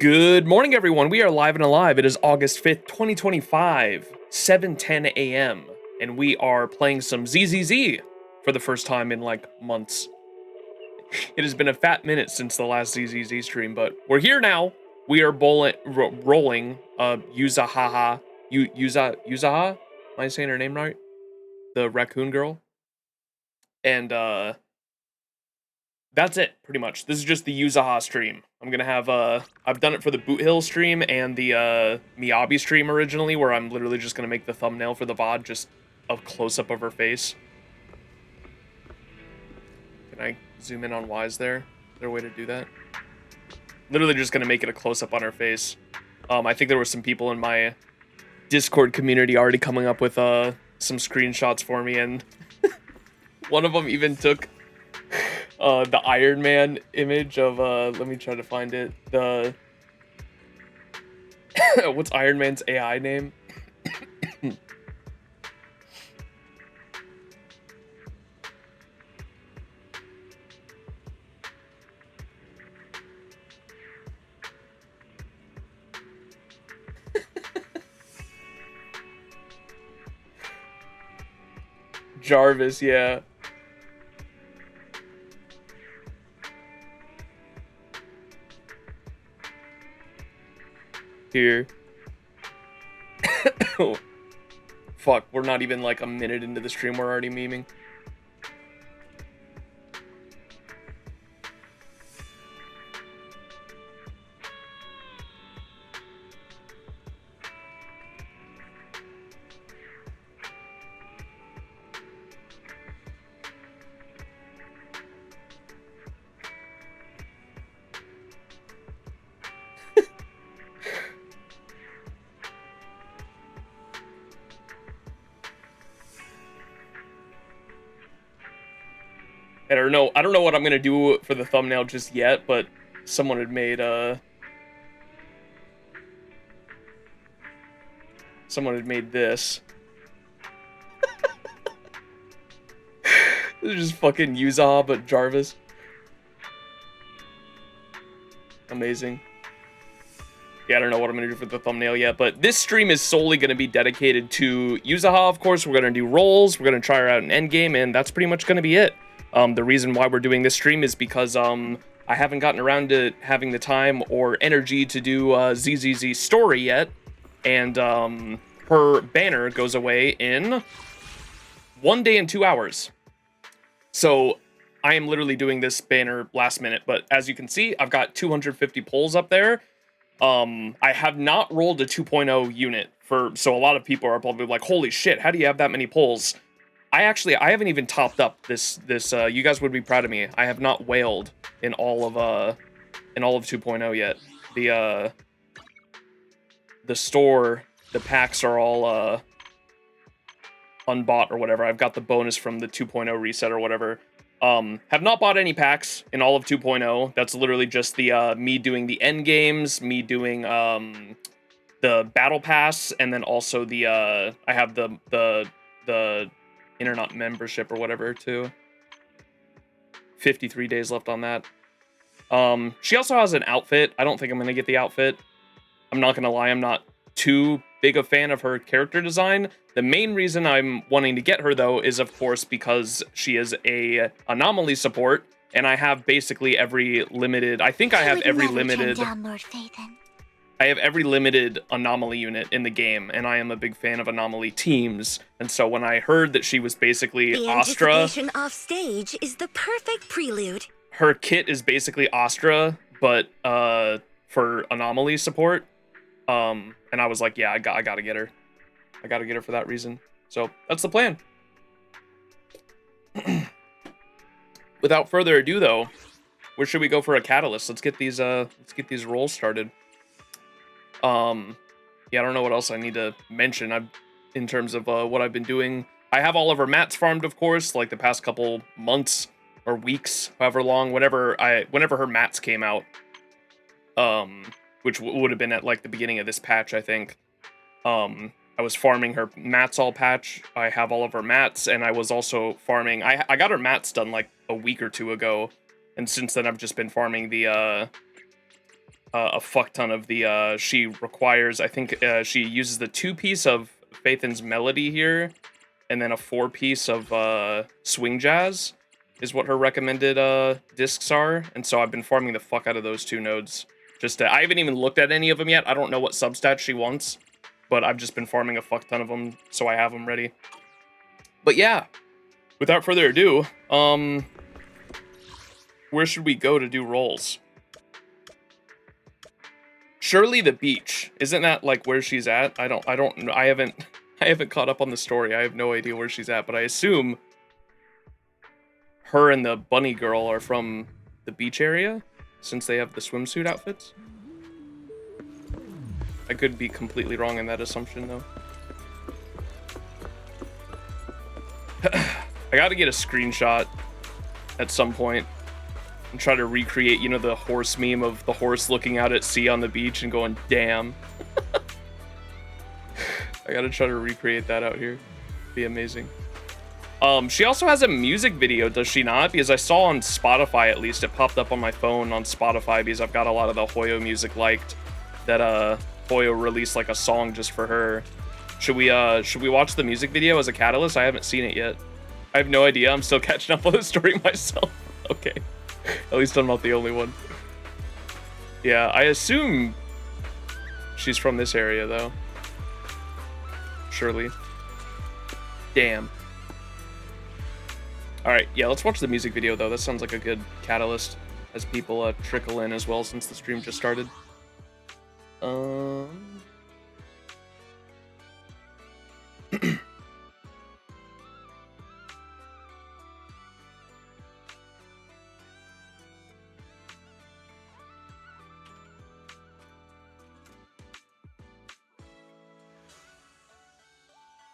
Good morning, everyone. We are live and alive. It is August 5th, 2025, 7:10 a.m., and we are playing some ZZZ for the first time in, like, months. It has been a fat minute since the last ZZZ stream, but we're here now. We are rolling Yuzuha. Yuzuha? Am I saying her name right? The raccoon girl. And, that's it, pretty much. This is just the Yuzuha stream. I'm gonna have, I've done it for the Boot Hill stream and the, Miyabi stream originally, where I'm literally just gonna make the thumbnail for the VOD just a close-up of her face. Can I zoom in on Wise there? Is there a way to do that? Literally just gonna make it a close-up on her face. I think there were some people in my Discord community already coming up with, some screenshots for me, and one of them even took the Iron Man image of, let me try to find it. The, what's Iron Man's AI name? Jarvis, yeah. Here. Oh, fuck, we're not even like a minute into the stream, we're already memeing. I don't know what I'm gonna do for the thumbnail just yet, but someone had made this. This is just fucking Yuzuha, but Jarvis. Amazing. Yeah, I don't know what I'm gonna do for the thumbnail yet, but this stream is solely gonna be dedicated to Yuzuha, of course. We're gonna do roles, we're gonna try her out in endgame, and that's pretty much gonna be it. The reason why we're doing this stream is because, I haven't gotten around to having the time or energy to do, ZZZ story yet, and, her banner goes away in 1 day and 2 hours. So, I am literally doing this banner last minute, but as you can see, I've got 250 polls up there. I have not rolled a 2.0 unit so a lot of people are probably like, holy shit, how do you have that many polls? I haven't even topped up this, you guys would be proud of me. I have not whaled in all of 2.0 yet. The store, the packs are all, unbought or whatever. I've got the bonus from the 2.0 reset or whatever. Have not bought any packs in all of 2.0. That's literally just the, me doing the end games, me doing, the battle pass, and then also the, I have the internet membership or whatever too. 53 days left on that. She also has an outfit. I don't think I'm gonna get the outfit. I'm not gonna lie, I'm not too big a fan of her character design. The main reason I'm wanting to get her though is of course because she is a anomaly support, and I have basically every limited. I think I have every limited. I have every limited anomaly unit in the game, and I am a big fan of anomaly teams. And so when I heard that she was basically Astra, anticipation off stage is the perfect prelude. Her kit is basically Astra, but for anomaly support. And I was like, yeah, I gotta get her. I gotta get her for that reason. So that's the plan. Without further ado, though, where should we go for a catalyst? Let's get these rolls started. Yeah, I don't know what else I need to mention. In terms of what I've been doing. I have all of her mats farmed, of course, like the past couple months or weeks, however long, whenever her mats came out. Which would have been at like the beginning of this patch, I think. I was farming her mats all patch. I have all of her mats, and I was also farming. I got her mats done like a week or two ago, and since then I've just been farming the a fuck ton of the, she requires, I think, she uses the 2-piece of Phaethon's Melody here, and then a 4-piece of, Swing Jazz, is what her recommended, discs are, and so I've been farming the fuck out of those 2 nodes. I haven't even looked at any of them yet, I don't know what substats she wants, but I've just been farming a fuck ton of them, so I have them ready. But yeah, without further ado, where should we go to do rolls? Surely the beach. Isn't that like where she's at? I haven't caught up on the story. I have no idea where she's at, but I assume her and the bunny girl are from the beach area since they have the swimsuit outfits. I could be completely wrong in that assumption though. I gotta get a screenshot at some point and try to recreate, you know, the horse meme of the horse looking out at sea on the beach and going, damn. I gotta try to recreate that out here. Be amazing. She also has a music video, does she not? Because I saw on Spotify, at least, it popped up on my phone on Spotify because I've got a lot of the Hoyo music liked, that Hoyo released like a song just for her. Should we watch the music video as a catalyst? I haven't seen it yet. I have no idea. I'm still catching up on the story myself. Okay. At least I'm not the only one. Yeah, I assume she's from this area, though. Surely. Damn. Alright, yeah, let's watch the music video, though. That sounds like a good catalyst as people trickle in as well since the stream just started.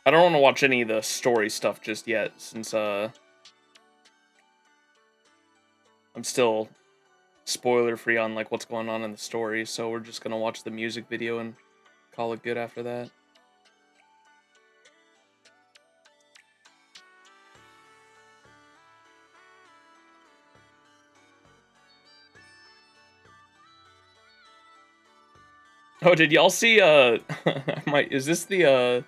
I don't want to watch any of the story stuff just yet, since I'm still spoiler-free on like what's going on in the story, so we're just gonna watch the music video and call it good after that. Oh, did y'all see is this the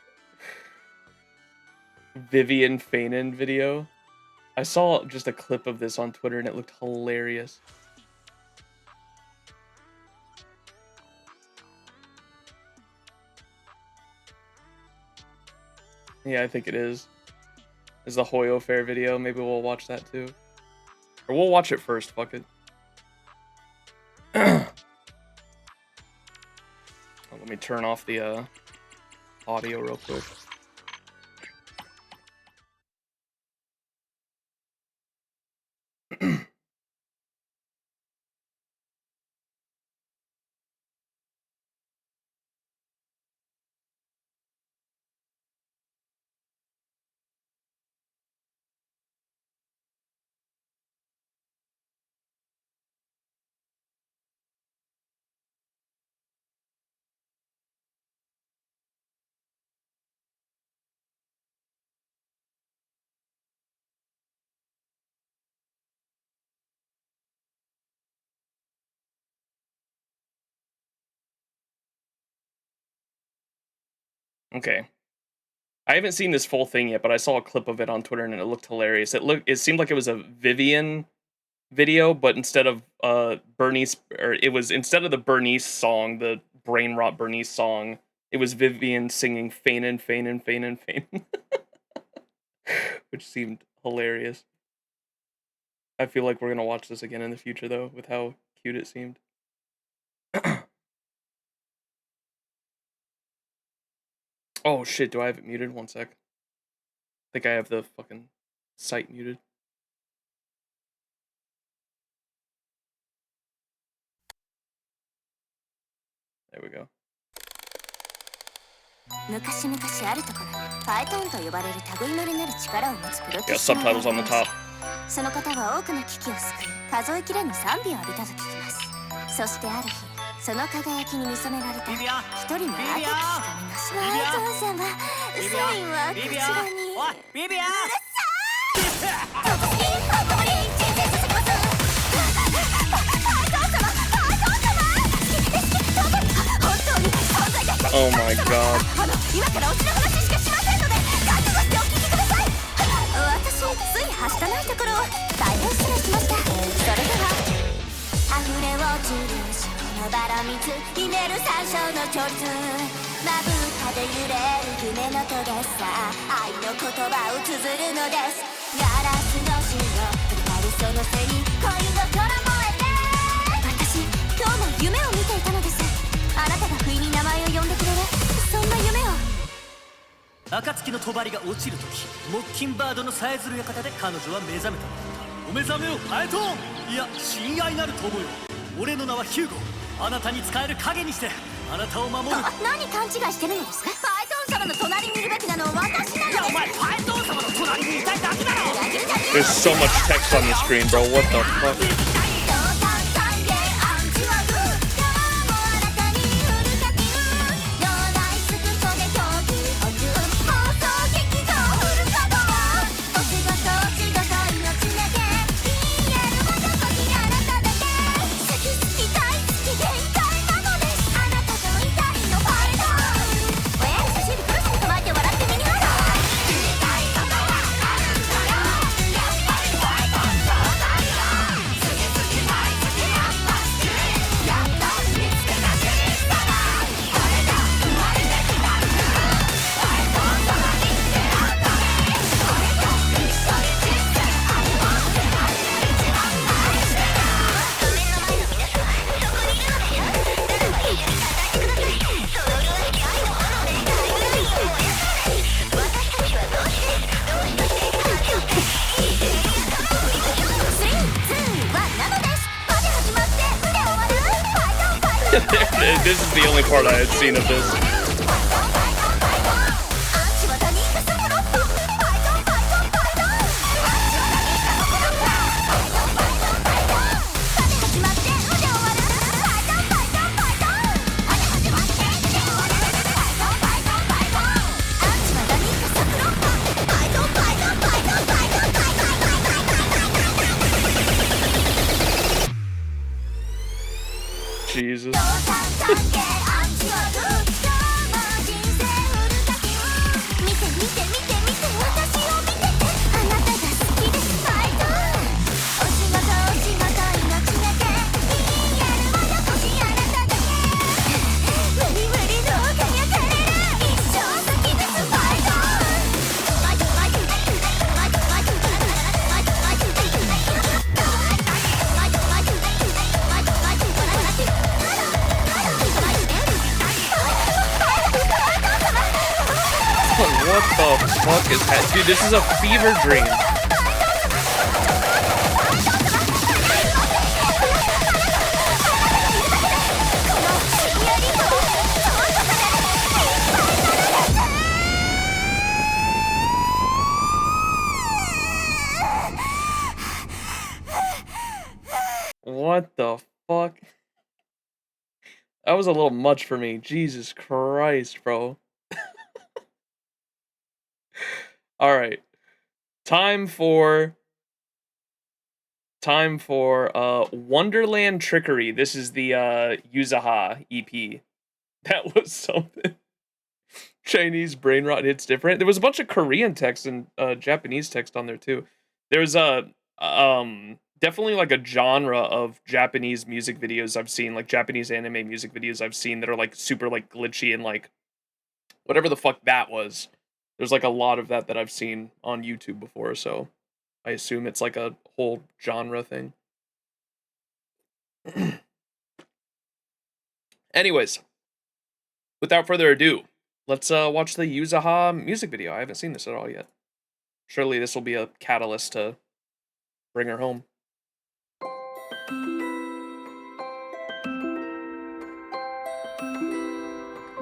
Vivian Feinen video? I saw just a clip of this on Twitter and it looked hilarious. Yeah, I think it is. Is the Hoyo Fair video. Maybe we'll watch that too. Or we'll watch it first, fuck it. Let me turn off the audio real quick. Okay. I haven't seen this full thing yet, but I saw a clip of it on Twitter and it looked hilarious. It seemed like it was a Vivian video, but instead of Bernice, or it was instead of the Bernice song, the brain rot Bernice song, it was Vivian singing Feinen, Feinen, Feinen, Feinen. Which seemed hilarious. I feel like we're gonna watch this again in the future though, with how cute it seemed. Oh shit, do I have it muted? One sec. I think I have the fucking site muted. There we go. Yeah, subtitles on the top. その方は多くの危機を救い、数えきれぬ賛美を浴びたと聞きます。そしてある日、その輝きに見初められた一人の若き瞳が。お父様、サインはこちらに。おい、ビビア！うるさー！突撃、ここに人生進みます。お父様、お父様！ Oh my god. 今からおしの話しかしませんので覚悟してお聞きください。私ついはしたないところを大変失礼しました。それでは溢れ落ちる潮のバラ水ひねる山椒の調律まぶたで揺れる夢のトゲさ愛の言葉を綴るのです。ガラスの芯を振り返るその背に恋心燃えて私今日も夢を見ていたのです。あなたが不意に名前を呼んでくれるそんな夢を。暁の帳が落ちるときモッキンバードのさえずる館で彼女は目覚めた。お目覚めをハエトーンいや親愛なる友よ。俺の名はヒューゴ。あなたに使える影にしてあなたを守る。何勘違いしてるのですか。ハエトーン様の隣にいるべきなのは私なのです。いやお前ハエトーン様の隣にいたいだけだろ。 There's so much text on the screen, bro. What the fuck? This is the only part I had seen of this. Jesus. What the fuck is that? Dude, this is a fever dream. What the fuck? That was a little much for me. Jesus Christ, bro. All right. Time for Wonderland Trickery. This is the Yuzuha EP. That was something. Chinese brain rot hits different. There was a bunch of Korean text and Japanese text on there too. There's definitely like a genre of Japanese music videos I've seen, like Japanese anime music videos I've seen that are like super like glitchy and like whatever the fuck that was. There's like a lot of that I've seen on YouTube before, so I assume it's like a whole genre thing. Anyways, without further ado, let's watch the Yuzuha music video. I haven't seen this at all yet. Surely this will be a catalyst to bring her home.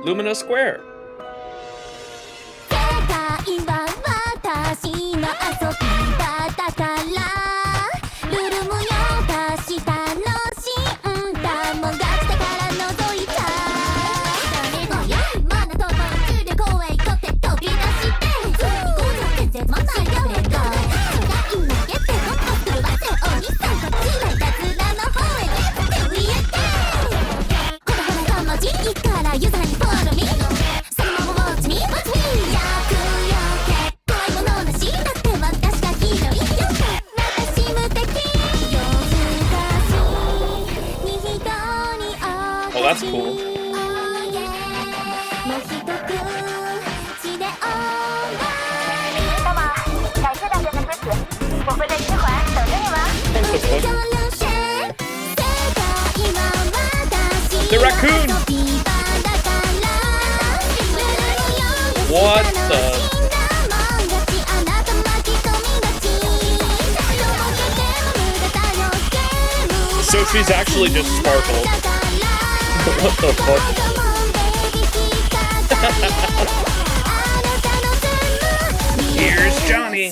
Lumina Square. 私の遊び場だからルール無用だしたのしんだもんが来てから覗いた誰もやいまだとも中で公園行って飛び出して普通にこう全然もないよレッド世界に投げてゴッとするわせお兄さんこっちはいたずらの方へ手を入れてほらほらともじいいからユザにフォローミー cool. The raccoon! What the? So she's actually just Sparkle. What the fuck? Here's Johnny.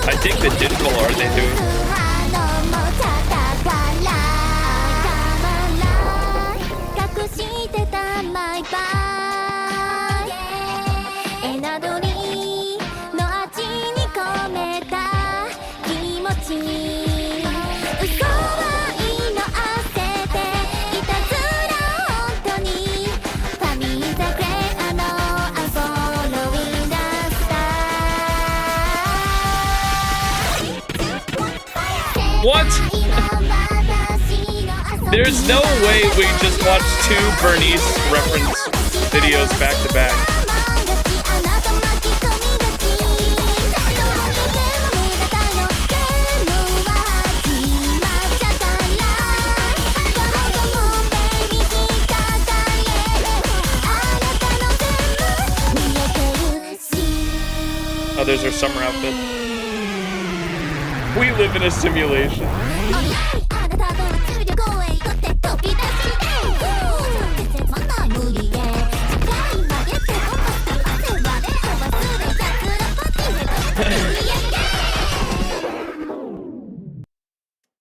I think the digital art they do. What? There's no way we just watched two Bernice reference videos back to back. Oh, there's our summer outfit. We live in a simulation.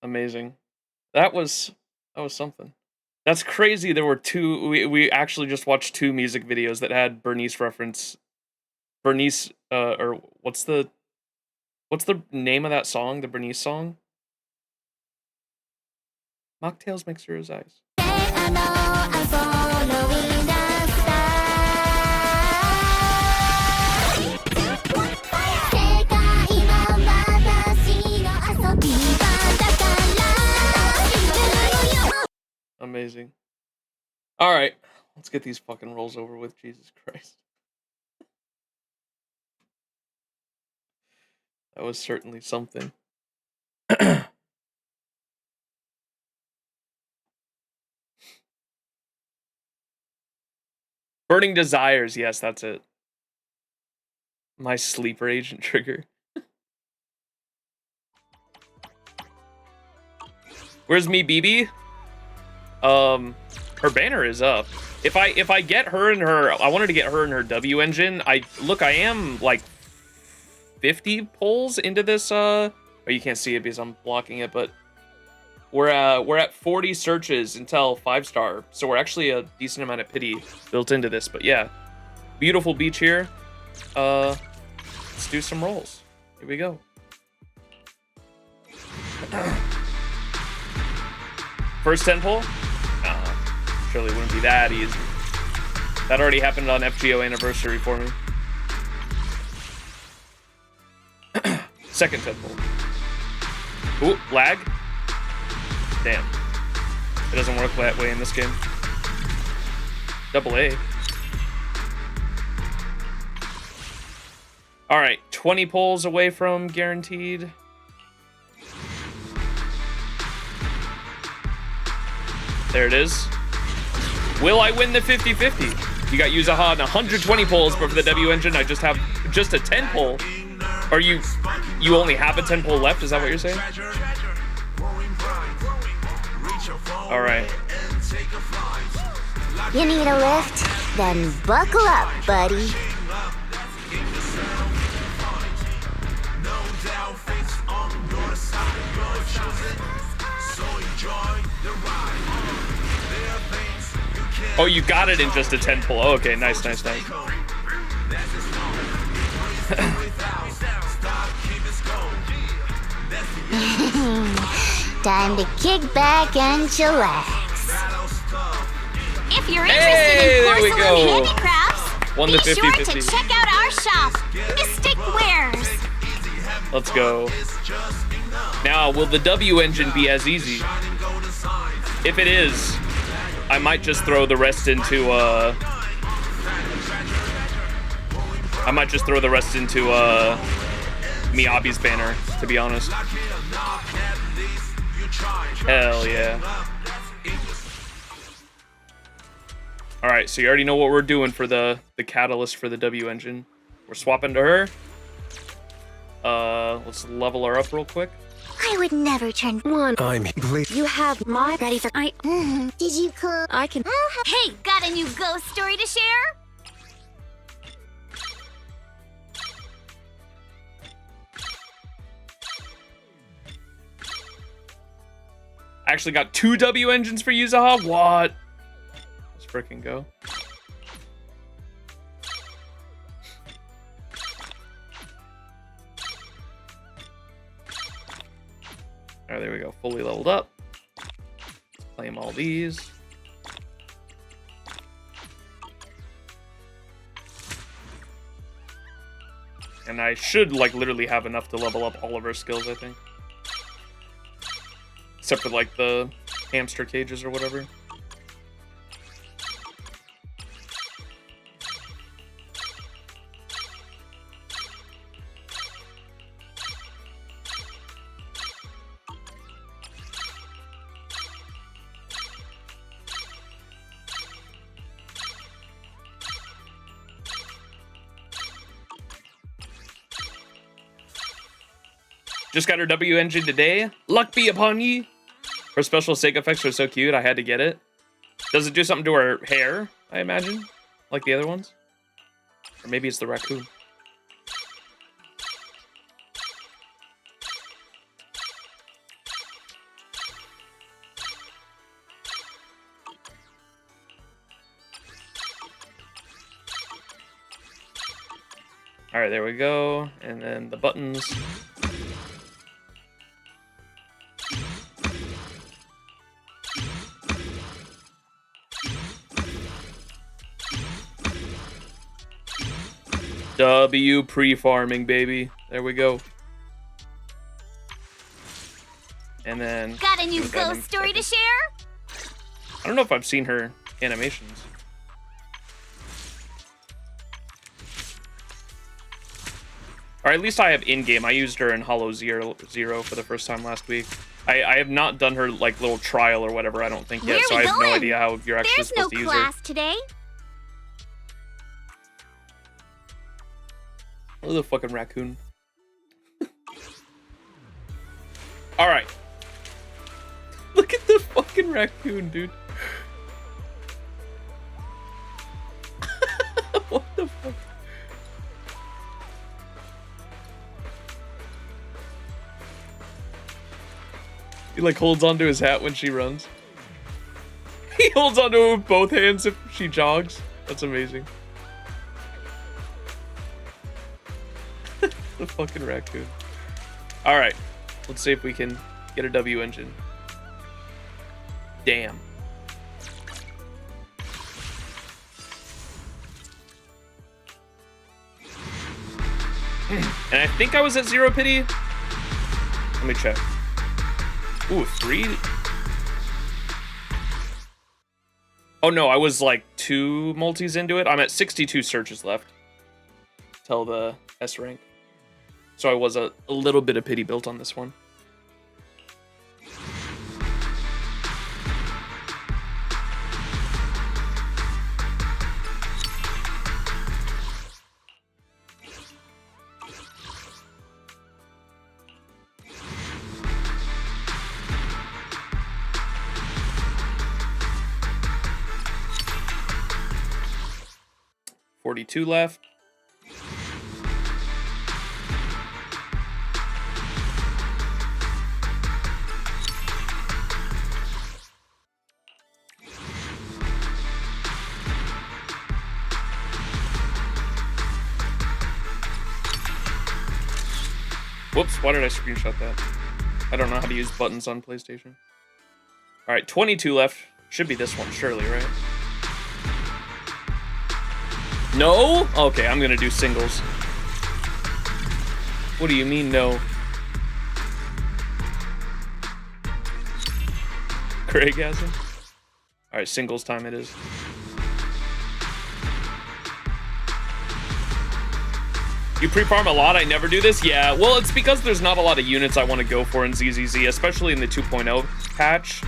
Amazing. That was something. That's crazy. There were two. We actually just watched two music videos that had Bernice reference. Bernice, or what's the name of that song? The Bernice song? Mocktails Mixer's Eyes. Amazing. All right, let's get these fucking rolls over with. Jesus Christ. That was certainly something. Burning Desires. Yes, that's it. My sleeper agent trigger. Where's Miyabi? Her banner is up. If I get her in her, I wanted to get her in her W engine. I am like 50 pulls into this. Oh, you can't see it because I'm blocking it, but we're at 40 searches until 5-star, so we're actually a decent amount of pity built into this. But yeah, beautiful beach here. Let's do some rolls. Here we go. First 10 pull? Surely wouldn't be that easy. That already happened on FGO anniversary for me. Second 10 pull. Ooh, lag? Damn. It doesn't work that way in this game. Double A. Alright, 20 pulls away from guaranteed. There it is. Will I win the 50-50? You got Yuzuha on 120 pulls, but for the W engine, I just have just a 10 pull. Are you only have a 10 pull left? Is that what you're saying? All right. You need a lift? Then buckle up, buddy. Oh, you got it in just a 10 pull. Oh, okay, nice, nice, nice. Time to kick back and chillax. If you're interested Hey, in there we porcelain go. handicrafts, Won be the sure 50-50. to check out our shop, Mystic Wares. Let's go. Now, will the W engine be as easy? If it is, I might just throw the rest into Miyabi's banner, to be honest. Hell yeah. Alright, so you already know what we're doing for the catalyst for the W engine. We're swapping to her. Let's level her up real quick. I would never turn one. I'm late. You have my ready for Did you cook? I can. Hey, got a new ghost story to share? I actually got 2 W engines for Yuzuha. What? Let's freaking go. Alright, there we go. Fully leveled up. Let's claim all these. And I should, like, literally have enough to level up all of our skills, I think. Except for, like, the hamster cages or whatever. Just got her W engine today. Luck be upon ye. Her special Sega effects are so cute, I had to get it. Does it do something to her hair, I imagine? Like the other ones? Or maybe it's the raccoon. Alright, there we go. And then the buttons. W pre-farming, baby. There we go. And then... Got a new ghost story to share? I don't know if I've seen her animations. Or at least I have in-game. I used her in Hollow Zero for the first time last week. I have not done her, like, little trial or whatever, I don't think, yet. So I have no idea how you're actually supposed to use her. There's no class today. Look at the fucking raccoon. Alright. Look at the fucking raccoon, dude. What the fuck? He like holds onto his hat when she runs. He holds onto it with both hands if she jogs. That's amazing. The fucking raccoon. Alright. Let's see if we can get a W engine. Damn. And I think I was at 0 pity. Let me check. Ooh, 3? Oh no, I was like 2 multis into it. I'm at 62 searches left. Till the S rank. So I was a little bit of pity built on this one. $42 left. Whoops, why did I screenshot that? I don't know how to use buttons on PlayStation. All right, 22 left. Should be this one, surely, right? No? Okay, I'm gonna do singles. What do you mean, no? Craig has him. All right, singles time it is. You pre-farm a lot, I never do this? Yeah, well, it's because there's not a lot of units I want to go for in ZZZ, especially in the 2.0 patch.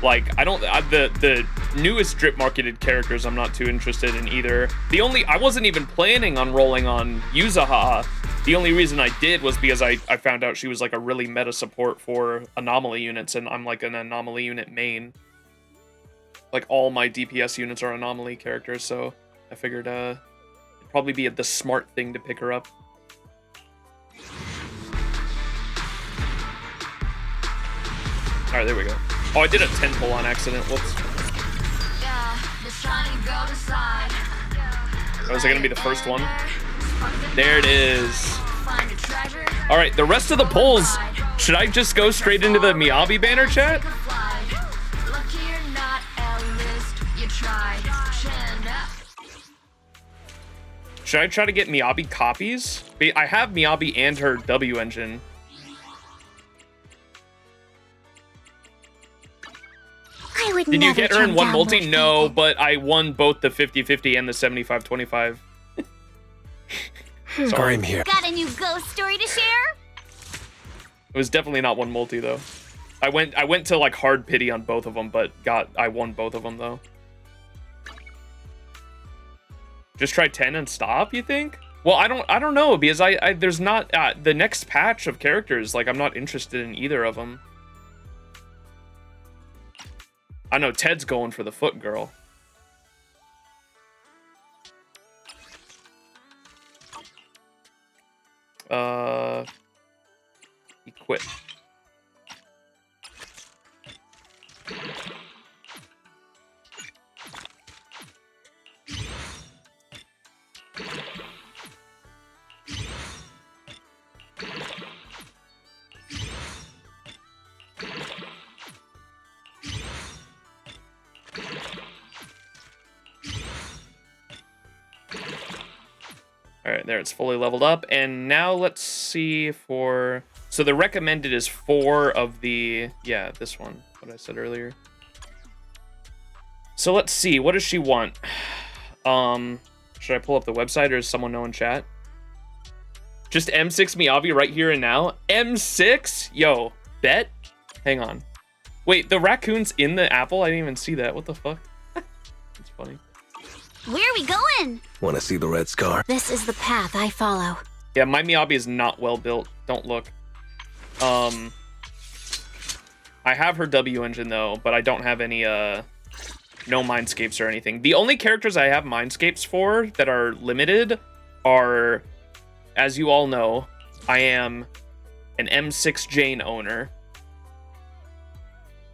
Like, the newest drip marketed characters I'm not too interested in either. I wasn't even planning on rolling on Yuzuha. The only reason I did was because I found out she was like a really meta support for anomaly units, and I'm like an anomaly unit main. Like, all my DPS units are anomaly characters, so I figured, it'd probably be the smart thing to pick her up. All right, there we go. Oh, I did a 10 pull on accident. Whoops. Oh, is it gonna be the first one? There it is. All right, the rest of the pulls. Should I just go straight into the Miyabi banner chat? Should I try to get Miyabi copies? I have Miyabi and her W engine. Did you get her in one multi? No, but I won both the 50-50 and the 75-25. Sorry. I'm here. Got a new ghost story to share? It was definitely not one multi though. I went to like hard pity on both of them, but I won both of them though. Just try 10 and stop, you think? Well, I don't know, because there's not the next patch of characters, like I'm not interested in either of them. I know Ted's going for the foot girl. Equip. All right, there, it's fully leveled up. And now let's see for... So the recommended is 4 of the... Yeah, this one, what I said earlier. So let's see, what does she want? Should I pull up the website, or does someone know in chat? Just M6 Miyabi right here and now? M6? Yo, bet? Hang on. Wait, the raccoon's in the apple? I didn't even see that. What the fuck? That's funny. Where are we going? Want to see the red scar? This is the path I follow. Yeah, my Miyabi is not well built. Don't look. I have her W engine though, but I don't have any no mindscapes or anything. The only characters I have mindscapes for that are limited are, as you all know, I am an M6 Jane owner.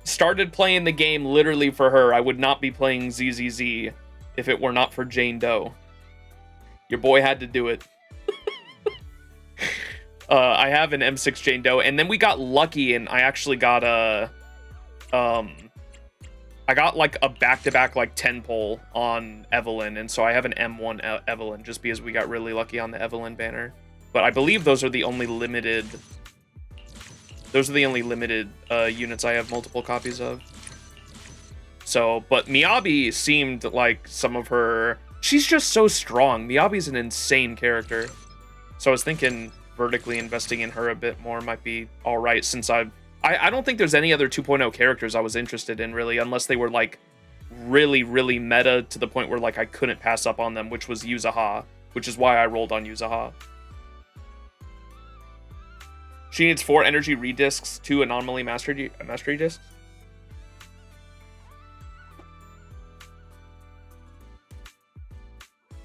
Started playing the game literally for her. I would not be playing ZZZ if it were not for Jane Doe. Your boy had to do it. I have an M6 Jane Doe, and then we got lucky, and I actually got a... I got like a back-to-back like 10 pull on Evelyn, and so I have an M1 Evelyn just because we got really lucky on the Evelyn banner. But I believe those are the only limited... Those are the only limited units I have multiple copies of. So, but Miyabi seemed like some of her... She's just so strong. Miyabi's an insane character. So I was thinking vertically investing in her a bit more might be alright, since I don't think there's any other 2.0 characters I was interested in, really, unless they were, like, really, really meta to the point where, like, I couldn't pass up on them, which was Yuzuha, which is why I rolled on Yuzuha. She needs 4 energy rediscs, 2 anomaly mastery discs.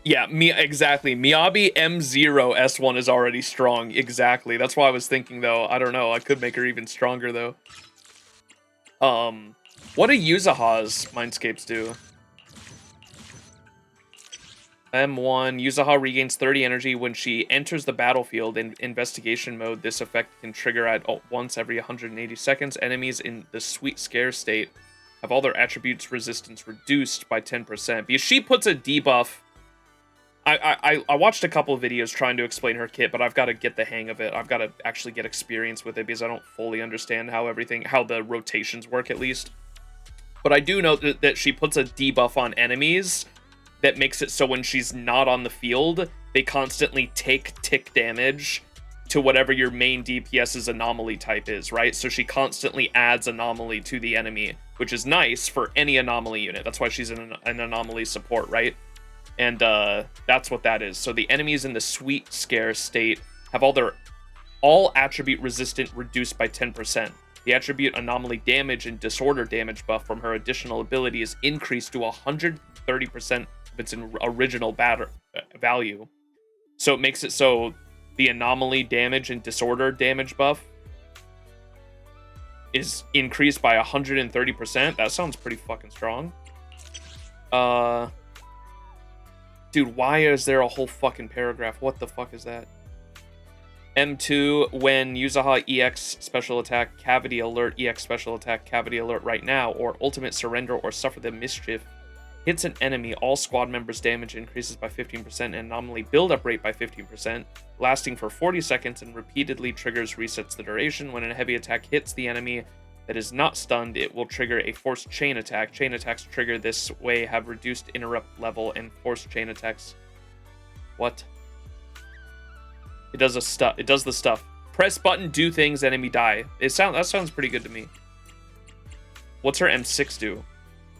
Yeah, exactly. Miyabi M0 S1 is already strong. Exactly. That's why I was thinking, though. I don't know. I could make her even stronger, though. What do Yuzuha's mindscapes do? M1, Yuzuha regains 30 energy when she enters the battlefield in investigation mode. This effect can trigger at once every 180 seconds. Enemies in the sweet scare state have all their attributes resistance reduced by 10%. Because she puts a debuff. I watched a couple of videos trying to explain her kit, but I've got to get the hang of it. I've got to actually get experience with it because I don't fully understand how the rotations work at least. But I do know that she puts a debuff on enemies that makes it so when she's not on the field, they constantly take tick damage to whatever your main DPS's anomaly type is, right? So she constantly adds anomaly to the enemy, which is nice for any anomaly unit. That's why she's an anomaly support, right? And that's what that is. So the enemies in the sweet scare state have all attribute resistant reduced by 10%. The attribute anomaly damage and disorder damage buff from her additional ability is increased to 130% of its original value. So it makes it so the anomaly damage and disorder damage buff is increased by 130%. That sounds pretty fucking strong. Dude, why is there a whole fucking paragraph? What the fuck is that? M2, when Yuzuha EX special attack, cavity alert, EX special attack, cavity alert right now, or ultimate surrender or suffer the mischief, hits an enemy, all squad members' damage increases by 15% and anomaly build-up rate by 15%, lasting for 40 seconds and repeatedly triggers resets the duration. When a heavy attack hits the enemy that is not stunned, it will trigger a forced chain attack. Chain attacks trigger this way have reduced interrupt level, and forced chain attacks... What? It does the stuff. Press button, do things, enemy die. That sounds pretty good to me. What's her M6 do?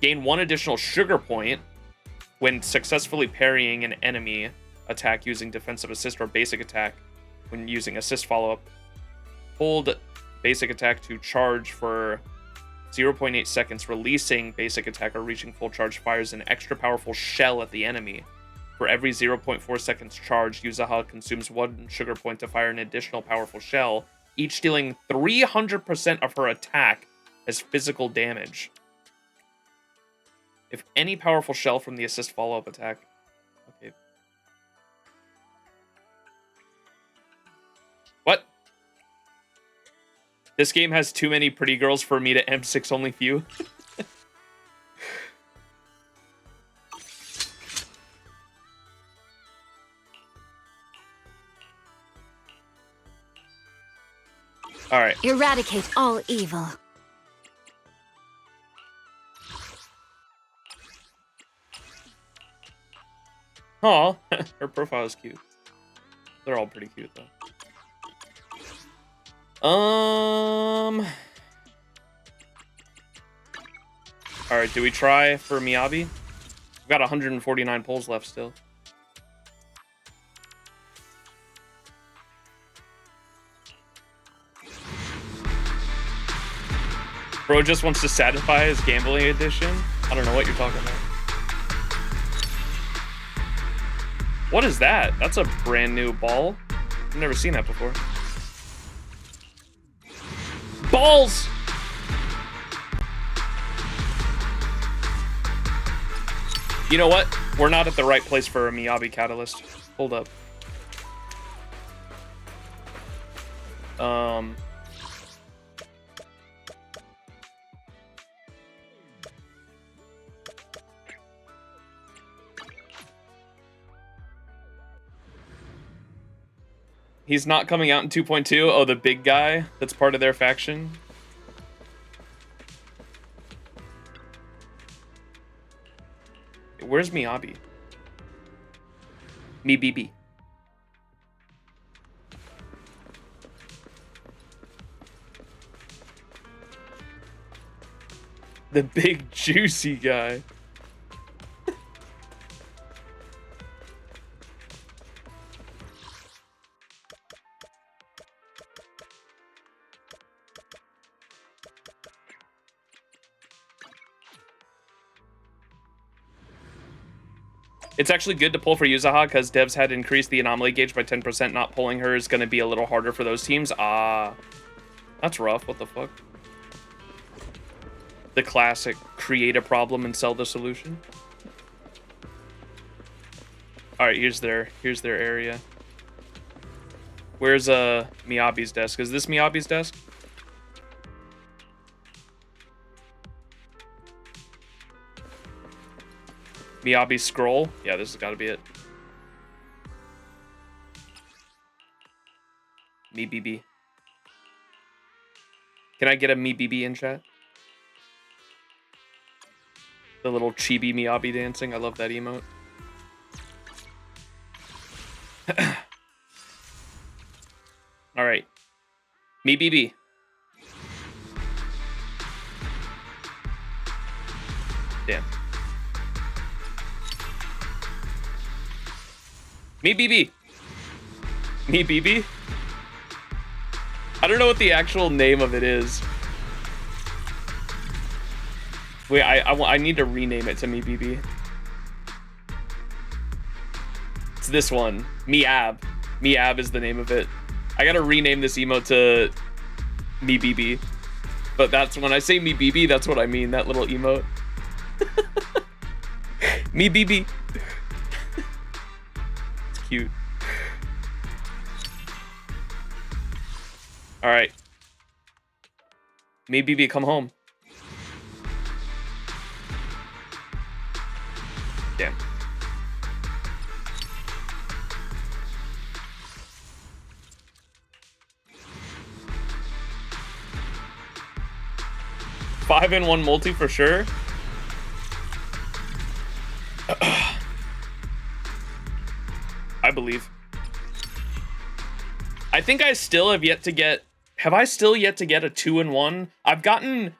Gain 1 additional sugar point when successfully parrying an enemy attack using defensive assist or basic attack. When using assist follow-up, hold basic attack to charge for 0.8 seconds. Releasing basic attack or reaching full charge fires an extra powerful shell at the enemy. For every 0.4 seconds charge, Yuzuha consumes 1 sugar point to fire an additional powerful shell, each dealing 300% of her attack as physical damage. If any powerful shell from the assist follow-up attack... Okay. What? This game has too many pretty girls for me to M6 only few. All right. Eradicate all evil. Aw, her profile is cute. They're all pretty cute, though. All right, do we try for Miyabi? We've got 149 polls left still. Bro just wants to satisfy his gambling addiction. I don't know what you're talking about. What is that? That's a brand new ball. I've never seen that before. Balls! You know what? We're not at the right place for a Miyabi catalyst. Hold up. He's not coming out in 2.2. Oh, the big guy that's part of their faction. Where's Miyabi? Miyabi. The big juicy guy. It's actually good to pull for Yuzuha because devs had increased the anomaly gauge by 10%. Not pulling her is going to be a little harder for those teams. Ah, that's rough. What the fuck? The classic create a problem and sell the solution. All right, here's their area. Where's Miyabi's desk? Is this Miyabi's desk? Miyabi scroll? Yeah, this has got to be it. Me BB. Can I get a me BB in chat? The little chibi Miyabi dancing. I love that emote. All right. Me BB. Damn. Me BB. Me BB? I don't know what the actual name of it is. Wait, I need to rename it to Me BB. It's this one. Miab. Miab is the name of it. I gotta rename this emote to Me BB. But that's when I say Me BB, that's what I mean, that little emote. Me BB. It's cute. All right. Me BB, come home. Damn. Five in one multi for sure. I believe. I think I still have yet to get. Have I still yet to get a 2-in-1? I've gotten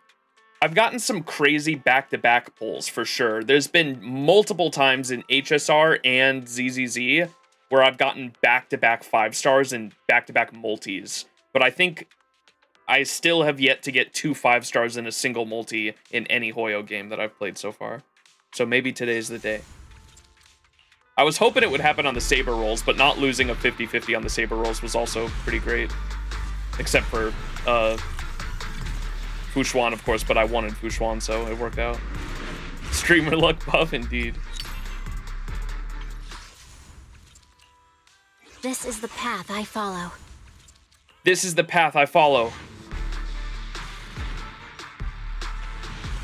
some crazy back-to-back pulls for sure. There's been multiple times in HSR and ZZZ where I've gotten back-to-back 5 stars and back-to-back multis. But I think I still have yet to get 2 5 stars in a single multi in any Hoyo game that I've played so far. So maybe today's the day. I was hoping it would happen on the Saber rolls, but not losing a 50-50 on the Saber rolls was also pretty great. Except for Fushuan, of course, but I wanted Fushuan, so it worked out. Streamer luck buff, indeed. This is the path I follow. This is the path I follow.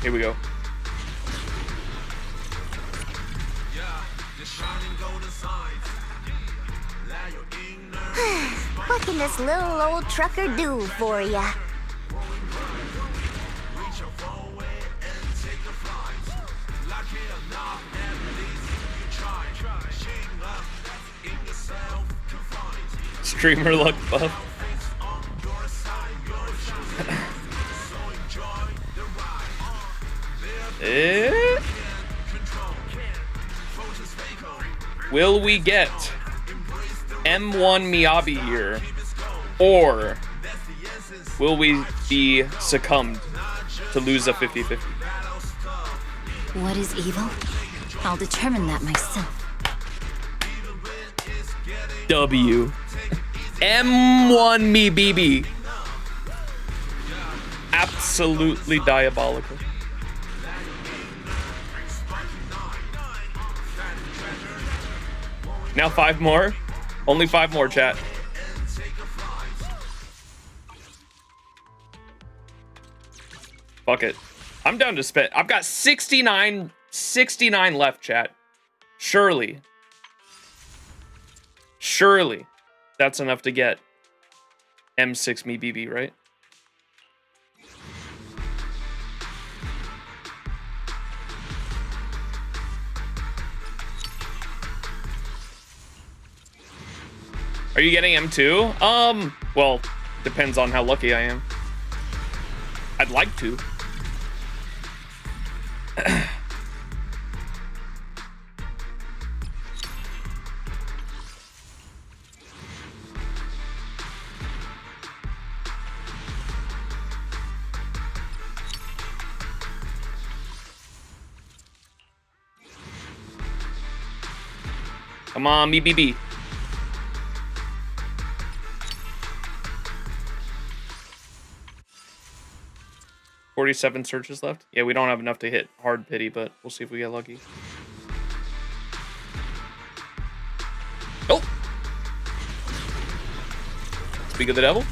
Here we go. What can this little old trucker do for ya? Streamer luck buff. Will we get M1 Miyabi here? Or will we be succumbed to lose a 50-50? What is evil? I'll determine that myself. W. M1 me BB. Absolutely diabolical. Now 5 more. Only 5 more, chat. Fuck it. I'm down to spend. I've got 69 left, chat. Surely that's enough to get M6 me BB, right? Are you getting M2? Well, depends on how lucky I am. I'd like to. Come on, me BB. $47 searches left. Yeah, we don't have enough to hit hard pity, but we'll see if we get lucky. Speak of the devil.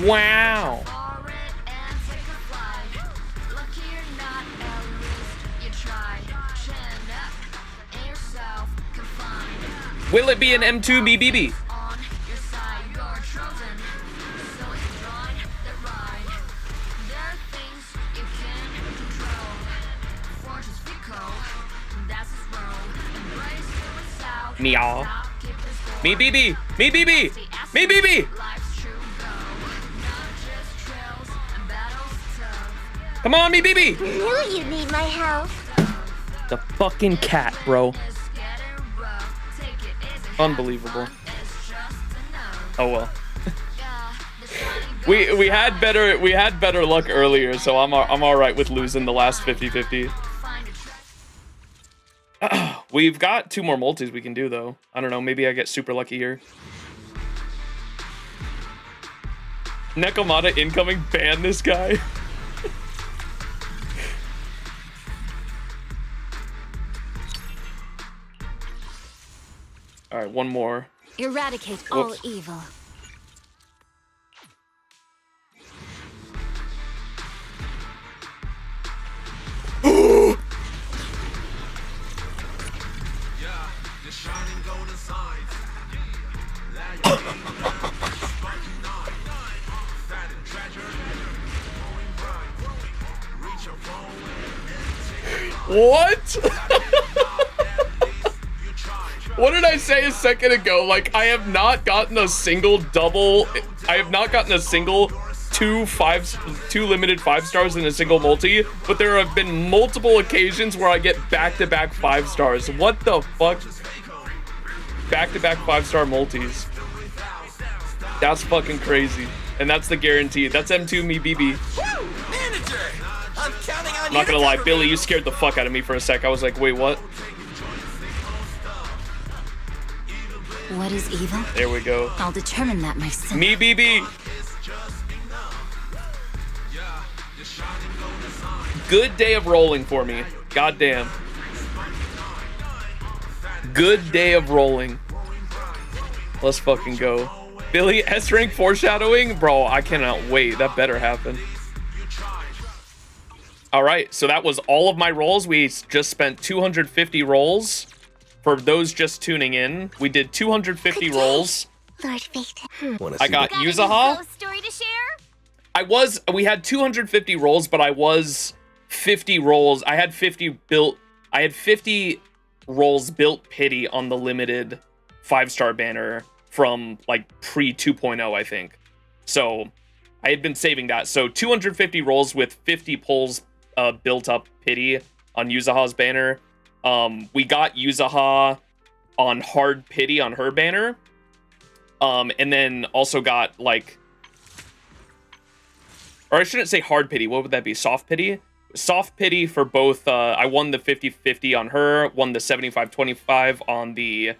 Wow. Will it be an M2 BBB? Meow. Me BB. Me BB. Me BB. Come on, me BB. Knew you need my help. The fucking cat, bro. Unbelievable. Oh well. we had better luck earlier, so I'm all right with losing the last 50-50. We've got 2 more multis we can do though. I don't know, maybe I get super lucky here. Nekomata incoming, ban this guy. All right, one more. Eradicate all evil. What? What did I say a second ago? Like, I have not gotten a single double. I have not gotten a single two limited 5 stars in a single multi, but there have been multiple occasions where I get back-to-back 5 stars. What the fuck? Back-to-back 5-star multis. That's fucking crazy. And that's the guarantee. That's M2 me BB. I'm not gonna lie, Billy, you scared the fuck out of me for a sec. I was like, wait, what? What is evil? There we go. I'll determine that myself. Me BB. Good day of rolling for me. Goddamn. Good day of rolling. Let's fucking go. Billy, S rank foreshadowing? Bro, I cannot wait. That better happen. All right, so that was all of my rolls. We just spent 250 rolls. For those just tuning in, we did 250 rolls. Lord Faith. I got Yuzuha. Story to share? We had 250 rolls, but I was 50 rolls. I had 50 rolls built pity on the limited 5-star banner from like pre 2.0, I think. So I had been saving that. So 250 rolls with 50 pulls built up pity on Yuzuha's banner. We got Yuzuha on hard pity on her banner. And then also got like, or I shouldn't say hard pity. What would that be? Soft pity? Soft pity for both. I won the 50-50 on her, won the 75-25 on the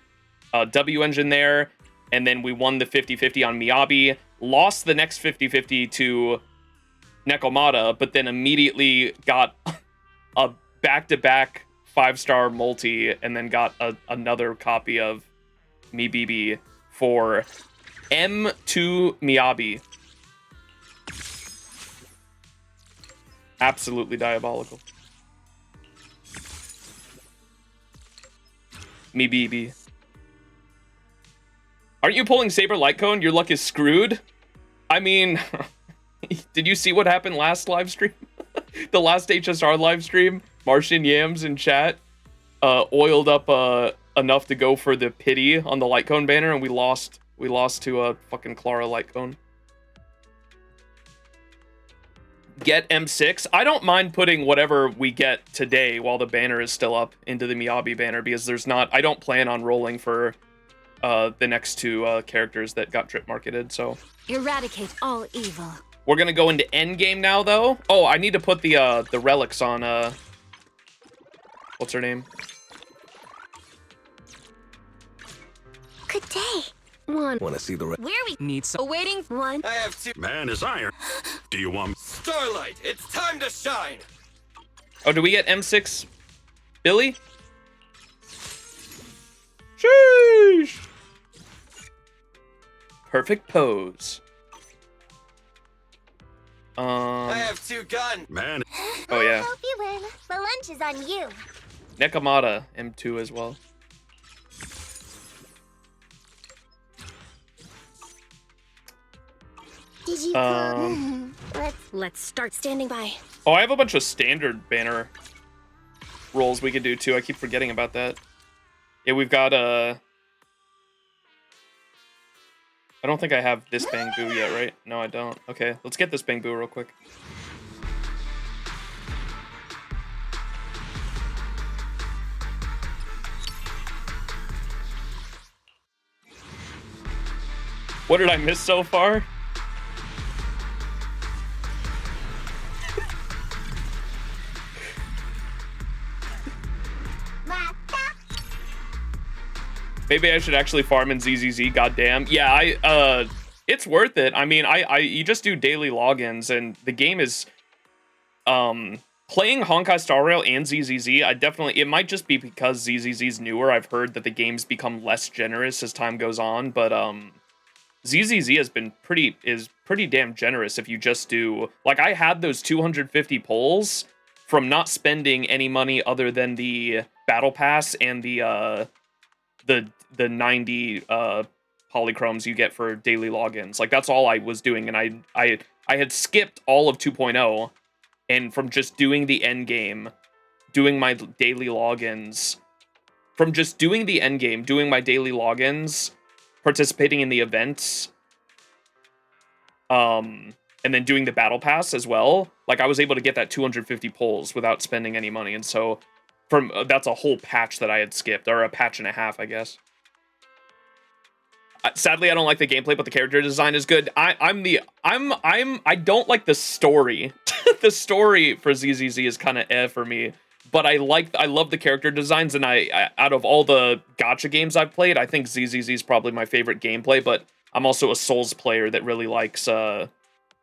W engine there. And then we won the 50-50 on Miyabi, lost the next 50-50 to Nekomata, but then immediately got a back-to-back 5-star multi, and then got another copy of Miyabi for M2 Miyabi. Absolutely diabolical. Miyabi. Aren't you pulling Saber Lightcone? Your luck is screwed? I mean, did you see what happened last live stream? The last HSR live stream? Martian Yams in chat oiled up enough to go for the pity on the Lightcone banner, and we lost to a fucking Clara Lightcone. Get M6. I don't mind putting whatever we get today while the banner is still up into the Miyabi banner, because I don't plan on rolling for the next 2 characters that got drip marketed, so. Eradicate all evil. We're gonna go into endgame now, though. Oh, I need to put the relics on, what's her name? Good day. Wanna see the Where we Need some awaiting one? I have 2. Man is iron. Do you want Starlight, it's time to shine! Oh, do we get M6 Billy? Sheesh. Perfect pose. I have 2 guns. Man. Oh yeah. Hope you win. The lunch is on you. Nekamata M2 as well. Did you Let's start standing by. Oh, I have a bunch of standard banner rolls we could do too. I keep forgetting about that. Yeah, we've got I don't think I have this Bangbu yet, right? No, I don't. Okay, let's get this Bangbu real quick. What did I miss so far? Maybe I should actually farm in ZZZ, goddamn. Yeah, it's worth it. I mean, you just do daily logins, and the game is, playing Honkai Star Rail and ZZZ, it might just be because ZZZ's newer. I've heard that the game's become less generous as time goes on, but, ZZZ is pretty damn generous if you just do, like, I had those 250 pulls from not spending any money other than the battle pass and the 90 polychromes you get for daily logins. Like, that's all I was doing, and I had skipped all of 2.0, and from just doing the end game, doing my daily logins, from just doing the end game, doing my daily logins, participating in the events, and then doing the battle pass as well, like, I was able to get that 250 pulls without spending any money, and so that's a whole patch that I had skipped, or a patch and a half, I guess. Sadly, I don't like the gameplay, but the character design is good. I don't like the story. The story for ZZZ is kind of for me, but I love the character designs, and I out of all the gacha games I've played, I think ZZZ is probably my favorite gameplay, but I'm also a Souls player that really likes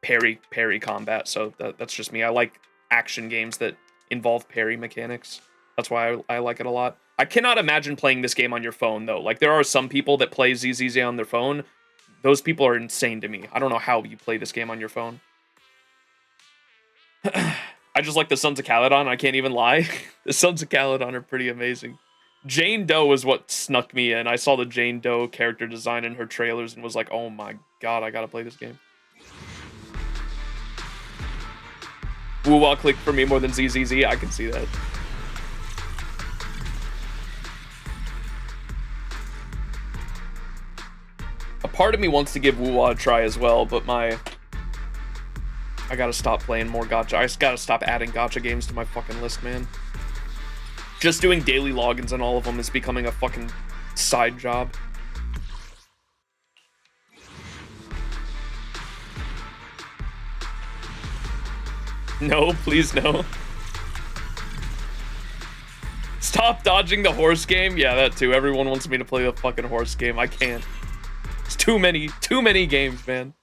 parry combat, so that's just me. I like action games that involve parry mechanics. That's why I like it a lot. I cannot imagine playing this game on your phone, though. Like, there are some people that play ZZZ on their phone. Those people are insane to me. I don't know how you play this game on your phone. I just like the Sons of Caledon. I can't even lie. The Sons of Caledon are pretty amazing. Jane Doe is what snuck me in. I saw the Jane Doe character design in her trailers and was like, oh my god, I gotta play this game. Woo-wah clicked for me more than ZZZ. I can see that. A part of me wants to give Woo-wah a try as well, but I gotta stop playing more gacha. I just gotta stop adding gacha games to my fucking list, man. Just doing daily logins on all of them is becoming a fucking side job. No, please no. Stop dodging the horse game. Yeah, that too. Everyone wants me to play the fucking horse game. I can't. It's too many games, man.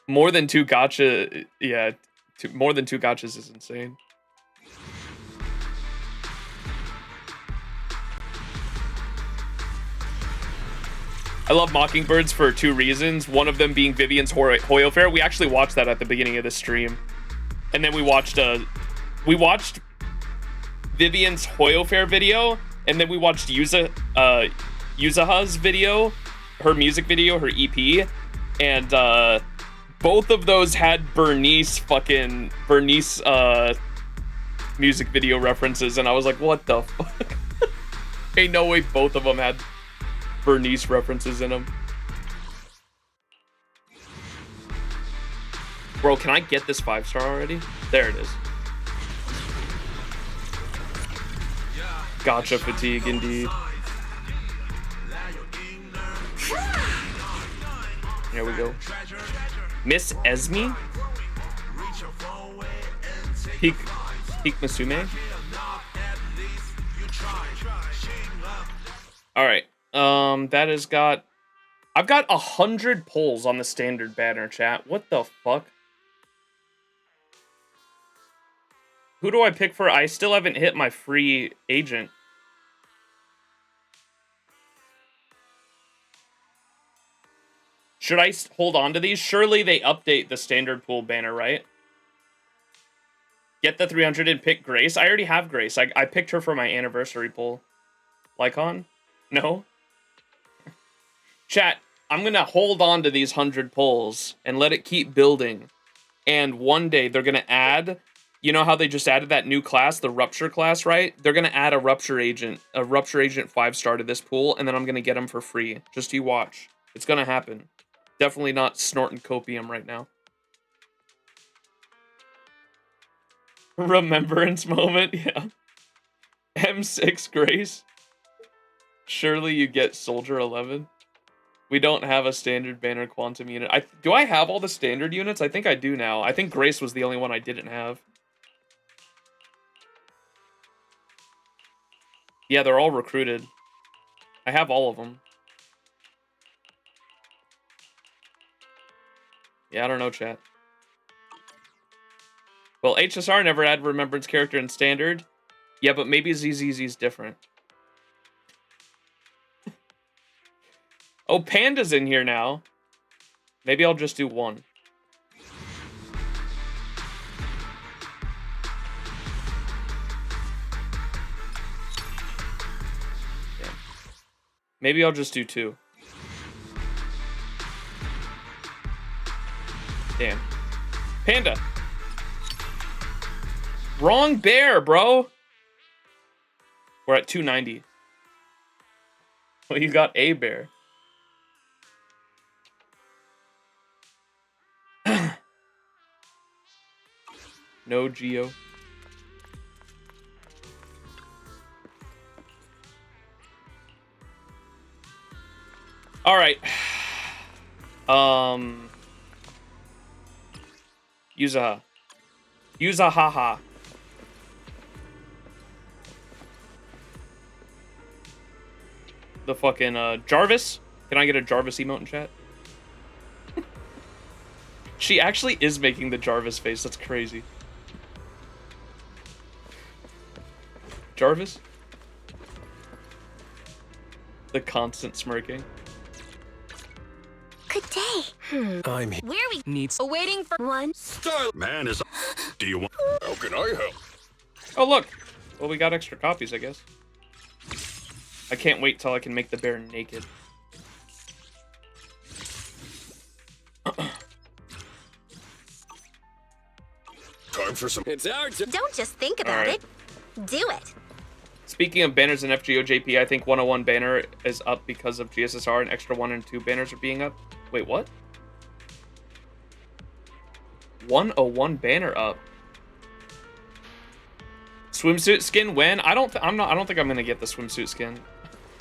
More than 2 gacha, yeah, more than 2 gachas is insane. I love Mockingbirds for 2 reasons. One of them being Vivian's Hoyoverse. We actually watched that at the beginning of the stream. And then we watched Vivian's Hoyoverse video, and then we watched Yuzuha's video, her music video, her EP, and both of those had Bernice music video references, and I was like, what the fuck? Ain't no way both of them had Bernice references in them. Bro, can I get this 5-star already? There it is. Gotcha fatigue, indeed. There we go. Miss Esme? Peak Masume? Alright. That has got... I've got 100 pulls on the standard banner, chat. What the fuck? Who do I pick for? I still haven't hit my free agent. Should I hold on to these? Surely they update the standard pool banner, right? Get the 300 and pick Grace. I already have Grace. I picked her for my anniversary pool. Lycon? No? Chat, I'm going to hold on to these 100 pulls and let it keep building. And one day they're going to add... You know how they just added that new class, the Rupture class, right? They're going to add a Rupture Agent 5-star to this pool, and then I'm going to get them for free. Just you watch. It's going to happen. Definitely not snorting copium right now. Remembrance moment, yeah. M6 Grace. Surely you get Soldier 11. We don't have a standard banner quantum unit. Do I have all the standard units? I think I do now. I think Grace was the only one I didn't have. Yeah, they're all recruited. I have all of them. Yeah, I don't know, chat. Well, HSR never had Remembrance character in Standard. Yeah, but maybe ZZZ's different. Oh, Panda's in here now. Maybe I'll just do one. Yeah. Maybe I'll just do two. Damn. Panda. Wrong bear, bro. We're at 290. Well, you got a bear. No Geo. All right. Yuzuha. Yuzahaha. The fucking Jarvis. Can I get a Jarvis emote in chat? She actually is making the Jarvis face. That's crazy. Jarvis? The constant smirking. Good day. I'm here. Where we needs waiting for one. Star Man is. Do you want? How can I help? Oh, look. Well, we got extra copies, I guess. I can't wait till I can make the bear naked. Time for some. It's our turn. Don't just think about it. Do it. Speaking of banners in FGO JP, I think 101 banner is up because of GSSR and extra 1 and 2 banners are being up. Wait, what? 101 banner up. Swimsuit skin when? I don't think I'm gonna get the swimsuit skin.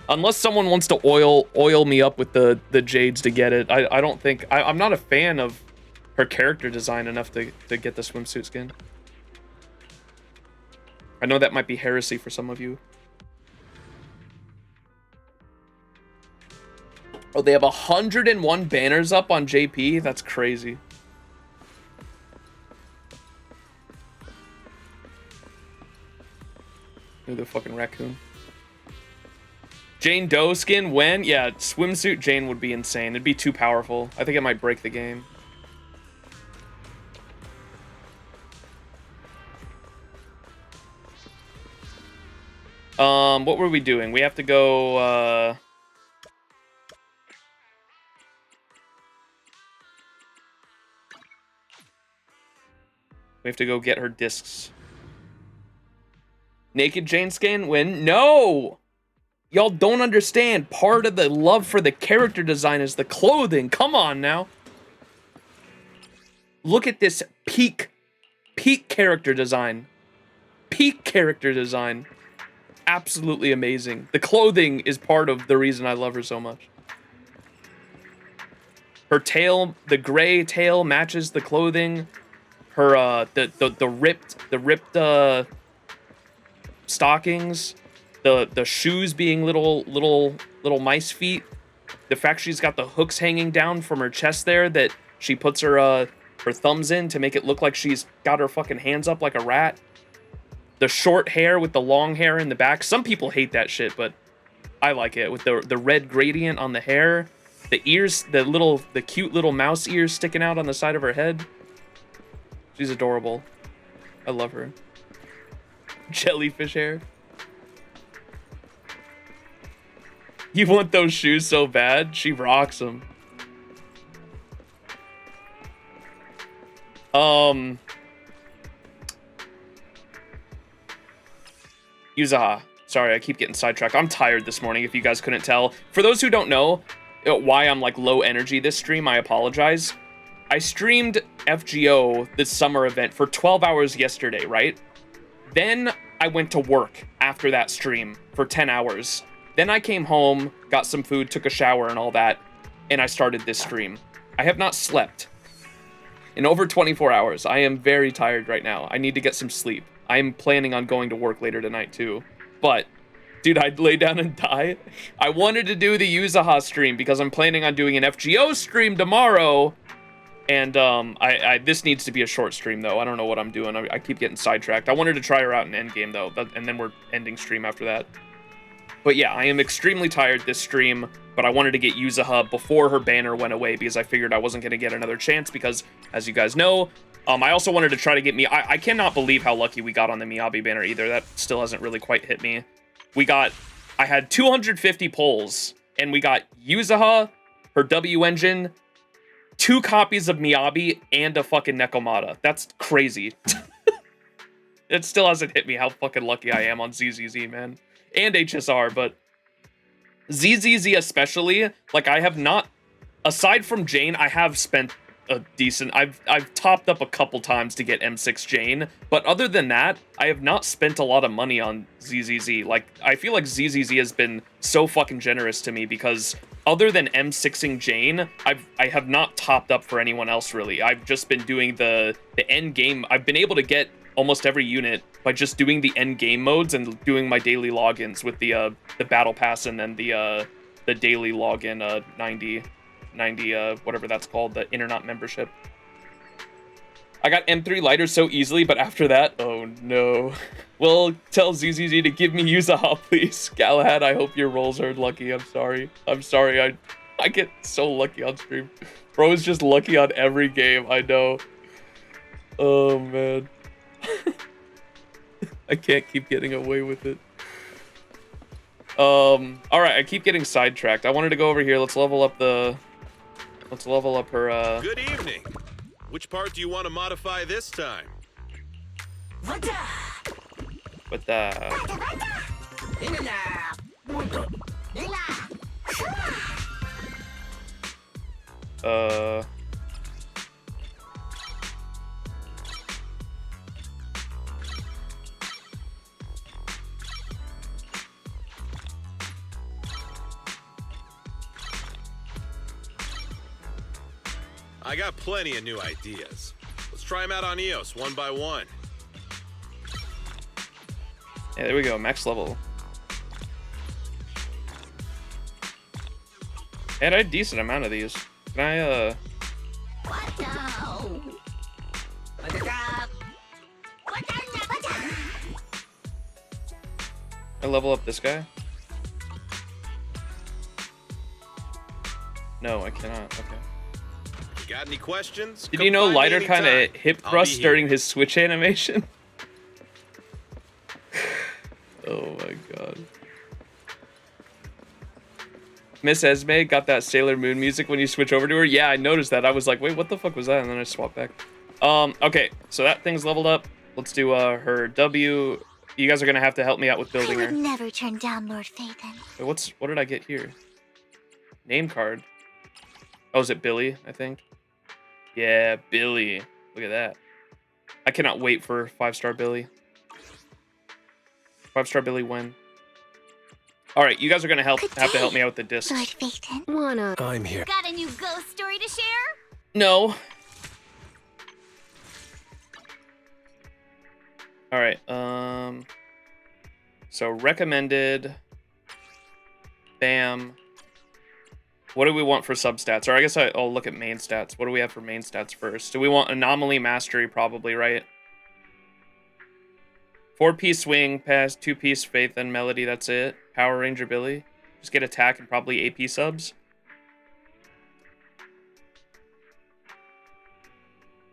Unless someone wants to oil me up with the jades to get it. I don't think I'm not a fan of her character design enough to get the swimsuit skin. I know that might be heresy for some of you. Oh, they have 101 banners up on JP? That's crazy. Ooh, the fucking raccoon. Jane Doe skin when? Yeah, swimsuit Jane would be insane. It'd be too powerful. I think it might break the game. What were we doing? We have to go, we have to go get her discs. Naked Jane skin win? No! Y'all don't understand. Part of the love for the character design is the clothing. Come on now. Look at this peak character design. Peak character design. Absolutely amazing. The clothing is part of the reason I love her so much. Her tail, the gray tail matches the clothing. Her the ripped stockings, the shoes being little mice feet. The fact she's got the hooks hanging down from her chest there that she puts her thumbs in to make it look like she's got her fucking hands up like a rat. the short hair with the long hair in the back. Some people hate that shit, but I like it with the red gradient on the hair, the ears, the cute little mouse ears sticking out on the side of her head. She's adorable. I love her. Jellyfish hair. You want those shoes so bad? She rocks them. Yuzuha. Sorry, I keep getting sidetracked. I'm tired this morning, if you guys couldn't tell. For those who don't know why I'm like low energy this stream, I apologize. I streamed FGO, this summer event, for 12 hours yesterday, right? Then I went to work after that stream for 10 hours. Then I came home, got some food, took a shower and all that, and I started this stream. I have not slept in over 24 hours. I am very tired right now. I need to get some sleep. I am planning on going to work later tonight too. But, dude, I'd lay down and die. I wanted to do the Yuzuha stream because I'm planning on doing an FGO stream tomorrow. And this needs to be a short stream though. I don't know what I'm doing. I keep getting sidetracked. I wanted to try her out in endgame though, and then we're ending stream after that. But yeah, I am extremely tired this stream, but I wanted to get Yuzuha before her banner went away because I figured I wasn't going to get another chance because, as you guys know, I also wanted to try to get me. I cannot believe how lucky we got on the Miyabi banner either. That still hasn't really quite hit me. I had 250 pulls, and we got Yuzuha, her W engine, 2 copies of Miyabi, and a fucking Nekomata. That's crazy. It still hasn't hit me how fucking lucky I am on ZZZ, man. And HSR, but ZZZ especially, like I have not, aside from Jane, I have spent a decent, I've topped up a couple times to get M6 Jane, but other than that, I have not spent a lot of money on ZZZ. Like, I feel like ZZZ has been so fucking generous to me because other than M6ing Jane, I have not topped up for anyone else really. I've just been doing the end game. I've been able to get almost every unit by just doing the end game modes and doing my daily logins with the battle pass and then the daily login 90 whatever that's called, the internet membership. I got M3 lighter so easily, but after that, oh no. Well, tell ZZZ to give me Yuzuha, please. Galahad, I hope your rolls are lucky. I'm sorry. I get so lucky on stream. Bro is just lucky on every game, I know. Oh man. I can't keep getting away with it. Alright, I keep getting sidetracked. I wanted to go over here. Let's level up her, Good evening. Which part do you want to modify this time? But, I got plenty of new ideas. Let's try them out on EOS one by one. yeah, there we go, max level. And I had a decent amount of these. Can I, I level up this guy? No, I cannot, okay. Got any questions? Did you know Lighter kind of hip thrust during his switch animation? Oh my god. Miss Esme got that Sailor Moon music when you switch over to her? Yeah, I noticed that. I was like, wait, what the fuck was that? And then I swapped back. Okay, so that thing's leveled up. Let's do her W. You guys are gonna have to help me out with building her. I would never turn down Lord Phaethon. Wait, what did I get here? Name card. Oh, is it Billy, I think? Yeah, Billy. Look at that. I cannot wait for 5-star Billy. 5-star Billy when? Alright, you guys are gonna have to help me out with the discs. Lord Phaethon. I'm here. Got a new ghost story to share? No. Alright, so recommended. Bam. What do we want for substats? Or I guess I'll look at main stats. What do we have for main stats first? Do we want Anomaly Mastery probably, right? 4-piece swing, pass, 2-piece faith and melody. That's it. Power Ranger Billy. Just get attack and probably AP subs.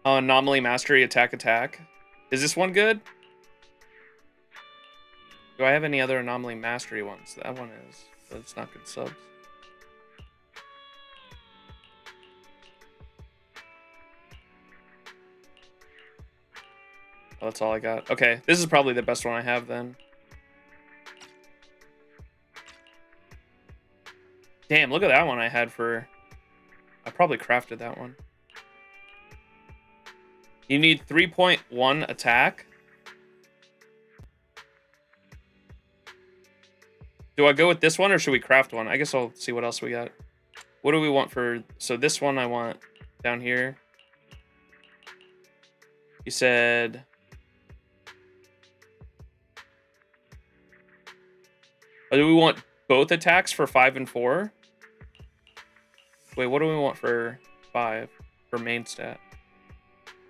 Oh, anomaly mastery, attack, attack. Is this one good? Do I have any other anomaly mastery ones? That one is, but it's not good subs. Oh, that's all I got. Okay, this is probably the best one I have then. Damn, look at that one I had for... I probably crafted that one. You need 3.1 attack. Do I go with this one or should we craft one? I guess I'll see what else we got. What do we want for... So this one I want down here. You said... Oh, do we want both attacks for 5 and 4? Wait, what do we want for 5? For main stat?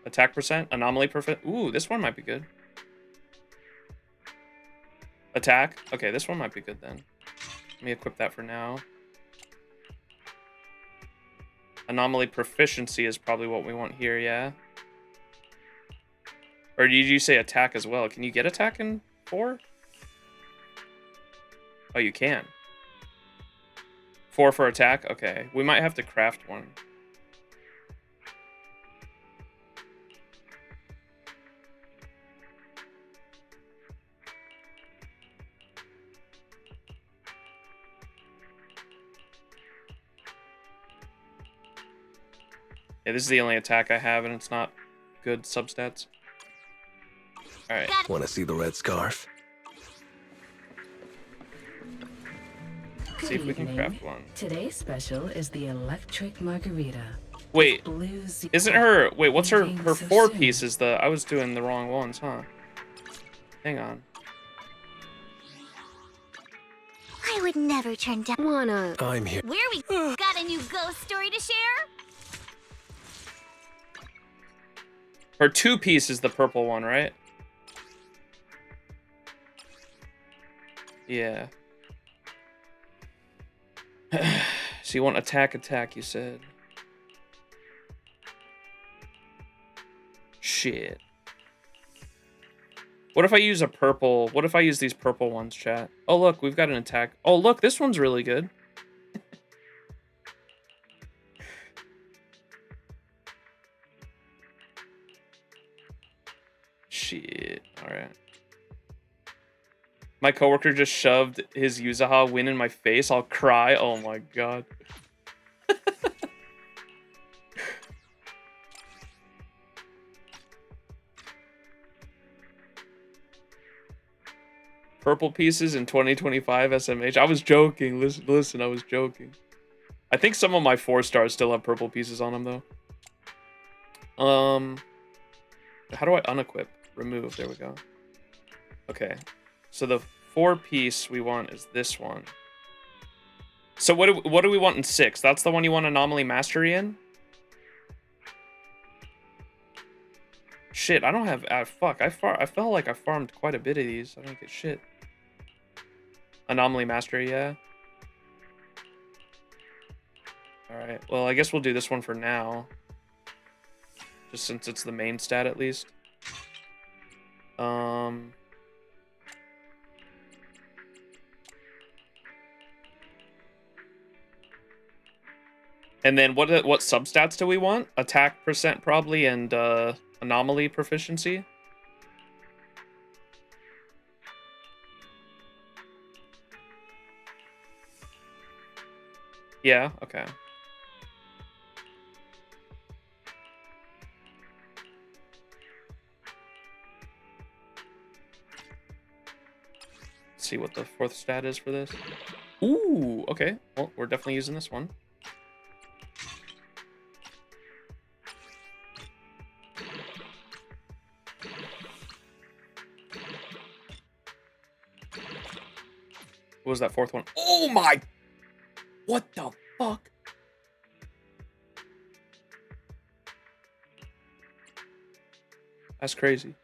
Attack percent? Anomaly percent? Ooh, this one might be good. Attack? Okay, this one might be good then. Let me equip that for now. Anomaly proficiency is probably what we want here, yeah? Or did you say attack as well? Can you get attack in 4? Oh, you can. 4 for attack? Okay. We might have to craft one. Yeah, this is the only attack I have, and it's not good substats. Alright. Want to see the red scarf? See if we can craft one. Today's special is the electric margarita. Wait, Blues. isn't her... Wait, what's her... Ending Her so 4-piece soon. is the... I was doing the wrong ones, huh? Hang on. I would never turn down. Wanna... I'm here. Where we got a new ghost story to share? Her 2-piece is the purple one, right? Yeah. So you want attack, attack, you said. Shit. What if I use a purple... What if I use these purple ones, chat? Oh, look, we've got an attack. Oh, look, this one's really good. Shit. Alright. My coworker just shoved his Yuzuha win in my face. I'll cry. Oh my god. Purple pieces in 2025 SMH. I was joking. Listen, I was joking. I think some of my 4-stars still have purple pieces on them though. How do I unequip? Remove. There we go. Okay. So the 4-piece we want is this one. So what do we want in 6? That's the one you want anomaly mastery in? Shit, I don't have... fuck, I felt like I farmed quite a bit of these. I don't get shit. Anomaly mastery, yeah. Alright, well, I guess we'll do this one for now. Just since it's the main stat, at least. And then what substats do we want? Attack percent probably, and anomaly proficiency. Yeah, okay. Let's see what the 4th stat is for this. Ooh, okay. Well, we're definitely using this one. What was that 4th one? Oh my... What the fuck? That's crazy.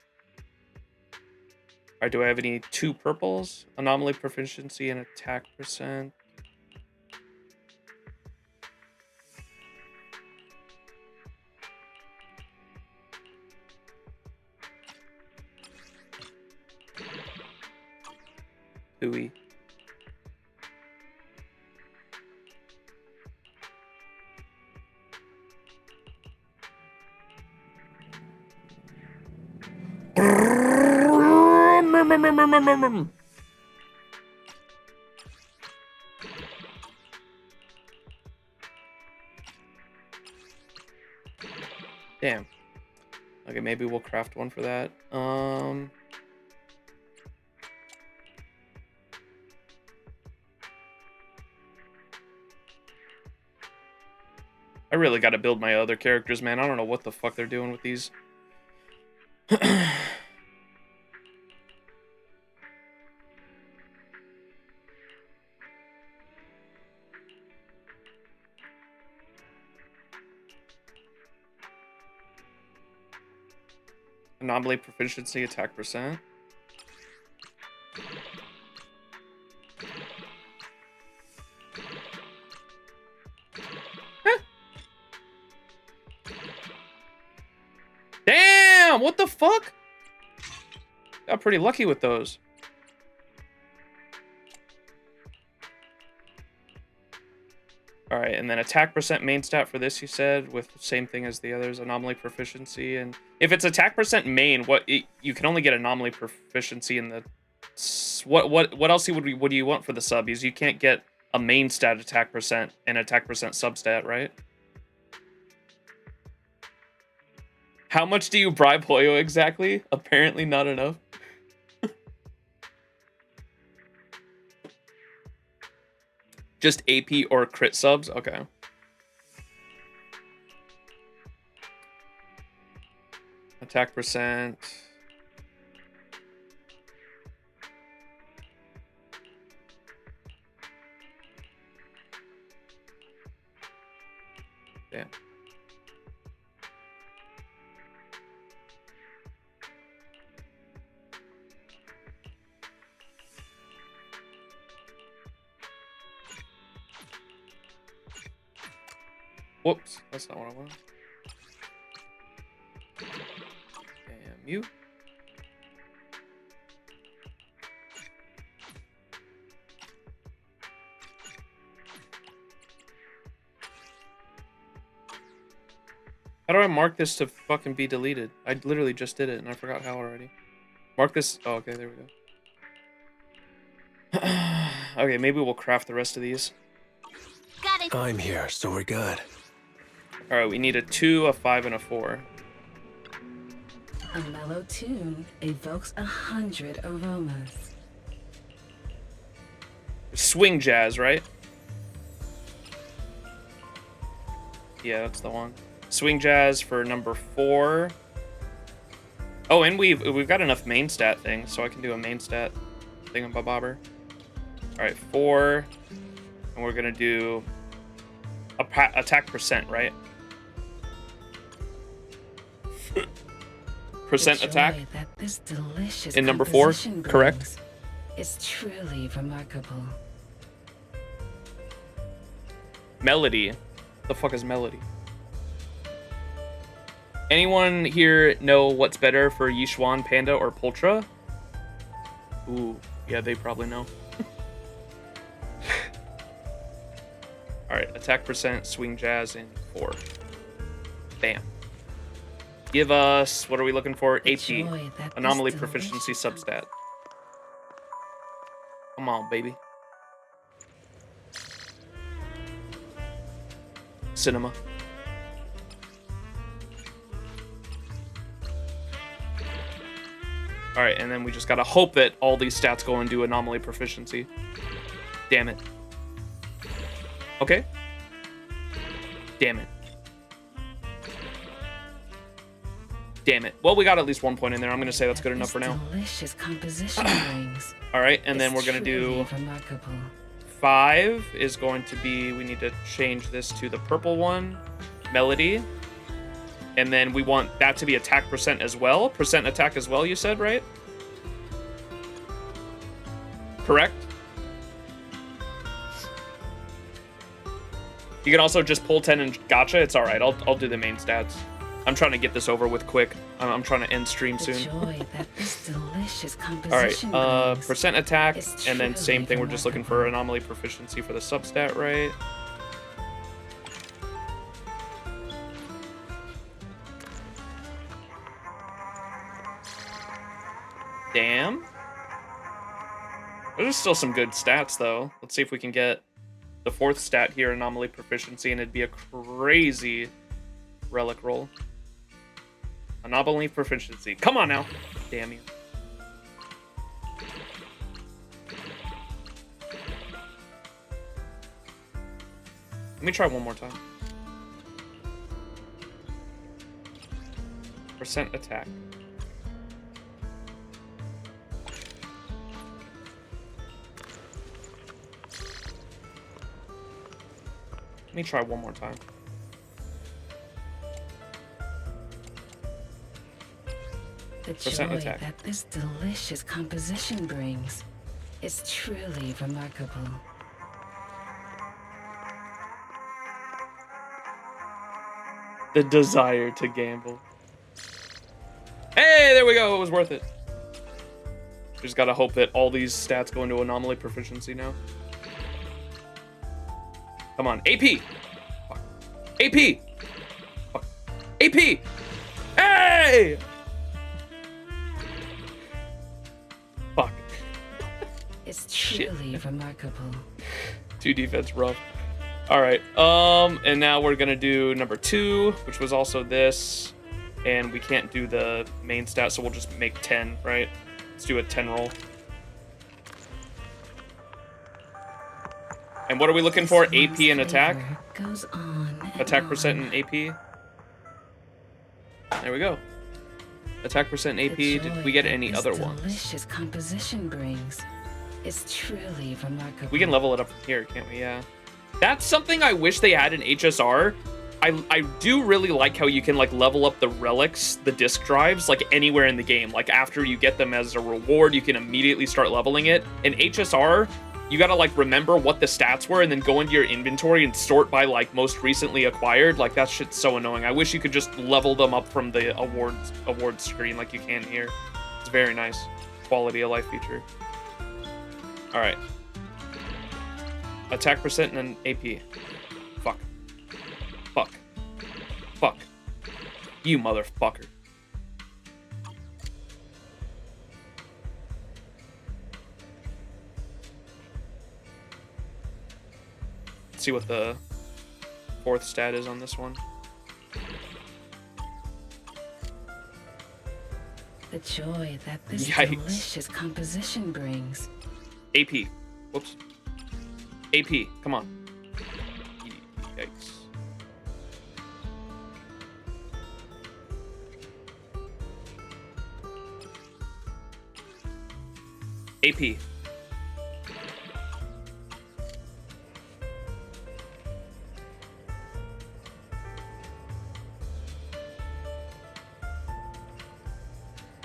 Alright, do I have any 2 purples? Anomaly proficiency and attack percent. Hooey. Damn. Okay, maybe we'll craft one for that. I really gotta build my other characters, man. I don't know what the fuck they're doing with these. Anomaly proficiency, attack percent. Damn, what the fuck? Got pretty lucky with those. All right, and then attack percent main stat for this, you said, with the same thing as the others, anomaly proficiency. And if it's attack percent main, you can only get anomaly proficiency in the what else would you want for the subbies? You can't get a main stat attack percent and attack percent substat, right? How much do you bribe Hoyo exactly? Apparently not enough. Just AP or crit subs? Okay. Attack percent. Yeah. Whoops, that's not what I wanted. Damn you. How do I mark this to fucking be deleted? I literally just did it and I forgot how already. Mark this. Oh, okay, there we go. Okay, maybe we'll craft the rest of these. Got it. I'm here, so we're good. Alright, we need a 2, a 5, and a 4. A mellow tune evokes 100 aromas. Swing jazz, right? Yeah, that's the one. Swing jazz for number 4. Oh, and we've got enough main stat things, so I can do a main stat thingamabobber. Alright, 4. And we're gonna do attack percent, right? Percent attack That this delicious in number 4, composition correct? brings is truly remarkable. Melody. The fuck is melody? Anyone here know what's better for Yishuan, Panda, or Pultra? Ooh, yeah, they probably know. Alright, attack percent, swing jazz in 4. Bam. Give us, what are we looking for? AP. Anomaly proficiency substat. Come on, baby. Cinema. Alright, and then we just gotta hope that all these stats go and do anomaly proficiency. Damn it. Okay. Damn it. Damn it. Well, we got at least 1 point in there. I'm gonna say that's good enough for now. Delicious composition brings. Alright, and then we're gonna do... truly remarkable. 5 is going to be... We need to change this to the purple one. Melody. And then we want that to be attack percent as well. Percent attack as well, you said, right? correct? You can also just pull 10 and gacha. It's all right. I'll do the main stats. I'm trying to get this over with quick. I'm trying to end stream The soon. joy that this delicious All right, composition brings percent attack, is and then same truly thing. We're just looking for remarkable. anomaly proficiency for the substat, right? Damn. There's still some good stats, though. Let's see if we can get the 4th stat here, anomaly proficiency, and it'd be a crazy relic roll. Anomaly proficiency. Come on now. Damn you. Let me try one more time. Percent attack. Let me try one more time. The Percent joy attack. that this delicious composition brings is truly remarkable. The desire to gamble. Hey, there we go. It was worth it. Just gotta hope that all these stats go into anomaly proficiency now. Come on, AP. Fuck. AP. Fuck. AP. Hey. Fuck. It's Shit. truly remarkable. 2 defense rough. All right. And now we're gonna do number 2, which was also this, and we can't do the main stat, so we'll just make 10, right? Let's do a 10 roll. And what are we looking for? This AP and attack. flavor goes on and Attack percent on. and AP. There we go. Attack percent and AP. The Did joy we get that any this other ones? delicious composition brings is truly remarkable. We can level it up from here, can't we? Yeah. That's something I wish they had in HSR. I do really like how you can like level up the relics, the disk drives, like anywhere in the game. Like after you get them as a reward, you can immediately start leveling it. In HSR, you gotta like remember what the stats were and then go into your inventory and sort by like most recently acquired. Like that shit's so annoying. I wish you could just level them up from the awards screen like you can here. It's very nice. Quality of life feature. All right. Attack percent and then AP. Fuck. Fuck. Fuck. You motherfucker. Let's see what the 4th stat is on this one. The joy that this Yikes. delicious composition brings. AP. Whoops. AP. Come on. Yikes. AP.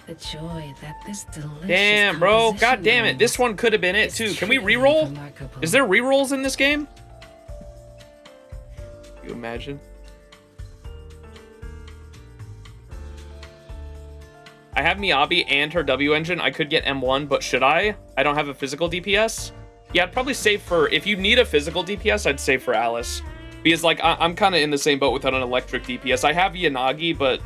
The joy that this delicious Damn, bro. composition God damn it. This brings one could have been it, is too. Can we truly reroll? remarkable. Is there rerolls in this game? You imagine? I have Miyabi and her W engine. I could get M1, but should I? I don't have a physical DPS. Yeah, I'd probably save for... If you need a physical DPS, I'd save for Alice. Because, like, I'm kind of in the same boat without an electric DPS. I have Yanagi, but...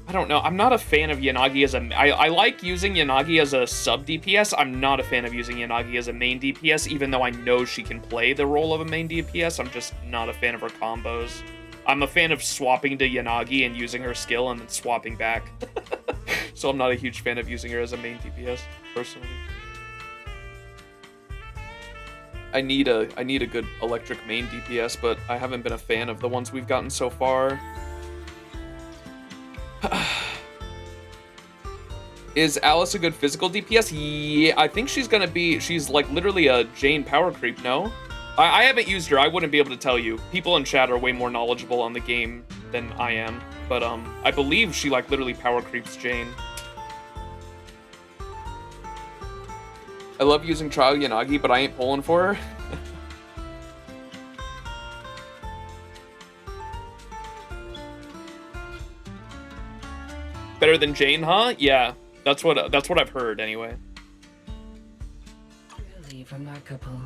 I don't know. I'm not a fan of Yanagi as a... I like using Yanagi as a sub DPS. I'm not a fan of using Yanagi as a main DPS, even though I know she can play the role of a main DPS. I'm just not a fan of her combos. I'm a fan of swapping to Yanagi and using her skill and then swapping back. So I'm not a huge fan of using her as a main DPS, personally. I need a good electric main DPS, but I haven't been a fan of the ones we've gotten so far. Is Alice a good physical DPS? Yeah, I think she's gonna be... She's like literally a Jane power creep, no? I haven't used her. I wouldn't be able to tell you. People in chat are way more knowledgeable on the game than I am. But I believe she like literally power creeps Jane. I love using Trial Yanagi, but I ain't pulling for her. Better than Jane, huh? Yeah, that's what I've heard anyway. Really remarkable.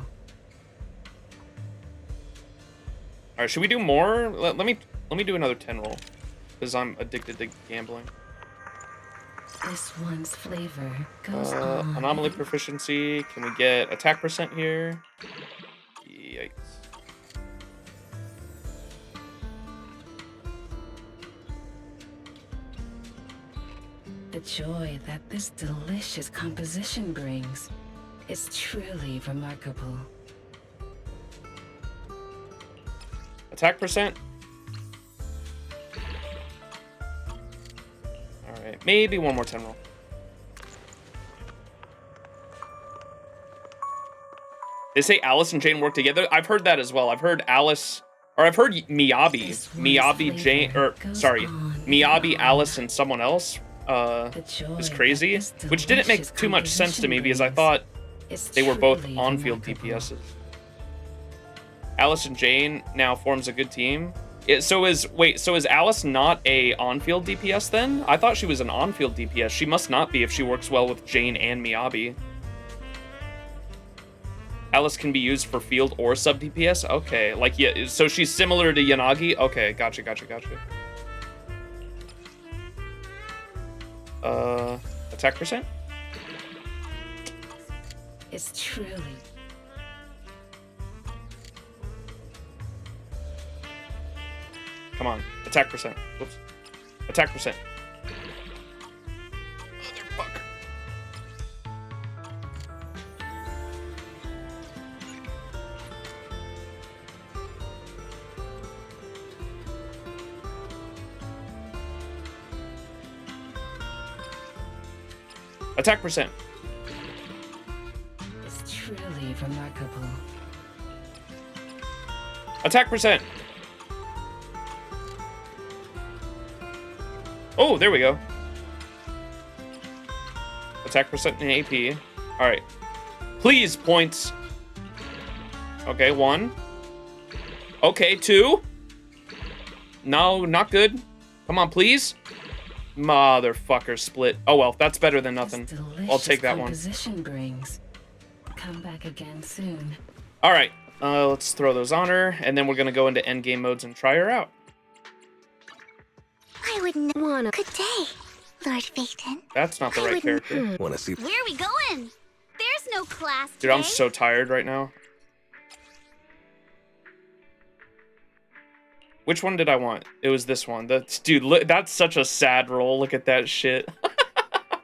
All right, should we do more? Let me do another 10 roll, because I'm addicted to gambling. This one's flavor goes on. Anomaly proficiency. Can we get attack percent here? Yikes. The joy that this delicious composition brings is truly remarkable. Attack percent. All right, maybe one more 10 roll. They say Alice and Jane work together. I've heard that as well. I've heard Alice, or I've heard Miyabi, Jane, or sorry, Miyabi, Alice, and someone else is crazy, which didn't make too much sense to me because I thought they were both on-field DPSs. Alice and Jane now forms a good team. So is Alice not a on-field DPS then? I thought she was an on-field DPS. She must not be if she works well with Jane and Miyabi. Alice can be used for field or sub DPS? Okay, like, yeah, so she's similar to Yanagi? Okay, gotcha. Attack percent? It's truly. Come on, attack percent. Whoops. Attack percent. Motherfucker. Attack percent. It's truly remarkable. Attack percent. Oh, there we go. Attack percent and AP. All right. Please, points. Okay, 1. Okay, 2. No, not good. Come on, please. Motherfucker, split. Oh well, that's better than nothing. I'll take that one. Composition brings. Come back again soon. All right, let's throw those on her, and then we're gonna go into endgame modes and try her out. I wouldn't wanna. Good day, Lord Phaeton. That's not the right character. Wanna see? Where are we going? There's no class Dude, I'm today. so tired right now. Which one did I want? It was this one. That's, dude, look, that's such a sad roll. Look at that shit.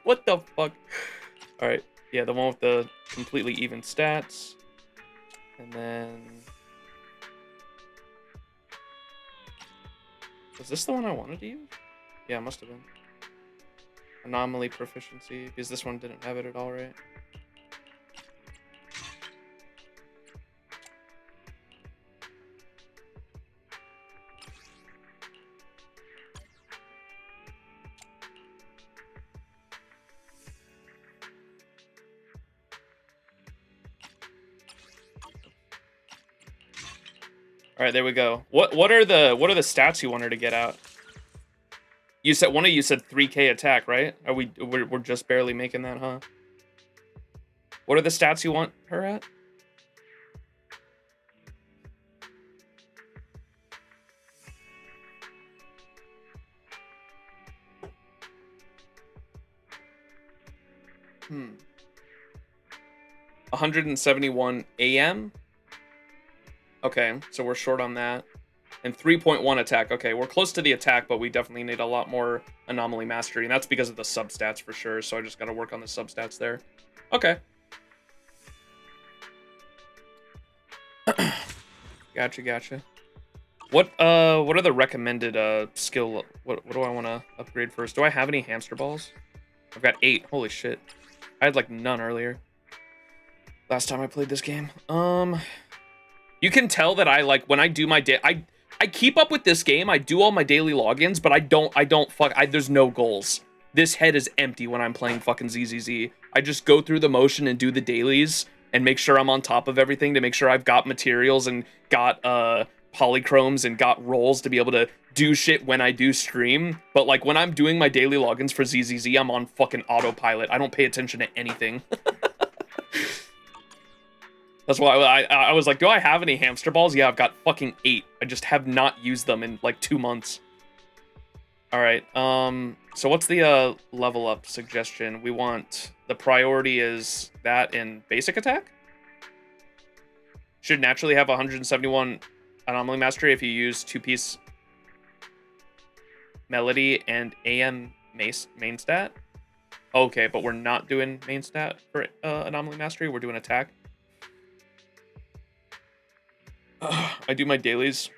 What the fuck? All right. Yeah, the one with the completely even stats. And then... Was this the one I wanted to use? Yeah, it must have been. Anomaly proficiency, because this one didn't have it at all, right? All right, there we go. What are the stats you want her to get out? You said one of you said 3K attack, right? We're just barely making that, huh? What are the stats you want her at? Hmm. 171 AM. Okay, so we're short on that. And 3.1 attack. Okay, we're close to the attack, but we definitely need a lot more anomaly mastery. And that's because of the substats for sure. So I just got to work on the substats there. Okay. Gotcha. What are the recommended skill? What do I want to upgrade first? Do I have any hamster balls? I've got 8. Holy shit. I had like none earlier. Last time I played this game. You can tell that I like when I do my day. I keep up with this game. I do all my daily logins, but I don't there's no goals. this head is empty when I'm playing fucking ZZZ. I just go through the motion and do the dailies and make sure I'm on top of everything to make sure I've got materials and got polychromes and got rolls to be able to do shit when I do stream. But like when I'm doing my daily logins for ZZZ, I'm on fucking autopilot. I don't pay attention to anything. That's why I was like, do I have any hamster balls? Yeah, I've got fucking 8. I just have not used them in like 2 months. All right. So what's the level up suggestion? We want, the priority is that in basic attack. Should naturally have 171 anomaly mastery if you use 2-piece melody and AM main stat. Okay, but we're not doing main stat for anomaly mastery. We're doing attack. I do my dailies.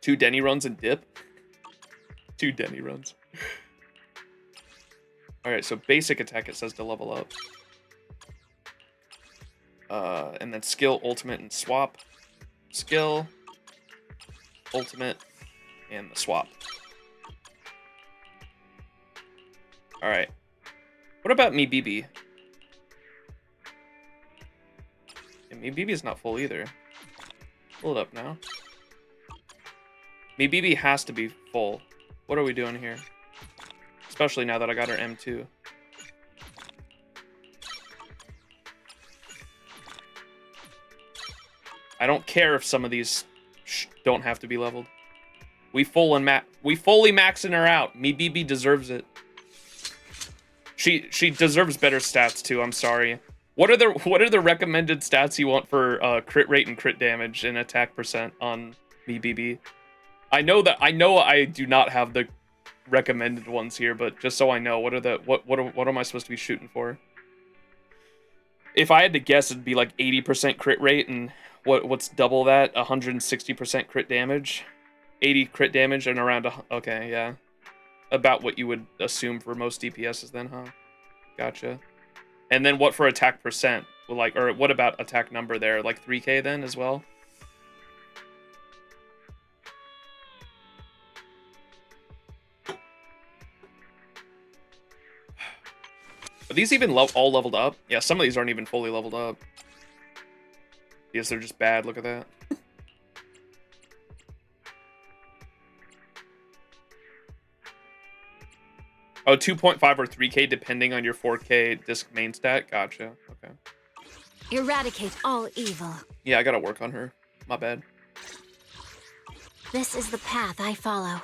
2 Denny runs and dip. 2 Denny runs. Alright, so basic attack it says to level up. And then skill, ultimate, and swap. Skill, ultimate, and the swap. Alright. What about Miyabi? And Miyabi is not full either. Pull it up now. Miyabi has to be full. What are we doing here? Especially now that I got her M2. I don't care if some of these don't have to be leveled. We fully maxing her out. Miyabi deserves it. She deserves better stats too. I'm sorry. What are the recommended stats you want for crit rate and crit damage and attack percent on Miyabi? I know I do not have the recommended ones here, but just so I know, what am I supposed to be shooting for? If I had to guess, it'd be like 80% crit rate, and what's double that? 160% crit damage, 80 crit damage, and around okay, yeah, about what you would assume for most DPSs then, huh? Gotcha. And then what for attack percent? Well, like, or what about attack number there? Like 3K then as well? Are these even all leveled up? Yeah, some of these aren't even fully leveled up. Yes, they're just bad. Look at that. Oh, 2.5 or 3K depending on your 4K disc main stat. Gotcha. Okay. Eradicate all evil. Yeah, I gotta work on her. My bad. This is the path I follow.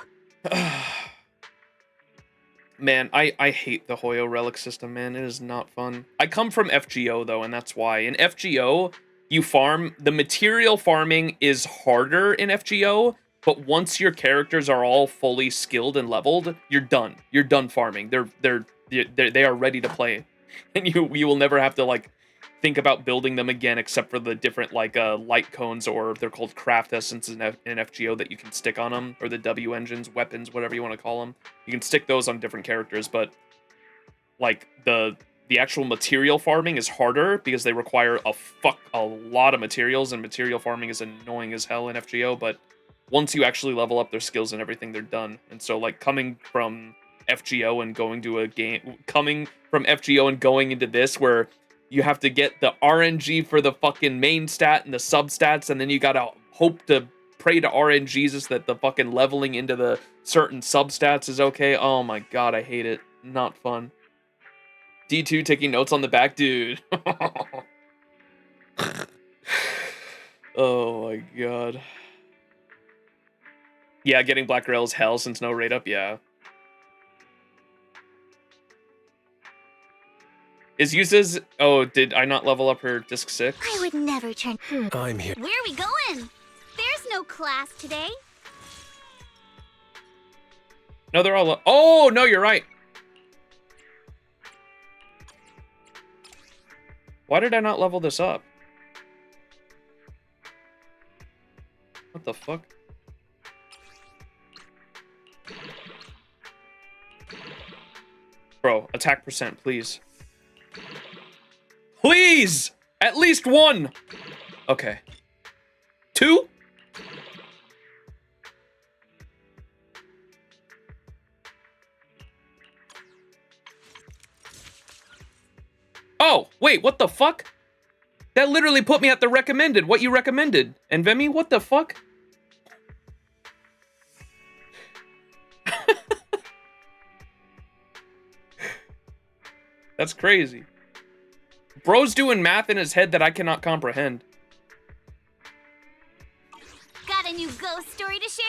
Man, I hate the Hoyo relic system, man. It is not fun. I come from FGO, though, and that's why. In FGO, you farm... The material farming is harder in FGO, but once your characters are all fully skilled and leveled, you're done. You're done farming. They are ready to play. And you will never have to, like, think about building them again, except for the different, like, light cones, or they're called craft essences in FGO that you can stick on them, or the W engines, weapons, whatever you want to call them. You can stick those on different characters, but, like, the actual material farming is harder because they require a lot of materials, and material farming is annoying as hell in FGO, but once you actually level up their skills and everything, they're done. And so, like, coming from FGO and going into this, where you have to get the RNG for the fucking main stat and the substats, and then you gotta hope to pray to RNGesus that the fucking leveling into the certain substats is okay. Oh my god, I hate it. Not fun. D2 taking notes on the back, dude. Oh my god. Yeah, getting Black Rail is hell since no rate up, yeah. Is Yuzuha's... Oh, did I not level up her disc 6? I would never turn. I'm here. Where are we going? There's no class today. No, they're all... Oh, no, you're right. Why did I not level this up? What the fuck? Bro, attack percent, please. Please! At least 1! Okay. 2? Wait, what the fuck? That literally put me at the recommended. What you recommended. And Vemi, what the fuck? That's crazy. Bro's doing math in his head that I cannot comprehend. Got a new ghost story to share?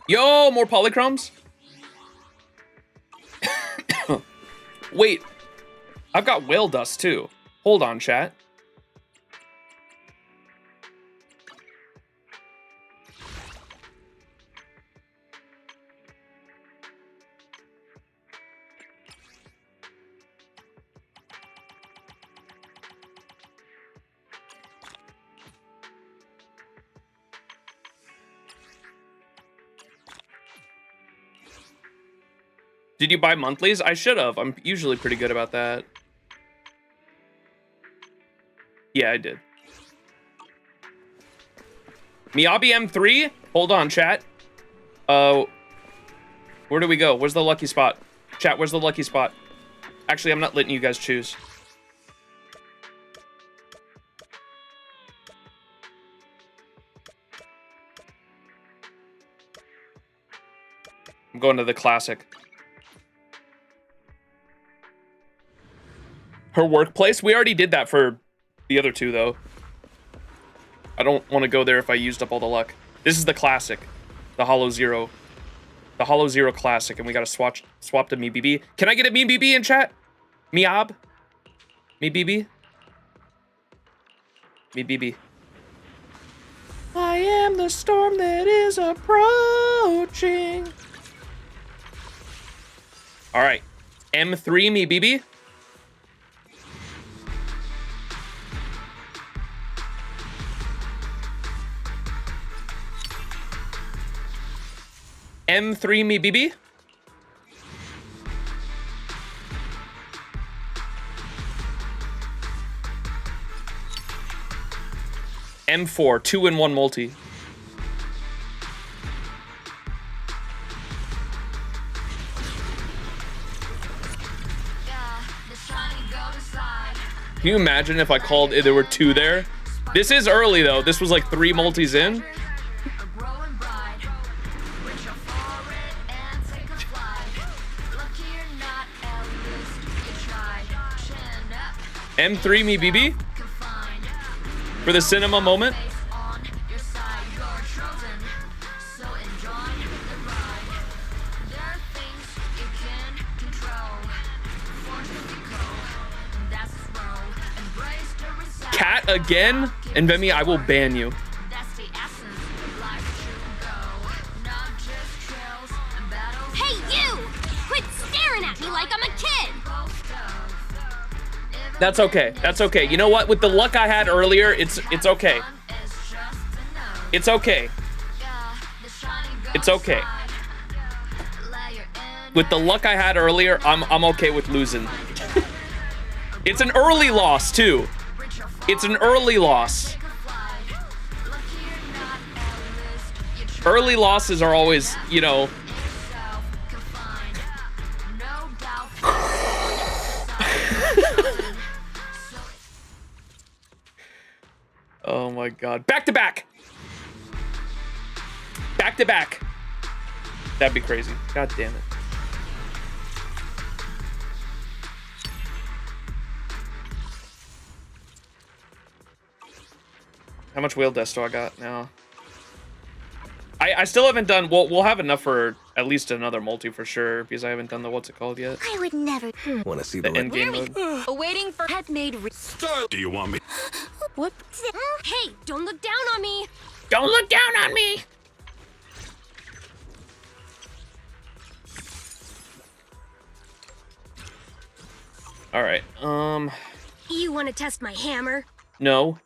Yo, more polychromes? Wait, I've got whale dust too. Hold on, chat. Did you buy monthlies? I should have. I'm usually pretty good about that. Yeah, I did. Miyabi M3? Hold on, chat. Where do we go? Where's the lucky spot? Chat, where's the lucky spot? Actually, I'm not letting you guys choose. I'm going to the classic. Her workplace? We already did that for the other two, though. I don't want to go there if I used up all the luck. This is the classic. The Hollow Zero. The Hollow Zero classic, and we gotta swap to Miyabi. Can I get a Miyabi in chat? Miyabi? Miyabi? Miyabi. I am the storm that is approaching. Alright. M3 Miyabi. M3 Miyabi. M4, 2-in-1 multi. Can you imagine if I called there were two there? This is early though. This was like 3 multis in. M3 Miyabi for the cinema moment. Cat again? And Vemi, I will ban you. Hey, you! Quit staring at me like I'm a kid! That's okay. That's okay. You know what? With the luck I had earlier, it's okay. It's okay. It's okay. With the luck I had earlier, I'm okay with losing. It's an early loss too. It's an early loss. Early losses are always, you know. Oh my god. Back to back! Back to back! That'd be crazy. God damn it. How much whale dust do I got now? I still haven't done... We'll have enough for at least another multi for sure, because I haven't done the what's it called yet. I would never. Want to see The end game mode. Waiting for head made. Do you want me? What? Hey, don't look down on me. Don't look down on me! Alright, You want to test my hammer? no.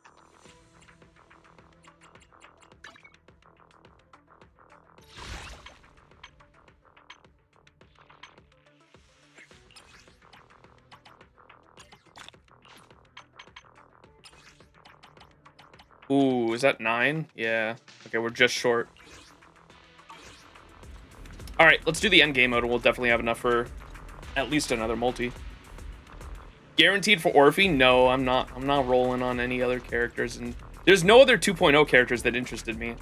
Ooh, is that 9? Yeah. Okay, we're just short. All right, let's do the end game mode. We'll definitely have enough for at least another multi. Guaranteed for Orphe? No, I'm not rolling on any other characters, and there's no other 2.0 characters that interested me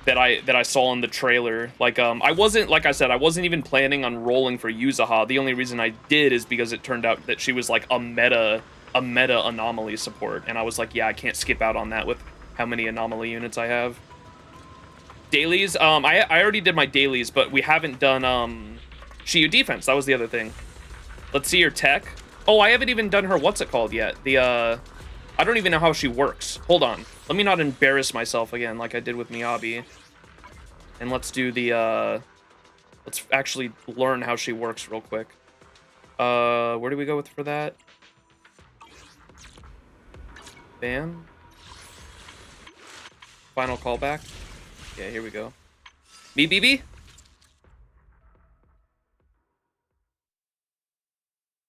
that I saw in the trailer. Like I wasn't, like I said, I wasn't even planning on rolling for Yuzuha. The only reason I did is because it turned out that she was like a meta anomaly support, and I was like, yeah, I can't skip out on that with how many anomaly units I have. Dailies, I already did my dailies, but we haven't done Shiyu defense. That was the other thing. Let's see your tech. Oh, I haven't even done her what's it called yet. The I don't even know how she works. Hold on. Let me not embarrass myself again like I did with Miyabi. And let's do the let's actually learn how she works real quick. Where do we go with for that? Bam. Final callback. Yeah, here we go. BBB?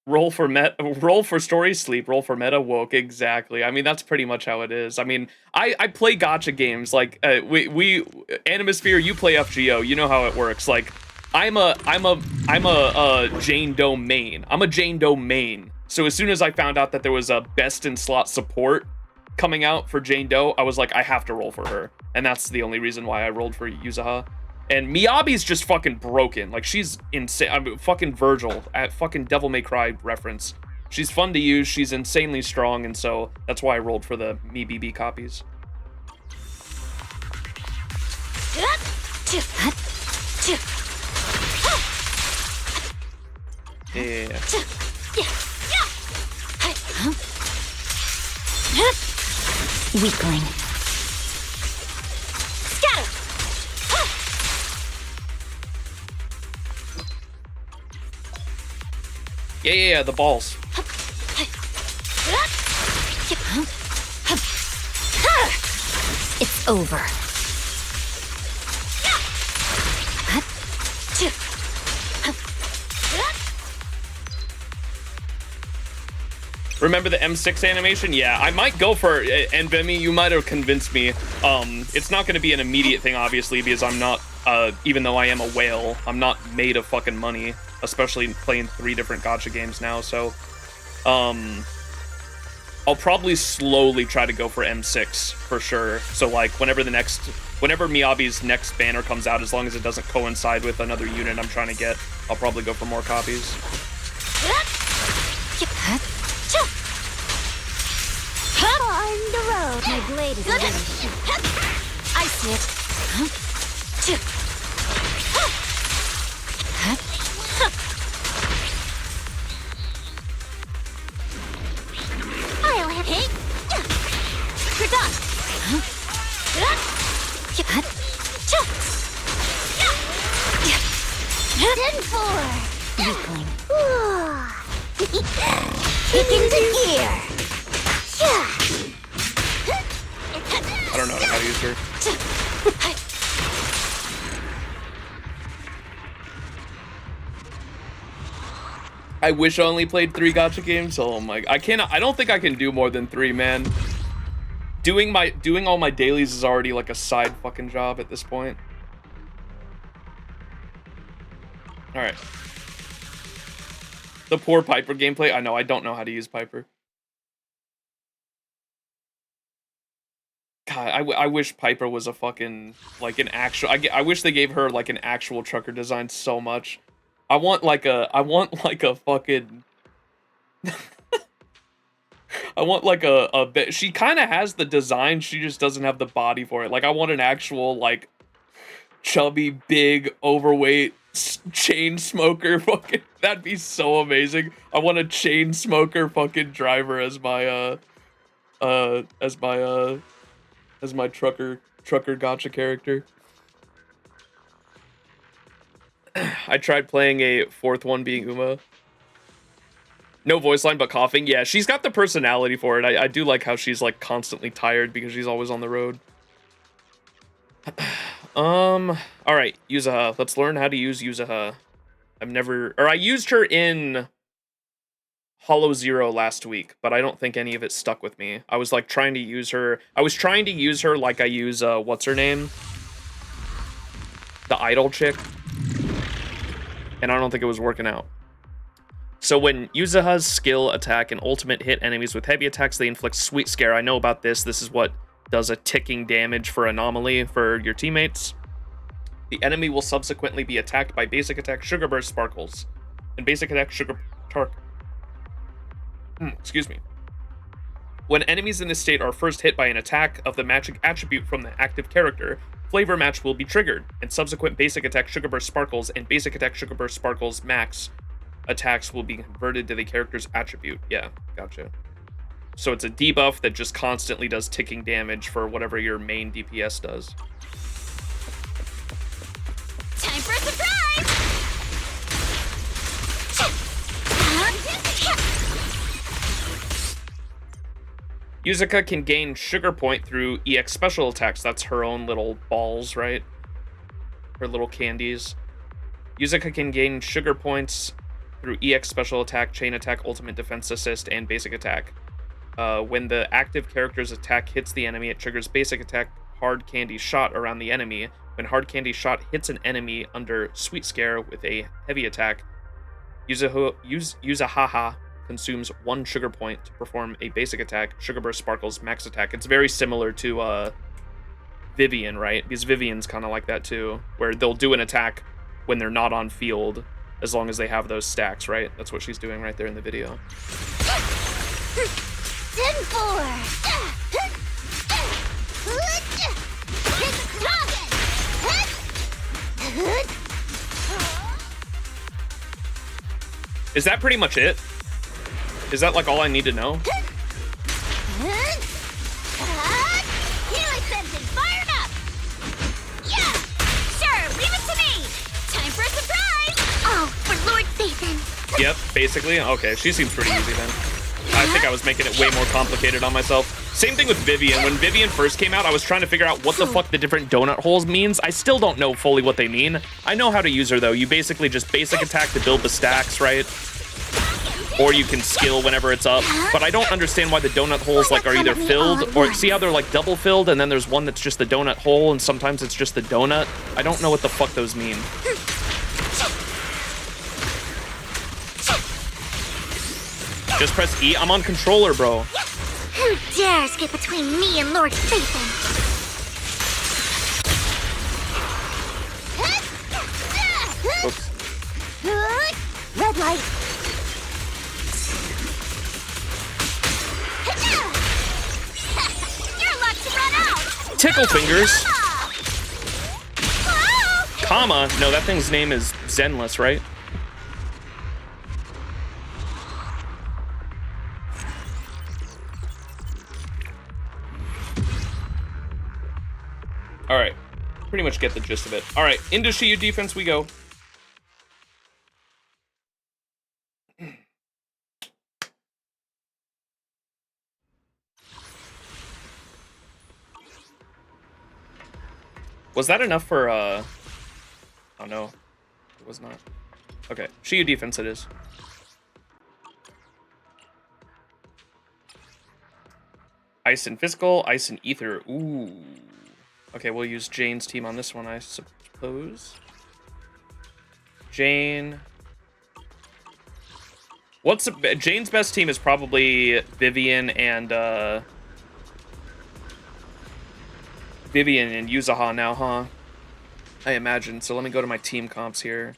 Roll for story sleep, roll for meta woke. Exactly. I mean, that's pretty much how it is. I mean, I play gacha games. Like we Animosphere, you play FGO. You know how it works. Like I'm a Jane Doe main. I'm a Jane Doe main. So as soon as I found out that there was a best in slot support coming out for Jane Doe, I was like, I have to roll for her. And that's the only reason why I rolled for Yuzuha. And Miyabi's just fucking broken. Like, she's insane. I mean, fucking Virgil at fucking Devil May Cry reference. She's fun to use. She's insanely strong. And so that's why I rolled for the Miyabi copies. Yeah. Weakling. Scatter! Yeah, the balls. It's over. Remember the M6 animation? Yeah, I might go for it. And Vemi, you might have convinced me. It's not going to be an immediate thing, obviously, because I'm not, even though I am a whale, I'm not made of fucking money, especially playing 3 different gacha games now. So, I'll probably slowly try to go for M6 for sure. So, like, whenever Miyabi's next banner comes out, as long as it doesn't coincide with another unit I'm trying to get, I'll probably go for more copies. On the road. My blade is ready. I see it. I'll have it. You're done. Done for. Weakling. Kick into gear. I don't know how to use her. I wish I only played 3 gacha games. Oh my, I don't think I can do more than 3, man. Doing all my dailies is already like a side fucking job at this point. All right. The poor Piper gameplay. I know, I don't know how to use Piper. God, I wish Piper was a fucking, like, an actual, I wish they gave her, like, an actual trucker design so much. I want like a fucking, I want like a bit, she kind of has the design, she just doesn't have the body for it. Like, I want an actual, like, chubby, big, overweight, chain smoker fucking, that'd be so amazing. I want a chain smoker fucking driver as my, as my trucker gacha character. I tried playing a 4th one being Uma. No voice line, but coughing. Yeah, she's got the personality for it. I do like how she's like constantly tired because she's always on the road. All right, Yuzuha. Let's learn how to use Yuzuha. I used her in Hollow Zero last week, but I don't think any of it stuck with me. I was like trying to use her. I was trying to use her like I use what's her name? The idol chick. and I don't think it was working out. So when Yuzuha's skill, attack, and ultimate hit enemies with heavy attacks, they inflict Sweet Scare. I know about this. This is what does a ticking damage for anomaly for your teammates. The enemy will subsequently be attacked by basic attack Sugar Burst Sparkles and basic attack Sugar Tark. Excuse me. When enemies in this state are first hit by an attack of the matching attribute from the active character, Flavor Match will be triggered, and subsequent basic attack Sugar Burst Sparkles and basic attack Sugar Burst Sparkles max attacks will be converted to the character's attribute. Yeah, gotcha. So it's a debuff that just constantly does ticking damage for whatever your main DPS does. Time for a surprise! Yuzuha can gain Sugar Point through EX special attacks. That's her own little balls, right? Her little candies. Yuzuha can gain Sugar Points through EX special attack, chain attack, ultimate defense assist, and basic attack. When the active character's attack hits the enemy, it triggers basic attack Hard Candy Shot around the enemy. When Hard Candy Shot hits an enemy under Sweet Scare with a heavy attack, Yuzuha consumes 1 sugar point to perform a basic attack, Sugar Burst Sparkles max attack. It's very similar to Vivian, right? Because Vivian's kind of like that too, where they'll do an attack when they're not on field, as long as they have those stacks, right? That's what she's doing right there in the video. Is that pretty much it? Is that like all I need to know? Fired up! Yeah! Sure, leave it to me! Time for a surprise! Oh, for Lord Satan! Yep, basically. Okay, she seems pretty easy then. I think I was making it way more complicated on myself. Same thing with Vivian. When Vivian first came out, I was trying to figure out what the fuck the different donut holes means. I still don't know fully what they mean. I know how to use her though. You basically just basic attack to build the stacks, right? Or you can skill whenever it's up. But I don't understand why the donut holes like are either filled or see how they're like double filled and then there's one that's just the donut hole and sometimes it's just the donut. I don't know what the fuck those mean. Just press E. I'm on controller, bro. Who dares get between me and Lord Satan? Oops. Red light. Your luck's run out. Tickle fingers. Comma. No, that thing's name is Zenless, right? All right, pretty much get the gist of it. All right, into Shiyu defense we go. Was that enough for, oh no, it was not. Okay, Shiyu defense it is. Ice and physical, ice and ether, ooh. Okay, we'll use Jane's team on this one, I suppose. Jane. Jane's best team is probably Vivian and Yuzuha now, huh? I imagine. So let me go to my team comps here.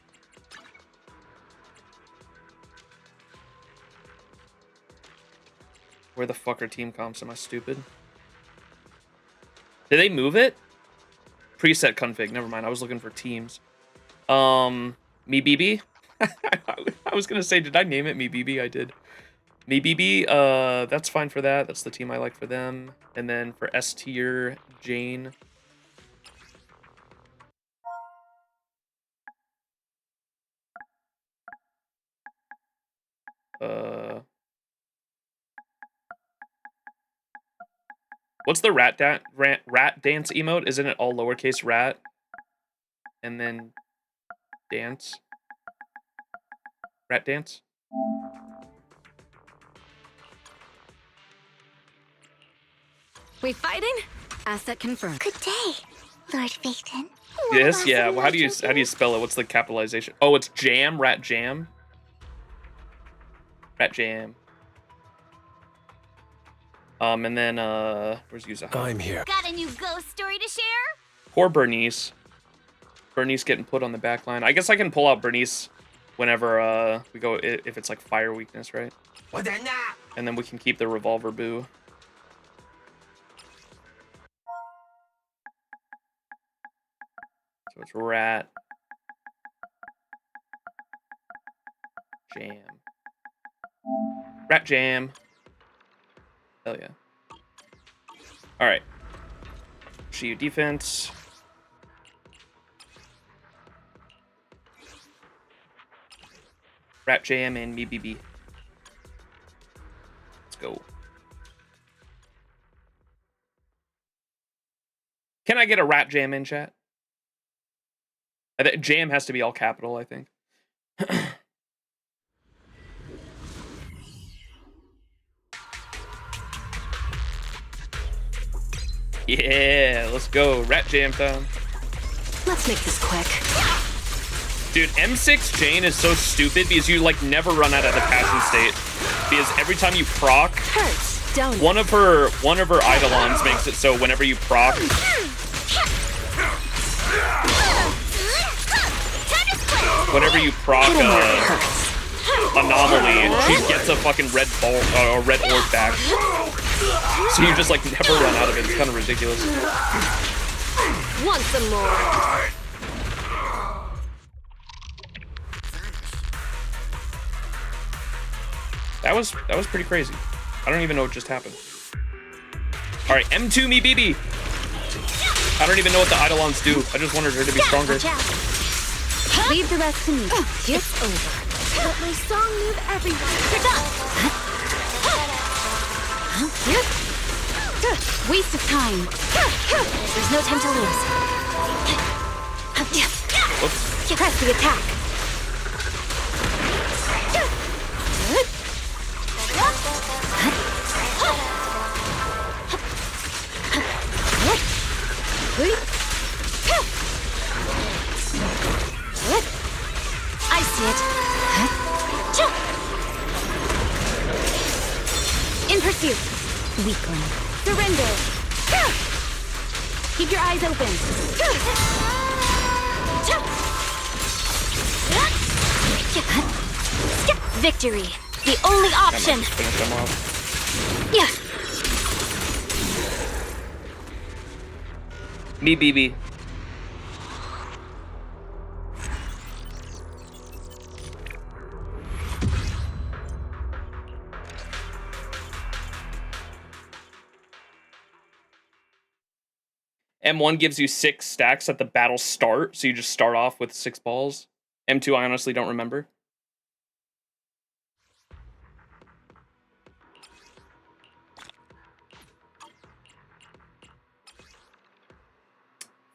Where the fuck are team comps? Am I stupid? Did they move it? Preset config. Never mind. I was looking for teams. Miyabi. I was gonna say, did I name it Miyabi? I did. Miyabi. That's fine for that. That's the team I like for them. And then for S tier, Jane. What's the rat dance emote? Isn't it all lowercase rat? And then dance? Rat dance? We fighting? Asset confirmed. Good day, Lord Phaeton. Yes, yeah. Well, how do you spell it? What's the capitalization? Oh, it's jam, rat jam. Rat jam. And then where's Yuzuha? I'm here. Got a new ghost story to share? Poor Bernice. Bernice getting put on the back line. I guess I can pull out Bernice whenever we go, if it's like fire weakness, right? And then we can keep the revolver boo. So it's rat. Jam. Rat jam. Hell yeah. Alright. Shiyu defense. Rat jam and Miyabi. Let's go. Can I get a rat jam in chat? Jam has to be all capital, I think. Yeah, let's go. Rat jam time. Let's make this quick. Dude, M6 Jane is so stupid because you like never run out of the passion state. Because every time you proc, Hurts, don't it? one of her Eidolons makes it so whenever you proc, Anomaly, she gets a fucking red ball, a red orb back. So you just like never run out of it. It's kind of ridiculous. Want some more? That was pretty crazy. I don't even know what just happened. All right, M2 Miyabi. I don't even know what the Eidolons do. I just wanted her to be stronger. Leave the rest to me. It's over. Let my song move everyone. You're done. Waste of time. There's no time to lose. Whoops. Press the attack. I see it. In pursuit. Weakling. Surrender. Keep your eyes open. Victory. The only option. Finish them off. Yeah. Miyabi. M1 gives you 6 stacks at the battle start, so you just start off with 6 balls. M2, I honestly don't remember.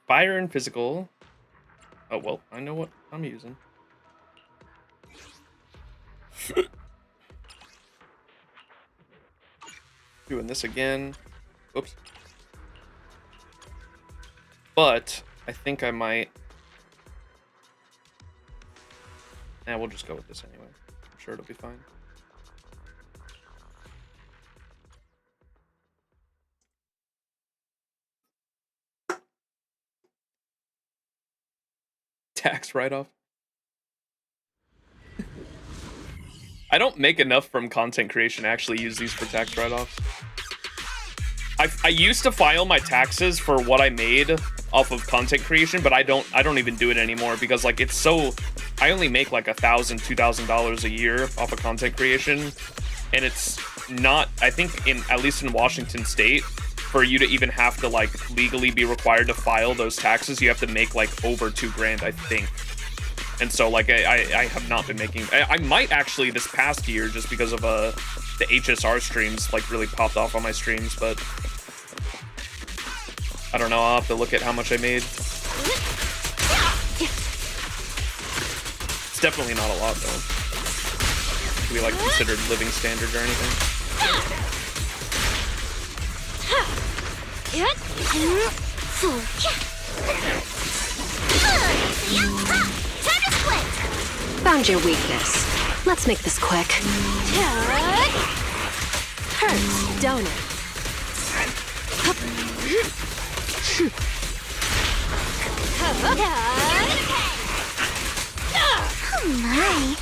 Fire and physical. Oh, well, I know what I'm using. Doing this again. Whoops. But I think I might. Nah, we'll just go with this anyway. I'm sure it'll be fine. Tax write-off. I don't make enough from content creation to actually use these for tax write-offs. I used to file my taxes for what I made off of content creation, but I don't even do it anymore because like it's so, I only make like $1,000, $2,000 a year off of content creation, and it's not, I think at least in Washington State, for you to even have to like legally be required to file those taxes, you have to make like over $2,000, I think. And so like I have not been making, I might actually this past year just because of the HSR streams like really popped off on my streams, but I don't know, I'll have to look at how much I made. It's definitely not a lot though. To be like considered living standard or anything. Time to split! Found your weakness. Let's make this quick. Hurts, don't it? Oh my.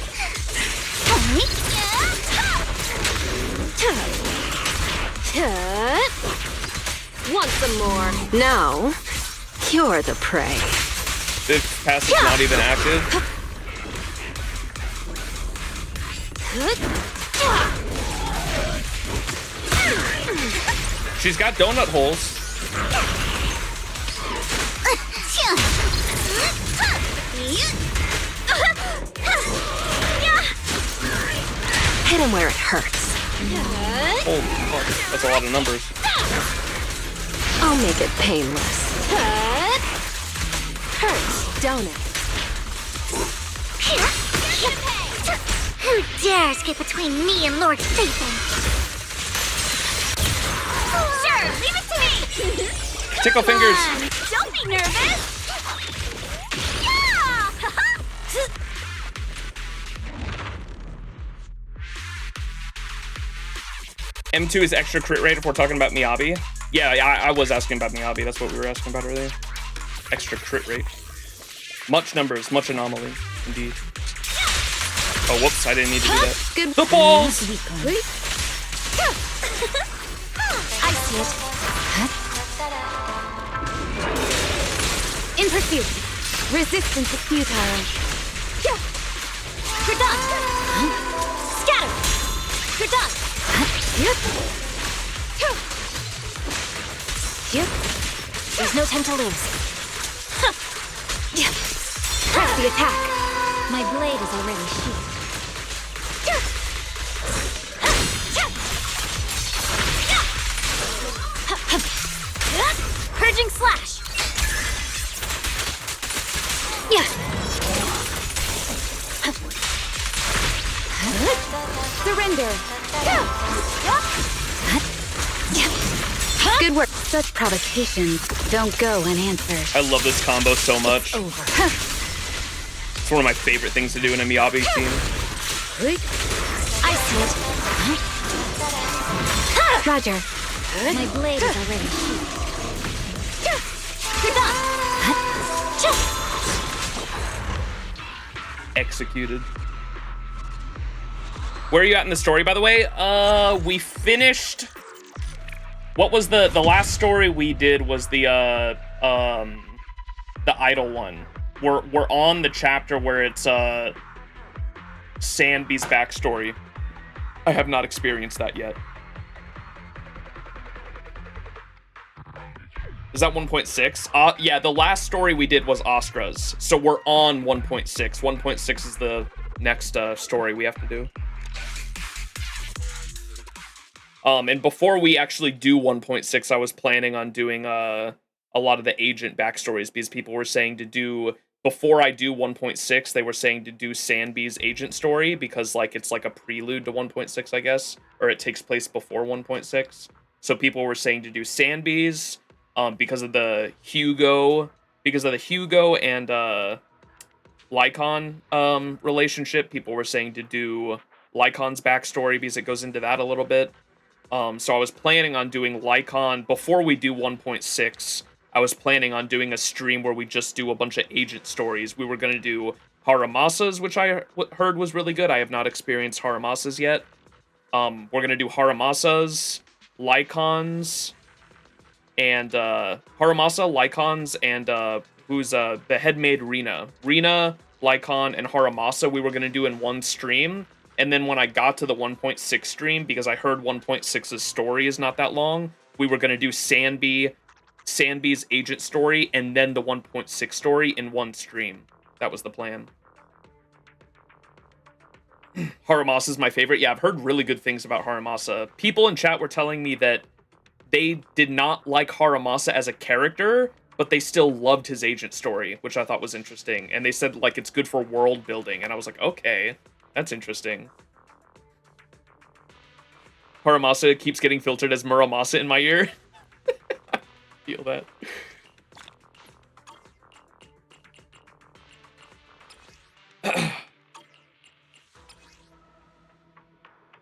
Want some more? No. You're the prey. This pass is not even active. She's got donut holes. Hit him where it hurts. Holy fuck, that's a lot of numbers. I'll make it painless. Hurts, don't it? Who dares get between me and Lord Satan? Sure, leave it to me! Tickle fingers. Don't be nervous! Yeah! M2 is extra crit rate if we're talking about Miyabi. Yeah, I was asking about Miyabi. That's what we were asking about earlier. Extra crit rate. Much numbers, much anomaly, indeed. Oh, whoops, I didn't need to do that. Good. The balls! I see it. In pursuit. Resistance is futile. You're done! Scatter! You're done! Yep. There's no time to lose. Press the attack. My blade is already sheathed. Purging slash! Surrender. Good work. Such provocations don't go unanswered. I love this combo so much. It's one of my favorite things to do in a Miyabi team. I see it. Roger. My blade is already sheathed. You're done! Executed. Where are you at in the story, by the way? We finished... What was the last story we did was the idol one. We're on the chapter where it's Sandby's backstory. I have not experienced that yet. Is that 1.6? Yeah, the last story we did was Astra's. So we're on 1.6. 1.6 is the next story we have to do. And before we actually do 1.6, I was planning on doing a lot of the agent backstories because people were saying to do, before I do 1.6, they were saying to do Sandby's agent story because like it's like a prelude to 1.6, I guess, or it takes place before 1.6. So people were saying to do Sandby's because of the Hugo and Lycon relationship. People were saying to do Lycon's backstory because it goes into that a little bit. So I was planning on doing Lycon before we do 1.6. I was planning on doing a stream where we just do a bunch of agent stories. We were going to do Haramasa's, which I heard was really good. I have not experienced Haramasa's yet. We're going to do Haramasa's, Lycon's, and Haramasa, Lycon's, and who's the head maid Rina. Rina, Lycon, and Haramasa we were going to do in one stream. And then when I got to the 1.6 stream, because I heard 1.6's story is not that long, we were going to do Sandby's agent story and then the 1.6 story in one stream. That was the plan. Haramasa is my favorite. Yeah, I've heard really good things about Haramasa. People in chat were telling me that they did not like Haramasa as a character, but they still loved his agent story, which I thought was interesting. And they said, like, it's good for world building. And I was like, okay, that's interesting. Haramasa keeps getting filtered as Muramasa in my ear. I feel that.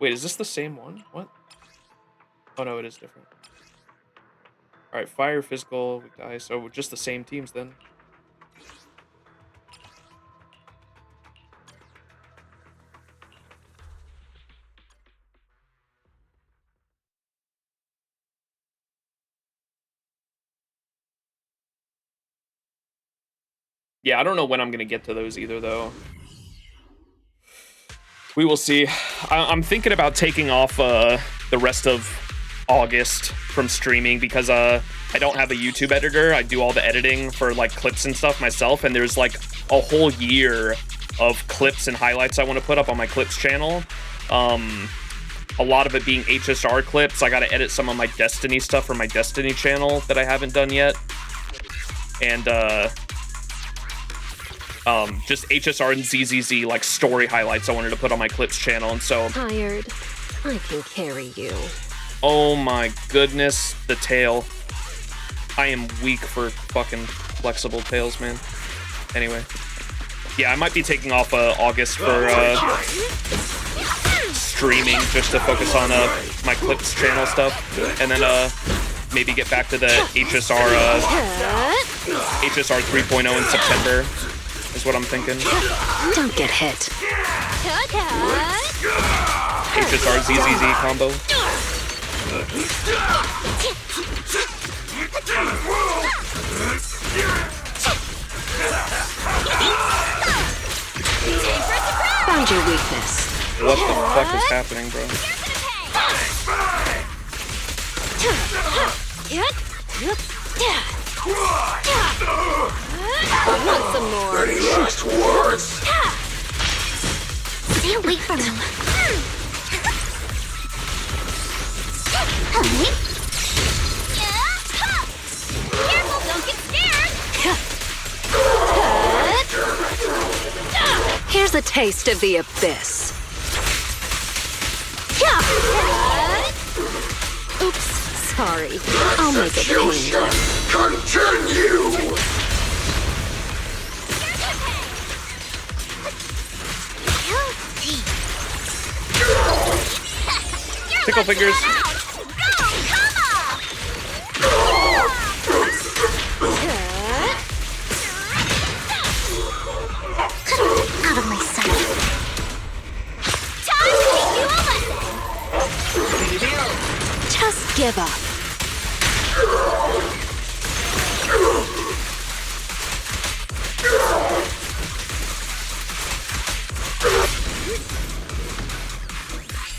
Wait, is this the same one? What? Oh no, it is different. All right, fire, physical, weak to ice. So just the same teams then. Yeah, I don't know when I'm gonna get to those either, though. We will see. I'm thinking about taking off the rest of August from streaming because I don't have a YouTube editor. I do all the editing for like clips and stuff myself, and there's like a whole year of clips and highlights I want to put up on my clips channel. A lot of it being HSR clips. I got to edit some of my Destiny stuff for my Destiny channel that I haven't done yet, and just HSR and ZZZ like story highlights I wanted to put on my clips channel. And so Tired. I can carry you. oh my goodness, the tail. I am weak for fucking flexible tails, man. Anyway, yeah, I might be taking off August for streaming just to focus on my clips channel stuff, and then maybe get back to the HSR 3.0 in September is what I'm thinking. Don't get hit. HSR ZZZ combo. Found your weakness. What the fuck is happening, bro? Want some more? Just words. Stay away from him. Careful, don't get scared. Here's a taste of the abyss. Oops, sorry. I'll make it painless. Continue. Tickle fingers. Out of my sight. Time to teach you a lesson. Just give up.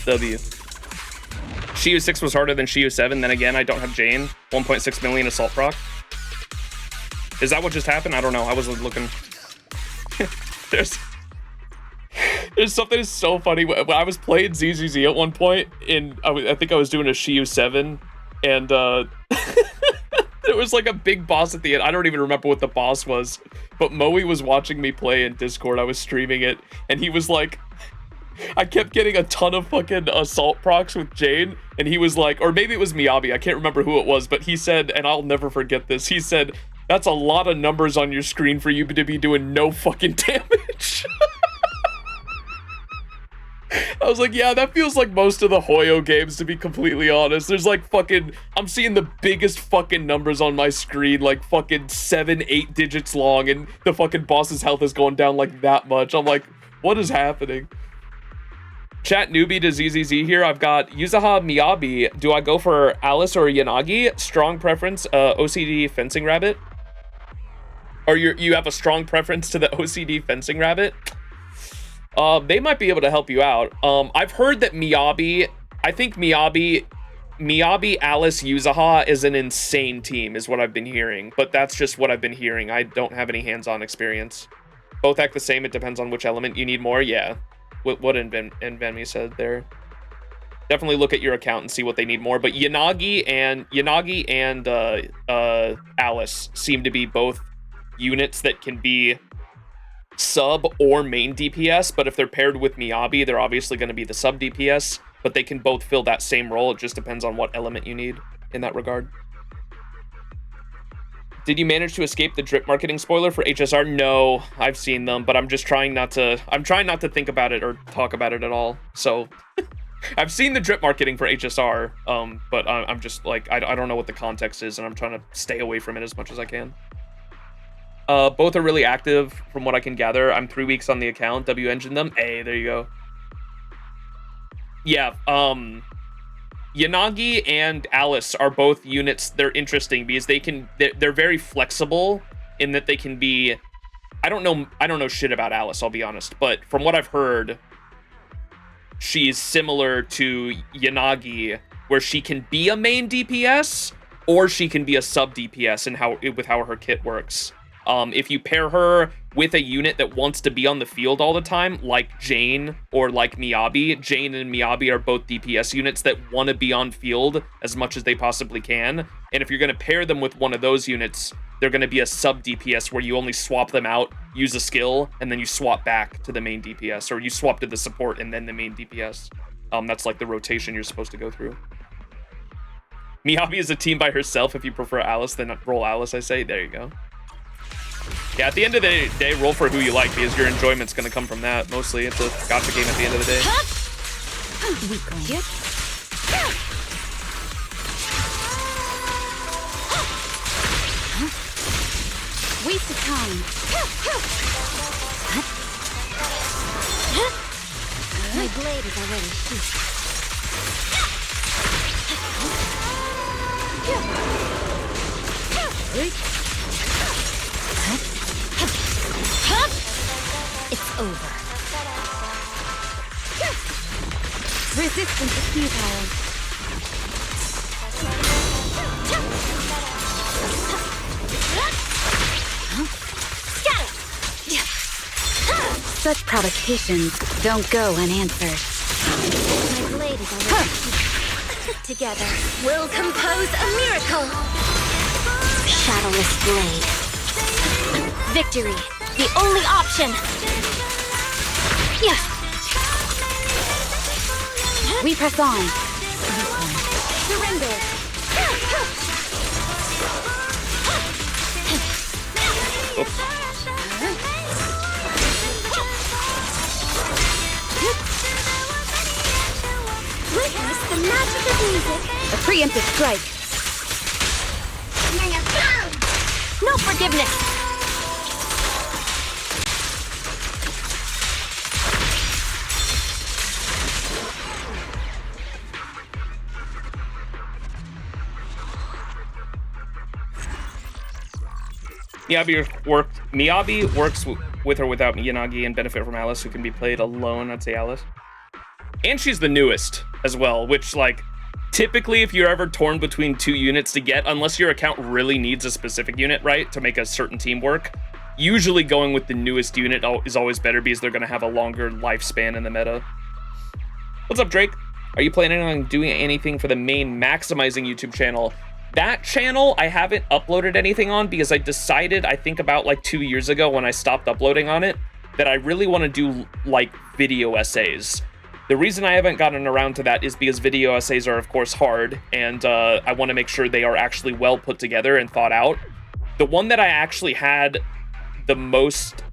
W. Shiyu 6 was harder than Shiyu 7. Then again, I don't have Jane. 1.6 million assault proc. Is that what just happened? I don't know. I wasn't looking. There's something so funny. When I was playing ZZZ at one point, I think I was doing a Shiyu 7, and there was like a big boss at the end. I don't even remember what the boss was, but Moe was watching me play in Discord. I was streaming it, and he was like, I kept getting a ton of fucking assault procs with Jane, and he was like, or maybe it was Miyabi, I can't remember who it was, but he said, and I'll never forget this, he said, that's a lot of numbers on your screen for you to be doing no fucking damage. I was like, yeah, that feels like most of the Hoyo games, to be completely honest. There's like fucking, I'm seeing the biggest fucking numbers on my screen, like fucking 7-8 digits long, and the fucking boss's health is going down like that much. I'm like, what is happening? Chat newbie to ZZZ here. I've got Yuzuha Miyabi. Do I go for Alice or Yanagi? Strong preference, OCD fencing rabbit. Or you have a strong preference to the OCD fencing rabbit? They might be able to help you out. I've heard that Miyabi, I think Miyabi, Alice, Yuzuha is an insane team, is what I've been hearing. But that's just what I've been hearing. I don't have any hands-on experience. Both act the same. It depends on which element you need more. Yeah. What Venmi said there. Definitely look at your account and see what they need more. But Yanagi and Alice seem to be both units that can be sub or main DPS. But if they're paired with Miyabi, they're obviously going to be the sub DPS. But they can both fill that same role. It just depends on what element you need in that regard. Did you manage to escape the drip marketing spoiler for HSR? No, I've seen them, but I'm just trying not to, think about it or talk about it at all. So I've seen the drip marketing for HSR, but I'm just like, I don't know what the context is, and I'm trying to stay away from it as much as I can. Both are really active from what I can gather. I'm 3 weeks on the account. W-engine them. Hey, there you go. Yeah, Yanagi and Alice are both units. They're interesting because they're very flexible in that they can be. I don't know shit about Alice, I'll be honest, but from what I've heard, she's similar to Yanagi, where she can be a main DPS or she can be a sub DPS in with how her kit works. If you pair her with a unit that wants to be on the field all the time, like Jane or like Miyabi, Jane and Miyabi are both DPS units that want to be on field as much as they possibly can. And if you're going to pair them with one of those units, they're going to be a sub DPS where you only swap them out, use a skill, and then you swap back to the main DPS, or you swap to the support and then the main DPS. That's like the rotation you're supposed to go through. Miyabi is a team by herself. If you prefer Alice, then roll Alice, I say. There you go. Yeah, at the end of the day, roll for who you like, because your enjoyment's going to come from that, mostly. It's a gacha game at the end of the day. Waste of time. My blade is already It's over. Resistance is futile. Such provocations don't go unanswered. My blade is already together. We'll compose a miracle. Shadowless blade. Victory, the only option. Yeah. We press on. Surrender. Witness the magic of music. A preemptive strike. No forgiveness. Miyabi works with or without Yanagi and benefit from Alice, who can be played alone. I'd say Alice. And she's the newest as well, which, like, typically if you're ever torn between two units to get, unless your account really needs a specific unit, right, to make a certain team work, usually going with the newest unit is always better because they're going to have a longer lifespan in the meta. What's up, Drake? Are you planning on doing anything for the main Maximizing YouTube channel? That channel, I haven't uploaded anything on because I decided, I think about like 2 years ago when I stopped uploading on it, that I really want to do like video essays. The reason I haven't gotten around to that is because video essays are, of course, hard, and I want to make sure they are actually well put together and thought out. The one that I actually had the most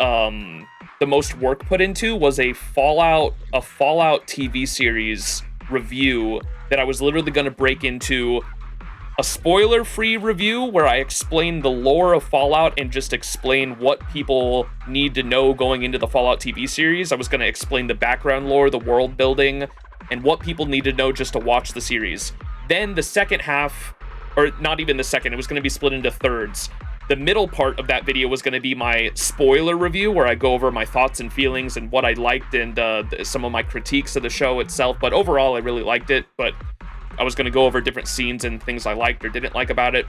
work put into was a Fallout TV series review that I was literally going to break into a spoiler-free review where I explain the lore of Fallout and just explain what people need to know going into the Fallout TV series. I was going to explain the background lore, the world building, and what people need to know just to watch the series. Then the second half, or not even the second, it was going to be split into thirds. The middle part of that video was going to be my spoiler review, where I go over my thoughts and feelings and what I liked and some of my critiques of the show itself. But overall, I really liked it, but I was going to go over different scenes and things I liked or didn't like about it.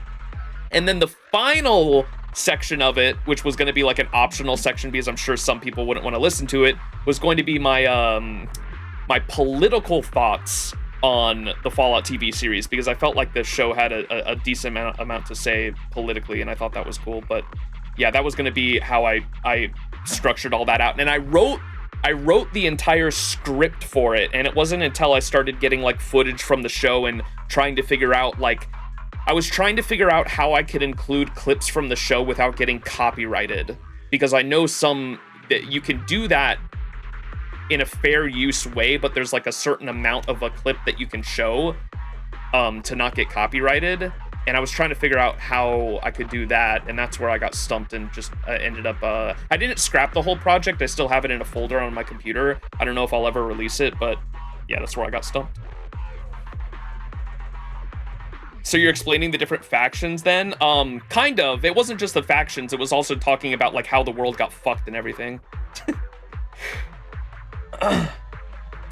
And then the final section of it, which was going to be like an optional section because I'm sure some people wouldn't want to listen to it, was going to be my my political thoughts on the Fallout TV series, because I felt like the show had a decent amount to say politically, and I thought that was cool. But yeah, that was going to be how I structured all that out. And I wrote the entire script for it, and it wasn't until I started getting like footage from the show and trying to figure out, like, I was trying to figure out how I could include clips from the show without getting copyrighted, because I know that you can do that in a fair use way, but there's like a certain amount of a clip that you can show to not get copyrighted. And I was trying to figure out how I could do that, and that's where I got stumped and just ended up... I didn't scrap the whole project. I still have it in a folder on my computer. I don't know if I'll ever release it, but yeah, that's where I got stumped. So you're explaining the different factions then? Kind of. It wasn't just the factions. It was also talking about like how the world got fucked and everything.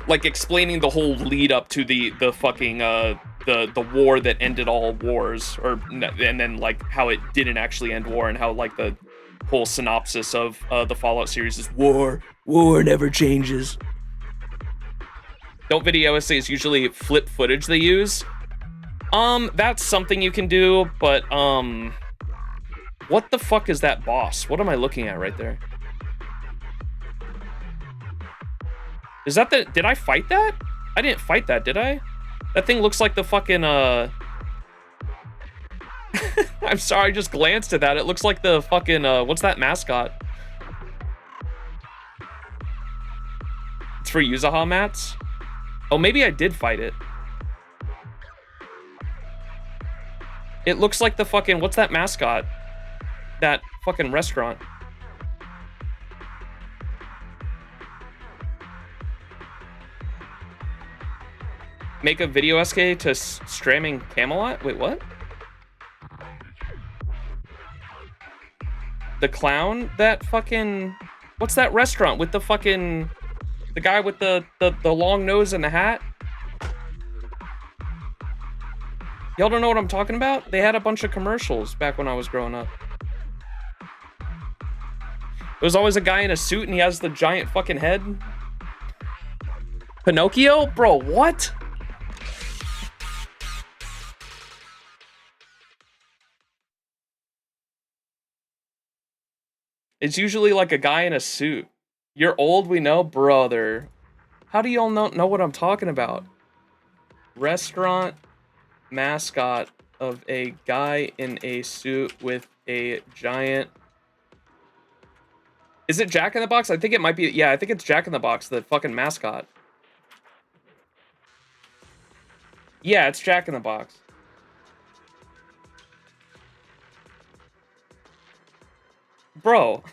Like explaining the whole lead up to the fucking the war that ended all wars, and then like how it didn't actually end war, and how like the whole synopsis of the Fallout series is war never changes. Don't video essays usually flip footage they use? That's something you can do, but what the fuck is that boss? What am I looking at right there? Is that the... Did I fight that? I didn't fight that, did I? That thing looks like the fucking, I'm sorry, I just glanced at that. It looks like the fucking, what's that mascot? It's for Yuzuha mats? Oh, maybe I did fight it. It looks like the fucking... What's that mascot? That fucking restaurant. Make a video SK to streaming Camelot? Wait, what? The clown? That fucking... What's that restaurant with the fucking... The guy with the long nose and the hat? Y'all don't know what I'm talking about? They had a bunch of commercials back when I was growing up. There's always a guy in a suit and he has the giant fucking head. Pinocchio? Bro, what? It's usually like a guy in a suit. You're old, we know, brother. How do y'all know what I'm talking about? Restaurant mascot of a guy in a suit with a giant... Is it Jack in the Box? I think it might be... Yeah, I think it's Jack in the Box, the fucking mascot. Yeah, it's Jack in the Box. Bro.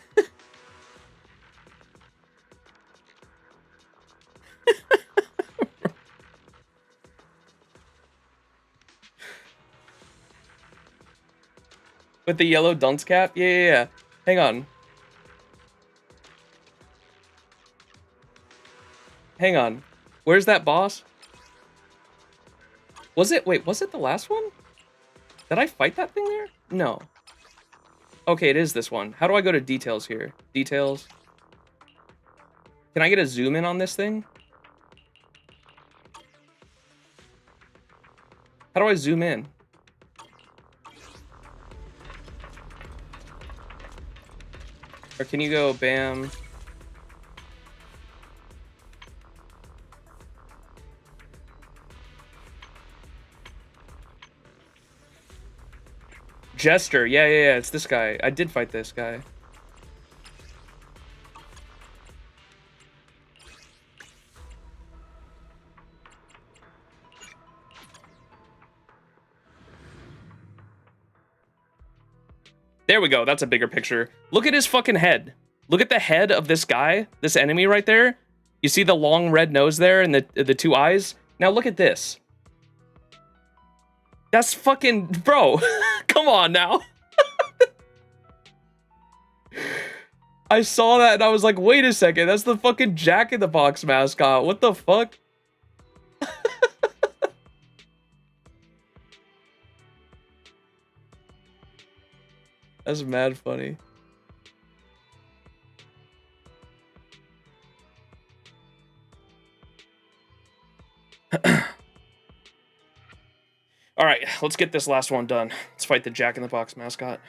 With the yellow dunce cap? Yeah. Hang on. Hang on. Where's that boss? Was it... Wait, was it the last one? Did I fight that thing there? No. Okay, it is this one. How do I go to details here? Details. Can I get a zoom in on this thing? How do I zoom in? Or can you go bam? Jester, yeah, it's this guy. I did fight this guy. There we go, that's a bigger picture. Look at his fucking head. Look at the head of this guy, this enemy right there. You see the long red nose there and the two eyes? Now look at this. That's fucking... Bro, come on now. I saw that and I was like, wait a second, that's the fucking Jack in the Box mascot. What the fuck? That's mad funny. All right, let's get this last one done. Let's fight the Jack in the Box mascot.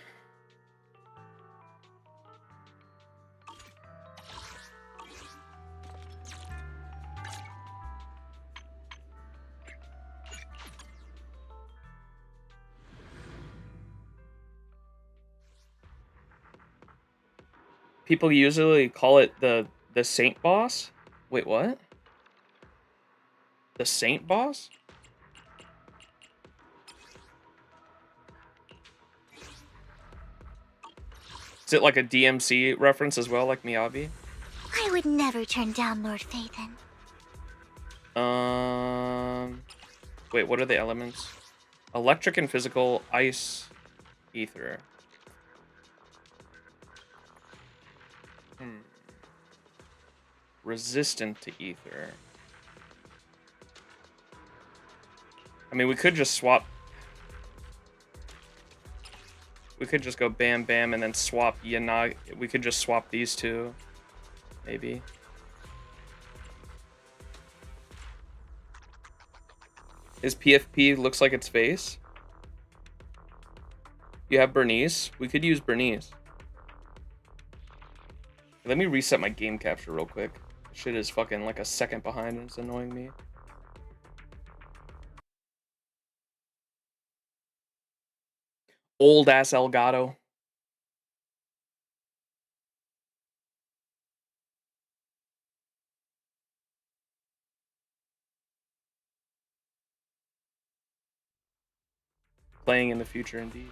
People usually call it the Saint boss. Wait, what? The Saint boss? Is it like a DMC reference as well, like Miyabi? I would never turn down Lord Phaethon. Wait, what are the elements? Electric and physical, ice, ether. Resistant to ether. I mean, we could just swap. We could just go bam bam and then swap Yanagi. We could just swap these two. Maybe. His PFP looks like its face. You have Bernice. We could use Bernice. Let me reset my game capture real quick. Shit is fucking like a second behind and it's annoying me. Old ass Elgato. Playing in the future, indeed.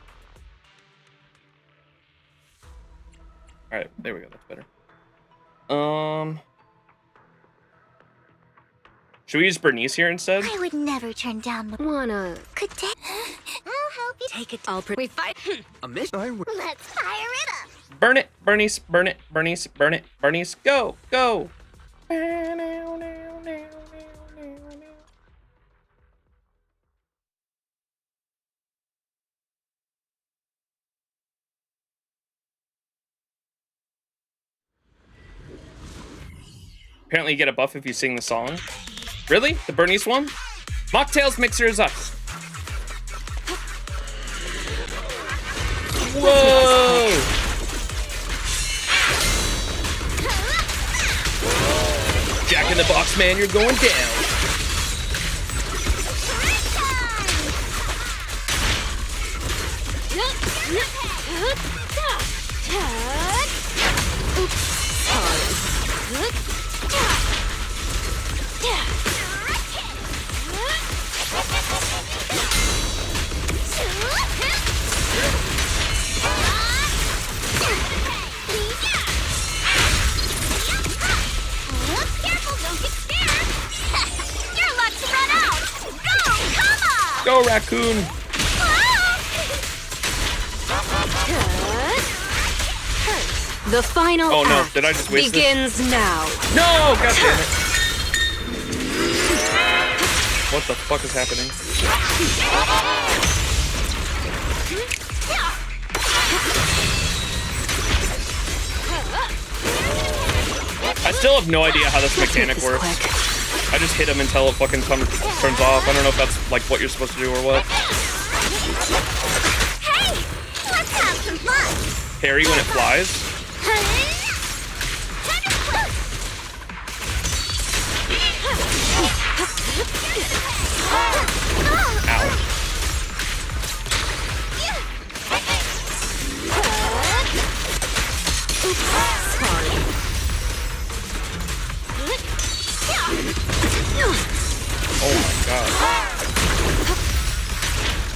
Alright, there we go. That's better. Should we use Bernice here instead? I would never turn down the... Wanna... Could I'll help you. Take it. We fight. A mission? Let's fire it up. Burn it, Bernice, burn it, Bernice, burn it, Bernice, go, go. Apparently you get a buff if you sing the song. Really? The Bernice one? Mocktails mixer is us. Whoa! Jack in the Box, man, you're going down. Go, raccoon! The final Oh no, act did I just waste begins now. No! God damn it. What the fuck is happening? I still have no idea how this mechanic works. I just hit him until it fucking turns off. I don't know if that's like what you're supposed to do or what. Hey, let's have some fun. Parry when it flies. Ow. Oh my god.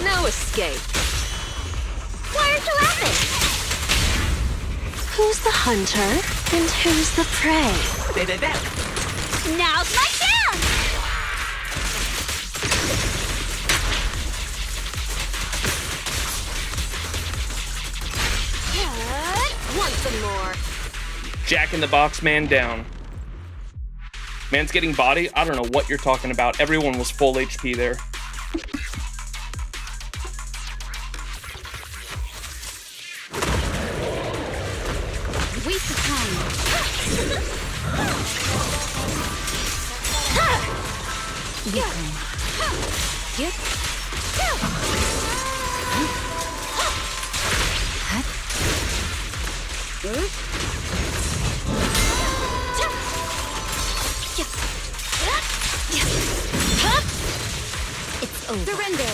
No escape. Why aren't you laughing? Who's the hunter and who's the prey? Now's my chance. Want some more? Jack in the Box, man down. Man's getting body? I don't know what you're talking about. Everyone was full HP there. Waste of time. Get. It's over. Surrender.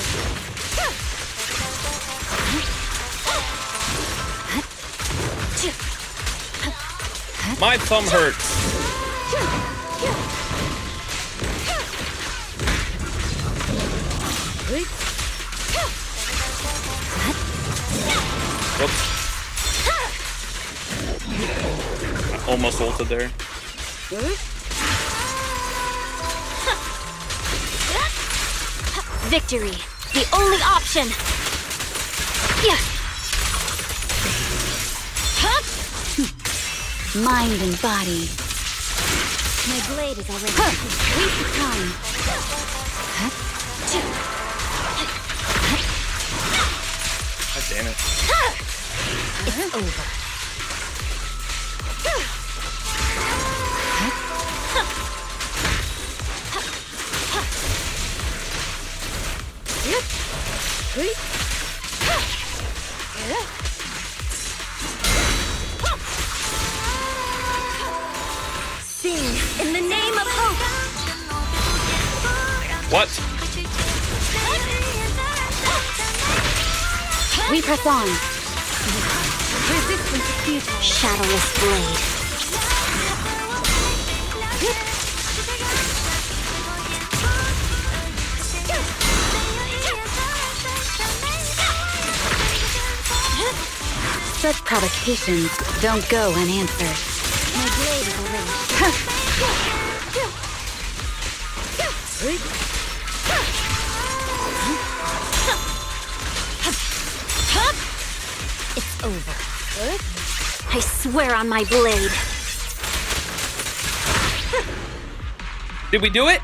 My thumb hurts. Whoops. I almost ulted there. Victory, the only option. Mind and body. My blade is already. Waste of time. God damn it. It's over. Sing in the name of hope. What? We press on. Resistance is futile. Shadowless blade. Such provocations don't go unanswered. My blade is already. It's over. I swear on my blade. Did we do it?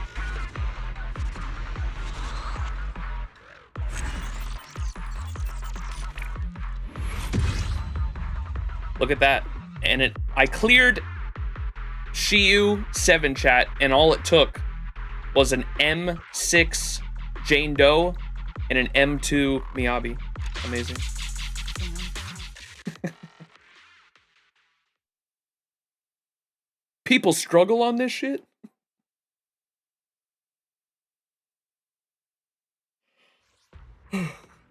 Look at that. And I cleared Shiyu 7 chat, and all it took was an M6 Jane Doe and an M2 Miyabi. Amazing. People struggle on this shit?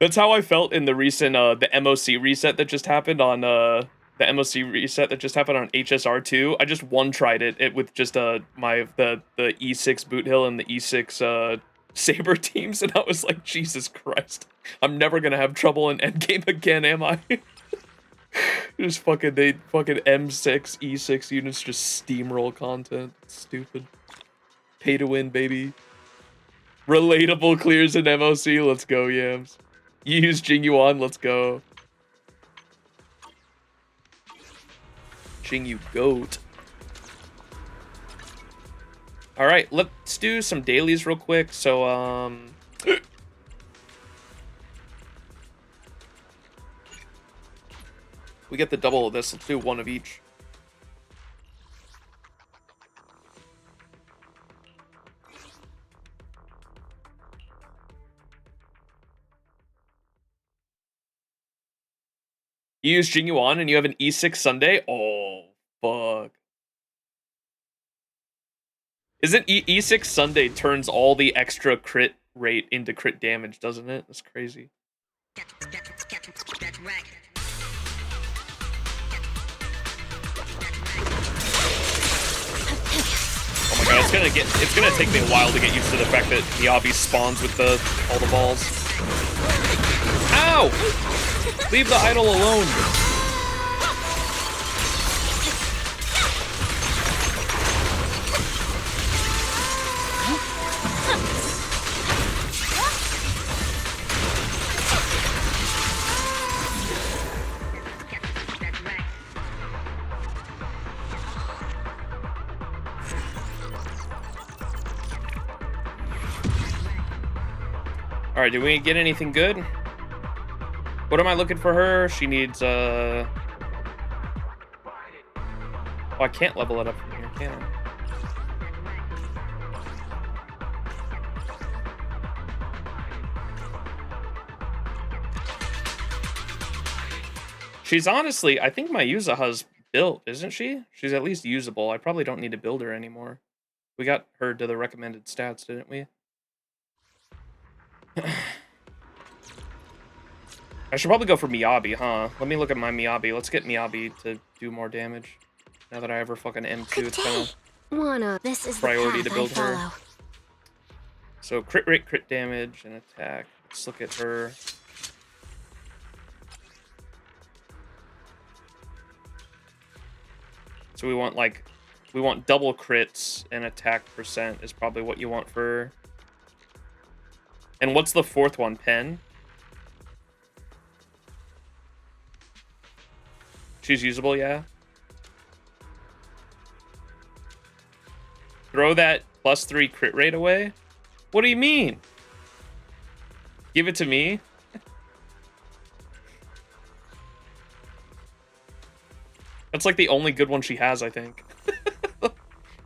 That's how I felt in the recent the MOC reset that just happened on the MOC reset that just happened on HSR2. I just one-tried it with just the E6 Boot Hill and the E6 Saber teams, and I was like, Jesus Christ, I'm never gonna have trouble in endgame again, am I? Just fucking M6 E6 units just steamroll content. It's stupid. Pay to win, baby. Relatable clears in MOC. Let's go, Yams. You use Jingyuan. Let's go. Jingyu goat. All right, let's do some dailies real quick. So, we get the double of this. Let's do one of each. You use Jingyuan and you have an E6 Sunday? Oh, fuck. Isn't E6 Sunday turns all the extra crit rate into crit damage, doesn't it? That's crazy. Oh my god, it's gonna take me a while to get used to the fact that Miyabi spawns with all the balls. Ow! Leave the idol alone. All right, did we get anything good? What am I looking for her? She needs, Oh, I can't level it up from here, can I? She's honestly, I think my Yuzuha's built, isn't she? She's at least usable. I probably don't need to build her anymore. We got her to the recommended stats, didn't we? I should probably go for Miyabi, huh? Let me look at my Miyabi. Let's get Miyabi to do more damage. Now that I have her fucking M2, it's kind of Wanna... This is priority the to path build I her. follow. So crit rate, crit damage, and attack. Let's look at her. So we want double crits and attack percent is probably what you want for her. And what's the fourth one? Pen? She's usable, yeah. Throw that +3 crit rate away? What do you mean? Give it to me? That's like the only good one she has, I think.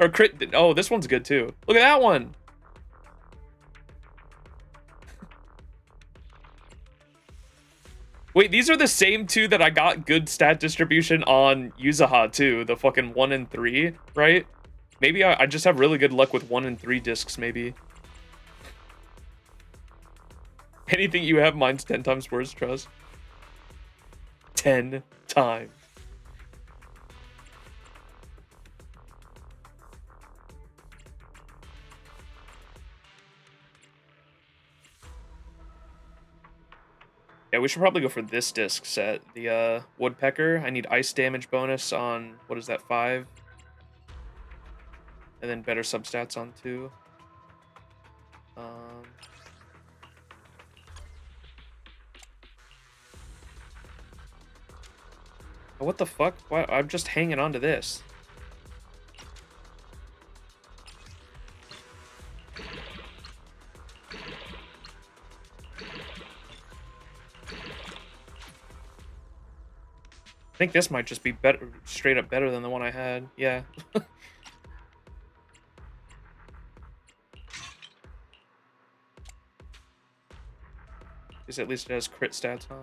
Or crit... Oh, this one's good too. Look at that one! Wait, these are the same two that I got good stat distribution on Yuzuha too. The fucking 1 and 3, right? Maybe I just have really good luck with 1 and 3 discs, maybe. Anything you have, mine's 10 times worse, trust. 10 times. Yeah, we should probably go for this disc set. The Woodpecker. I need ice damage bonus on, what is that, 5? And then better substats on 2. Oh, what the fuck? Why? I'm just hanging on to this. I think this might just be better, straight up better than the one I had. Yeah. At least it has crit stats, huh?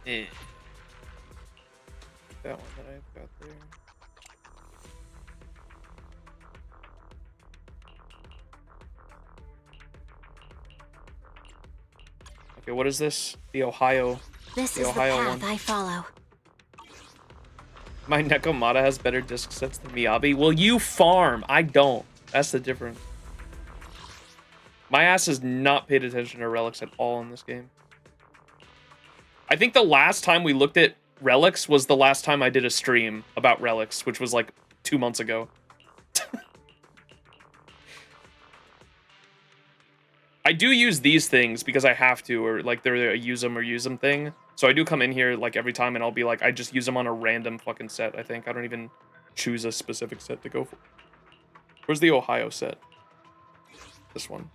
Eh. That one that I've got there. Okay, what is this? The Ohio. This The is Ohio the path one. I follow. My Nekomata has better disc sets than Miyabi. Well, you farm. I don't. That's the difference. My ass has not paid attention to relics at all in this game. I think the last time we looked at relics was the last time I did a stream about relics, which was like 2 months ago. I do use these things because I have to, or like they're a use them or use them thing. So I do come in here like every time and I'll be like, I just use them on a random fucking set, I think. I don't even choose a specific set to go for. Where's the Ohio set? This one.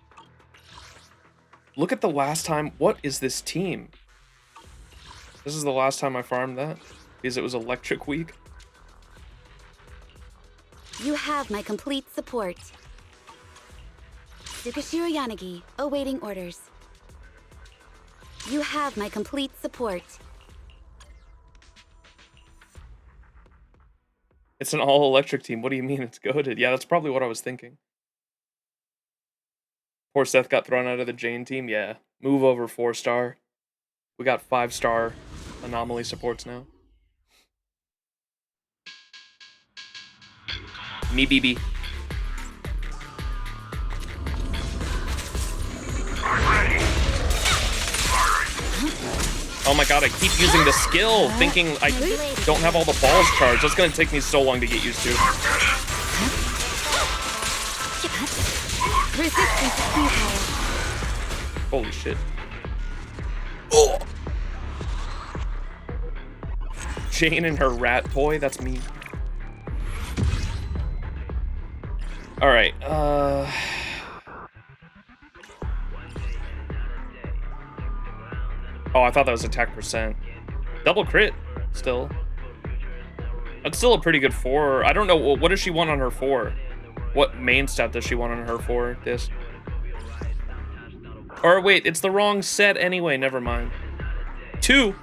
Look at the last time. What is this team? This is the last time I farmed that because it was Electric Week. You have my complete support. Tsukashiro Yanagi, awaiting orders. You have my complete support. It's an all-electric team. What do you mean it's goated? Yeah, that's probably what I was thinking. Poor Seth got thrown out of the Jane team. Yeah, move over 4-star. We got 5-star anomaly supports now. Me BB. Oh my god, I keep using the skill, thinking I don't have all the balls charged. That's gonna take me so long to get used to. Holy shit. Oh! Jane and her rat toy, that's me. Alright, Oh, I thought that was attack percent. Double crit, still. That's still a pretty good 4. I don't know, what does she want on her 4? What main stat does she want on her 4 disc? Or wait, it's the wrong set anyway, never mind. 2.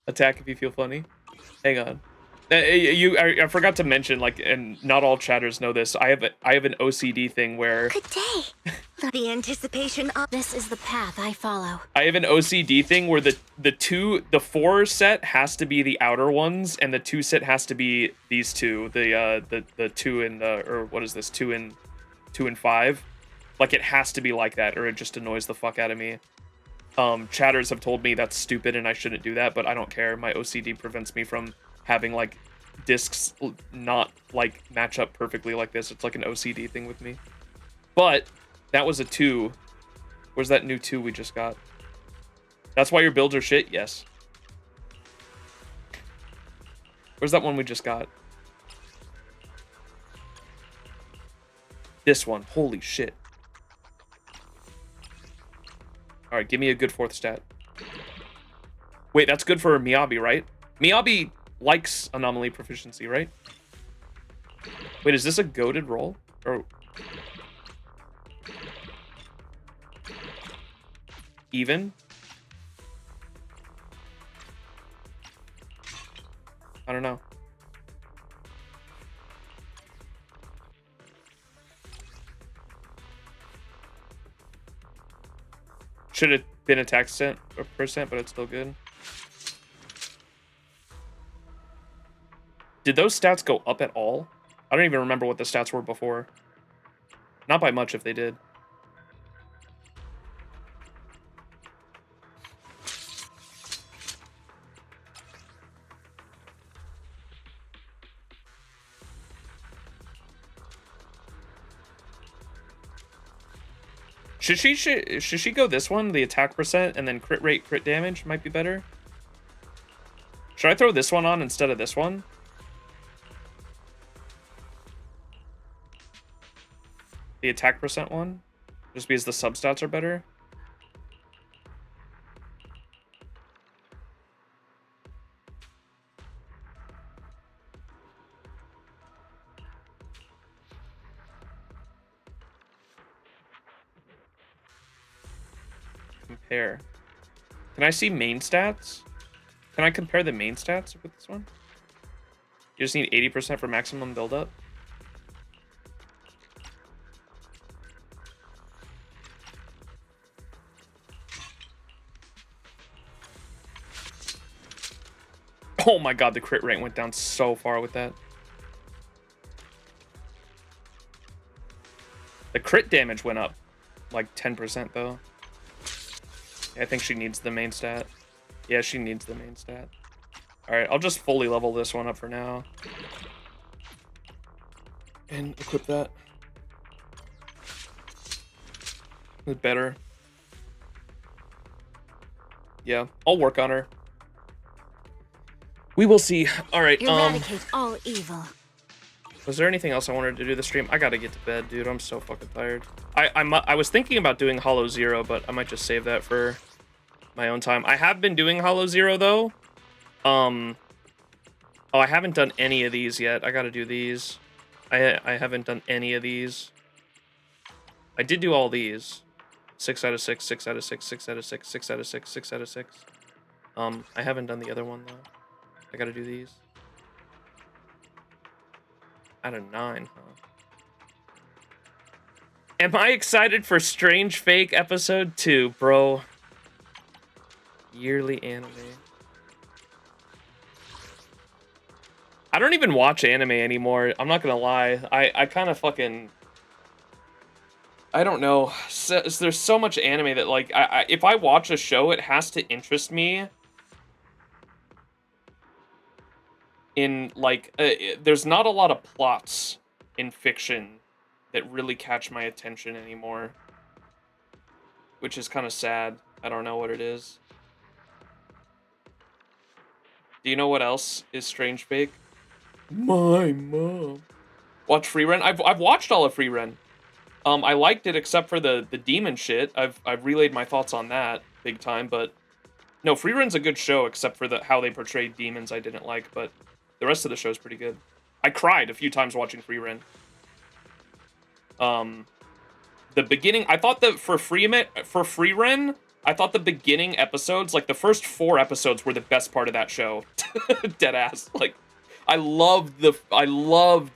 Attack if you feel funny. Hang on. I forgot to mention, like, and not all chatters know this. I have an OCD thing where Good day. The anticipation of this is the path I follow. I have an OCD thing where the 4 set has to be the outer ones, and the 2 set has to be these two. The 2 and or what is this? 2 and 5. Like, it has to be like that, or it just annoys the fuck out of me. Chatters have told me that's stupid and I shouldn't do that, but I don't care. My OCD prevents me from having, like, discs not, like, match up perfectly like this. It's like an OCD thing with me. But that was a 2. Where's that new 2 we just got? That's why your builds are shit? Yes. Where's that one we just got? This one. Holy shit. Alright, give me a good 4th stat. Wait, that's good for Miyabi, right? Miyabi likes anomaly proficiency, right? Wait, is this a goated roll? Or... even? I don't know. Should have been attack percent, but it's still good. Did those stats go up at all? I don't even remember what the stats were before. Not by much if they did. Should she go this one, the attack percent, and then crit rate, crit damage might be better? Should I throw this one on instead of this one? The attack percent one? Just because the substats are better? Compare. Can I see main stats? Can I compare the main stats with this one? You just need 80% for maximum buildup. Oh my god, the crit rate went down so far with that. The crit damage went up like 10% though. I think she needs the main stat. Yeah, she needs the main stat. Alright, I'll just fully level this one up for now. And equip that. It's better. Yeah, I'll work on her. We will see. Alright, Eradicate all evil. was there anything else I wanted to do this stream? I gotta get to bed, dude. I'm so fucking tired. I was thinking about doing Hollow Zero, but I might just save that for my own time. I have been doing Hollow Zero, though. Oh, I haven't done any of these yet. I gotta do these. I haven't done any of these. I did do all these. 6 out of 6, 6 out of 6, 6 out of 6, 6 out of 6, 6 out of 6. I haven't done the other one, though. I gotta do these. Out of 9, huh? Am I excited for Strange Fake episode 2, bro? Yearly anime. I don't even watch anime anymore. I'm not gonna lie. I kind of fucking... I don't know. There's so much anime that, like, if I watch a show, it has to interest me. In, like, there's not a lot of plots in fiction that really catch my attention anymore, which is kind of sad. I don't know what it is. Do you know what else is strange fake? My mom. Watch Free Run. I've watched all of Free Run. I liked it except for the demon shit. I've relayed my thoughts on that big time, but no, Free Run's a good show except for how they portrayed demons I didn't like, but the rest of the show's pretty good. I cried a few times watching Free Run. The beginning, I thought that for Free Run, I thought the beginning episodes, like the first 4 episodes, were the best part of that show. Deadass. Like, I loved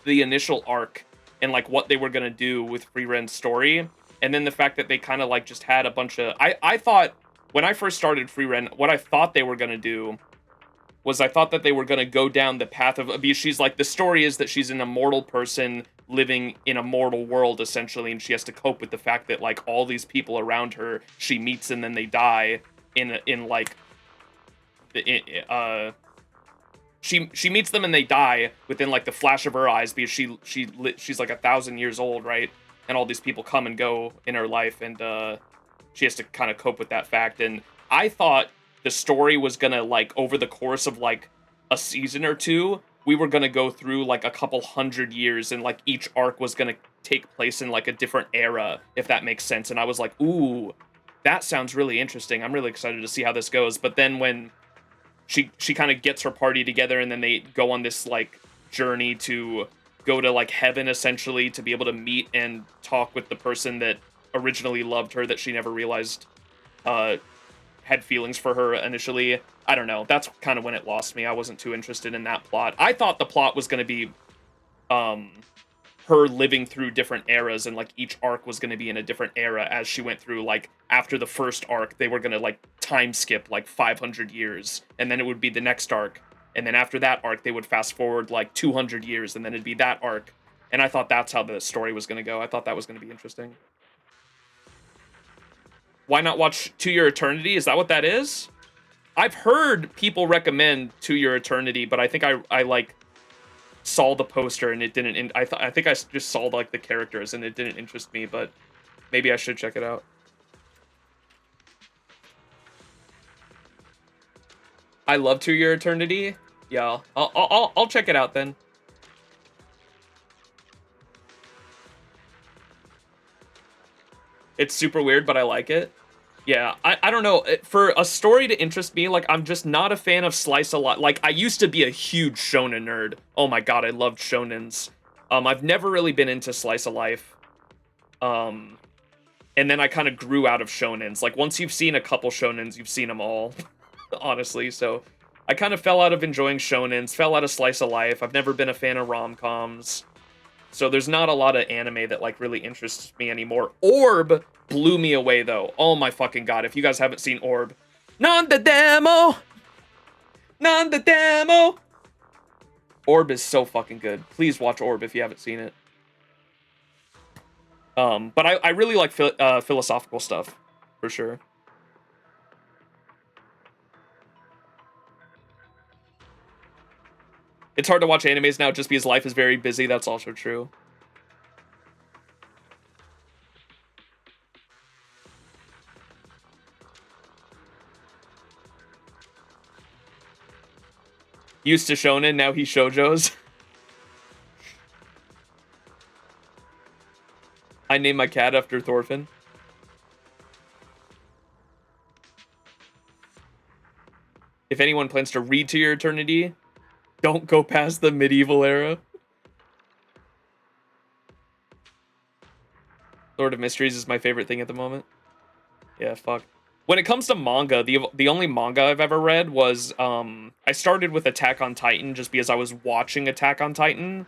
the initial arc and like what they were gonna do with Free Ren's story, and then the fact that they kind of like just had a bunch of. I thought when I first started Free Ren, what I thought they were gonna do was I thought that they were gonna go down the path of abuse. She's like, the story is that she's an immortal person living in a mortal world essentially, and she has to cope with the fact that like all these people around her she meets and then they die she meets them and they die within like the flash of her eyes because she's like 1,000 years old, right? And all these people come and go in her life, and she has to kind of cope with that fact. And I thought the story was gonna, like, over the course of like a season or 2, we were gonna go through like a couple 100 years, and like each arc was gonna take place in like a different era, if that makes sense. And I was like, ooh, that sounds really interesting. I'm really excited to see how this goes. But then when she kind of gets her party together, and then they go on this like journey to go to like heaven essentially to be able to meet and talk with the person that originally loved her that she never realized had feelings for her initially. I don't know. That's kind of when it lost me. I wasn't too interested in that plot. I thought the plot was going to be her living through different eras, and like each arc was going to be in a different era as she went through. Like after the first arc, they were going to like time skip like 500 years, and then it would be the next arc, and then after that arc they would fast forward like 200 years, and then it'd be that arc. And I thought that's how the story was going to go. I thought that was going to be interesting. Why not watch To Your Eternity? Is that what that is? I've heard people recommend To Your Eternity, but I think I like saw the poster and it didn't. I think I just saw like the characters and it didn't interest me, but maybe I should check it out. I love To Your Eternity. Yeah, I'll check it out then. It's super weird, but I like it. Yeah, I don't know. For a story to interest me, like, I'm just not a fan of slice of life. Like, I used to be a huge shonen nerd. Oh my god, I loved shonens. I've never really been into slice of life. And then I kind of grew out of shonens. Like, once you've seen a couple shonens, you've seen them all. Honestly, so I kind of fell out of enjoying shonens, fell out of slice of life. I've never been a fan of rom-coms. So there's not a lot of anime that like really interests me anymore. Orb blew me away though. Oh my fucking god. If you guys haven't seen Orb, non the demo. Orb is so fucking good. Please watch Orb if you haven't seen it. But I really like philosophical stuff for sure. It's hard to watch animes now just because life is very busy. That's also true. Used to shonen, now he shoujos. I named my cat after Thorfinn. If anyone plans to read To Your Eternity, don't go past the medieval era. Lord of Mysteries is my favorite thing at the moment. Yeah, fuck. When it comes to manga, the only manga I've ever read was, I started with Attack on Titan just because I was watching Attack on Titan.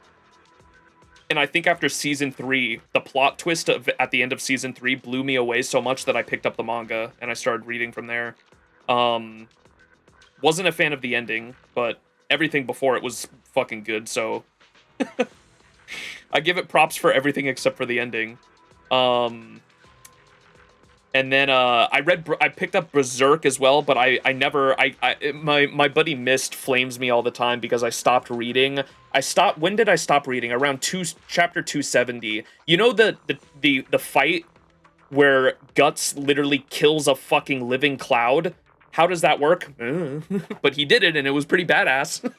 And I think after Season 3, the plot twist at the end of Season 3 blew me away so much that I picked up the manga and I started reading from there. Wasn't a fan of the ending, but everything before it was fucking good, so I give it props for everything except for the ending. And then I picked up Berserk as well, but my buddy Mist flames me all the time because I stopped reading. When did I stop reading? Around chapter 270. You know the fight where Guts literally kills a fucking living cloud? How does that work? But he did it, and it was pretty badass.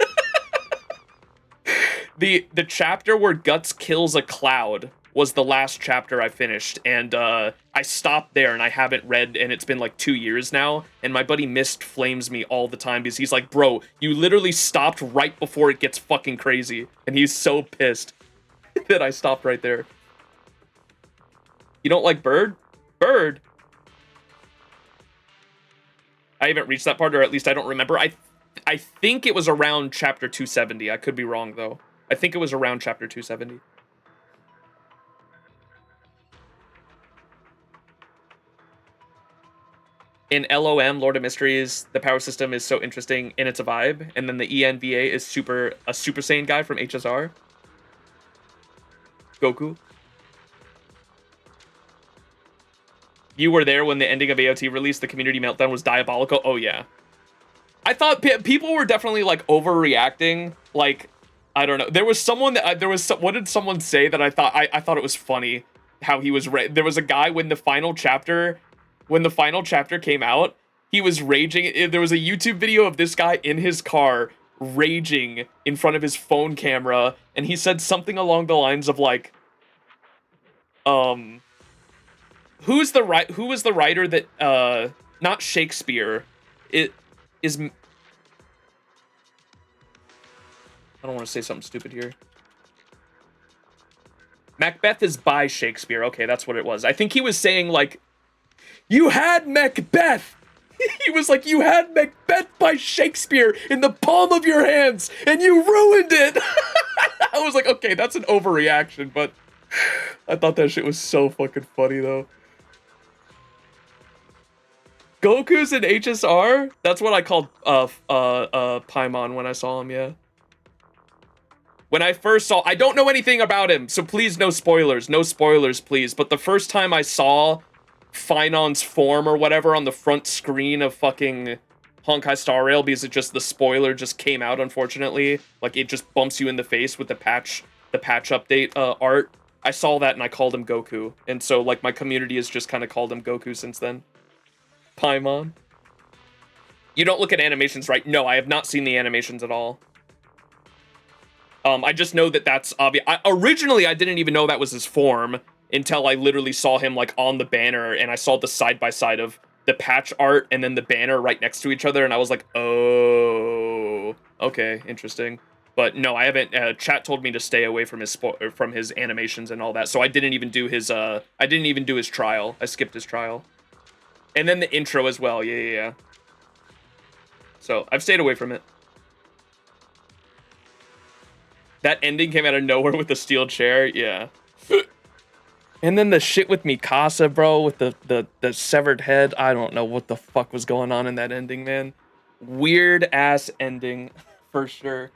The chapter where Guts kills a cloud was the last chapter I finished, and I stopped there, and I haven't read, and it's been like 2 years now, and my buddy Mist flames me all the time because he's like, bro, you literally stopped right before it gets fucking crazy, and he's so pissed that I stopped right there. You don't like Bird? Bird? I haven't reached that part, or at least I don't remember. I think it was around chapter 270. I could be wrong, though. I think it was around chapter 270. In LOM, Lord of Mysteries, the power system is so interesting and it's a vibe. And then the ENVA is a Super Saiyan guy from HSR. Goku. You were there when the ending of AOT released. The community meltdown was diabolical. Oh, yeah. I thought people were definitely, like, overreacting. Like, I don't know. There was someone that... what did someone say that I thought... I thought it was funny how he was... There was a guy when the final chapter... When the final chapter came out, he was raging. There was a YouTube video of this guy in his car raging in front of his phone camera, and he said something along the lines of like, who was the writer that not Shakespeare? It is. I don't want to say something stupid here. Macbeth is by Shakespeare. Okay, that's what it was. I think he was saying like, you had Macbeth! He was like, you had Macbeth by Shakespeare in the palm of your hands, and you ruined it! I was like, okay, that's an overreaction, but I thought that shit was so fucking funny, though. Goku's in HSR? That's what I called Paimon when I saw him, yeah. When I first saw... I don't know anything about him, so please, no spoilers. No spoilers, please. But the first time I saw Finon's form or whatever on the front screen of fucking Honkai Star Rail, because the spoiler just came out, unfortunately. Like, it just bumps you in the face with the patch update art. I saw that and I called him Goku. And so, like, my community has just kind of called him Goku since then. Paimon. You don't look at animations, right? No, I have not seen the animations at all. I just know that that's obvious. Originally, I didn't even know that was his form until I literally saw him, like, on the banner, and I saw the side-by-side of the patch art and then the banner right next to each other, and I was like, oh, okay, interesting. But no, I haven't, chat told me to stay away from his animations and all that, so I didn't even do his, trial. I skipped his trial. And then the intro as well, yeah. So, I've stayed away from it. That ending came out of nowhere with the steel chair, yeah. And then the shit with Mikasa, bro, with the severed head. I don't know what the fuck was going on in that ending, man. Weird ass ending, for sure.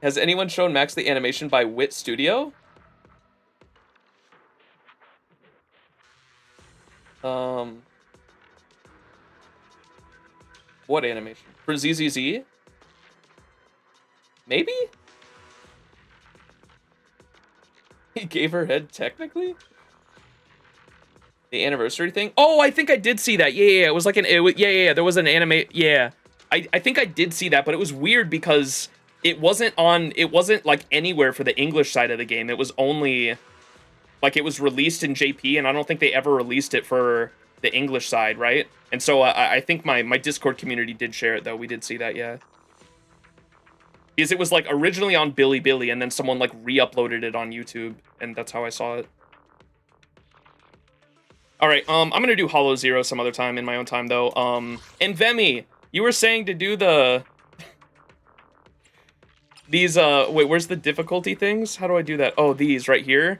Has anyone shown Max the animation by Wit Studio? What animation? For ZZZ? Maybe? He gave her head technically? The anniversary thing? Oh, I think I did see that. Yeah. It was like there was an anime. Yeah. I think I did see that, but it was weird because it wasn't like anywhere for the English side of the game. It was only like it was released in JP, and I don't think they ever released it for the English side, right? And so I think my Discord community did share it, though. We did see that, yeah. Because it was like originally on Bilibili, and then someone like re-uploaded it on YouTube, and that's how I saw it. All right, I'm gonna do Hollow Zero some other time in my own time, though. And Vemi, you were saying to do the these wait, where's the difficulty things? How do I do that? Oh, these right here.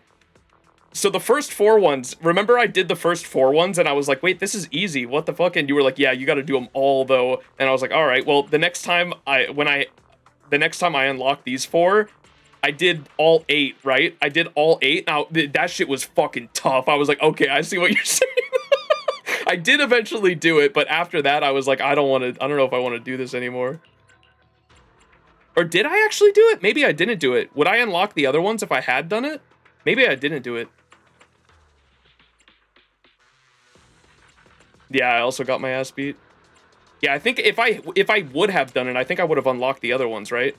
So the first 4 ones, remember I did the first 4 ones and I was like, wait, this is easy. What the fuck? And you were like, yeah, you got to do them all though. And I was like, all right, well, the next time I unlock these 4, I did all 8, right? I did all 8. Now, that shit was fucking tough. I was like, okay, I see what you're saying. I did eventually do it, but after that, I was like, I don't know if I want to do this anymore. Or did I actually do it? Maybe I didn't do it. Would I unlock the other ones if I had done it? Maybe I didn't do it. Yeah, I also got my ass beat. Yeah, I think if I would have done it, I think I would have unlocked the other ones, right?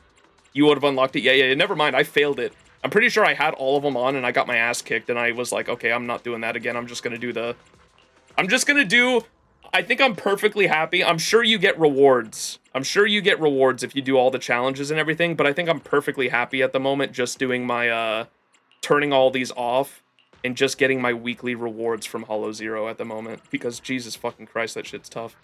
You would have unlocked it. Yeah, never mind. I failed it. I'm pretty sure I had all of them on and I got my ass kicked and I was like, okay, I'm not doing that again. I'm just going to do I think I'm perfectly happy. I'm sure you get rewards. I'm sure you get rewards if you do all the challenges and everything, but I think I'm perfectly happy at the moment just doing my, turning all these off and just getting my weekly rewards from Hollow Zero at the moment because Jesus fucking Christ, that shit's tough.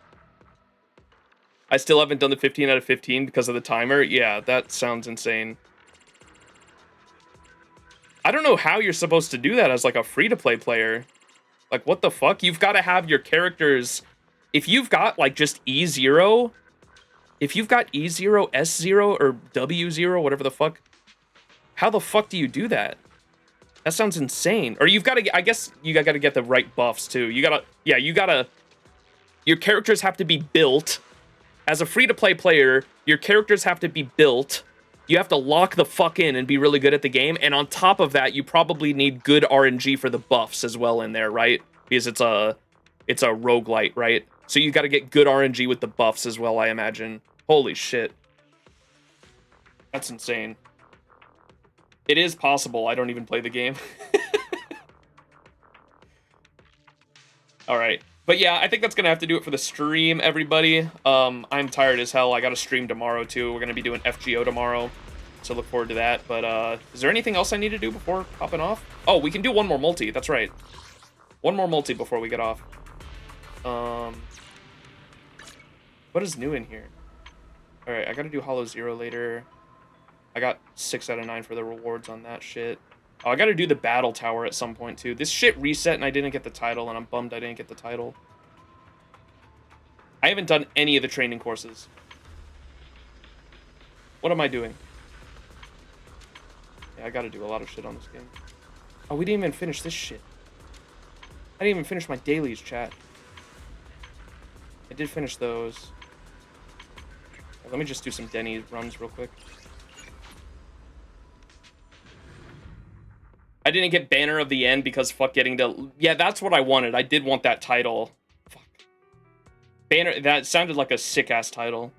I still haven't done the 15 out of 15 because of the timer. Yeah, that sounds insane. I don't know how you're supposed to do that as like a free-to-play player. Like, what the fuck? You've got to have your characters... If you've got, like, just E0... If you've got E0, S0, or W0, whatever the fuck... How the fuck do you do that? That sounds insane. Or you've got to... I guess you got to get the right buffs, too. You gotta... Yeah, you gotta... Your characters have to be built... As a free-to-play player, your characters have to be built. You have to lock the fuck in and be really good at the game. And on top of that, you probably need good RNG for the buffs as well in there, right? Because it's a roguelite, right? So you got to get good RNG with the buffs as well, I imagine. Holy shit. That's insane. It is possible. I don't even play the game. All right. But yeah, I think that's going to have to do it for the stream, everybody. I'm tired as hell. I got to stream tomorrow, too. We're going to be doing FGO tomorrow, so look forward to that. But is there anything else I need to do before popping off? Oh, we can do one more multi. That's right. One more multi before we get off. What is new in here? All right, I got to do Hollow Zero later. I got 6 out of 9 for the rewards on that shit. Oh, I gotta do the battle tower at some point, too. This shit reset and I didn't get the title, and I'm bummed I didn't get the title. I haven't done any of the training courses. What am I doing? Yeah, I gotta do a lot of shit on this game. Oh, we didn't even finish this shit. I didn't even finish my dailies, chat. I did finish those. Let me just do some Denny runs real quick. I didn't get Banner of the End because fuck getting the... Yeah, that's what I wanted. I did want that title. Fuck. Banner... That sounded like a sick-ass title.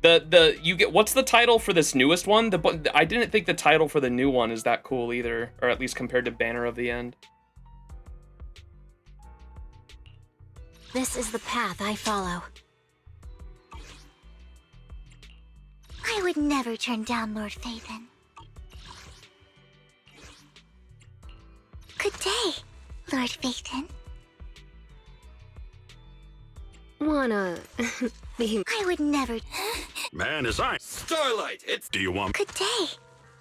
You get... What's the title for this newest one? I didn't think the title for the new one is that cool either. Or at least compared to Banner of the End. This is the path I follow. I would never turn down Lord Phaethon. Good day, Lord Phaethon. Wanna be... I would never... Man, is I... Starlight, it's... Do you want... Good day,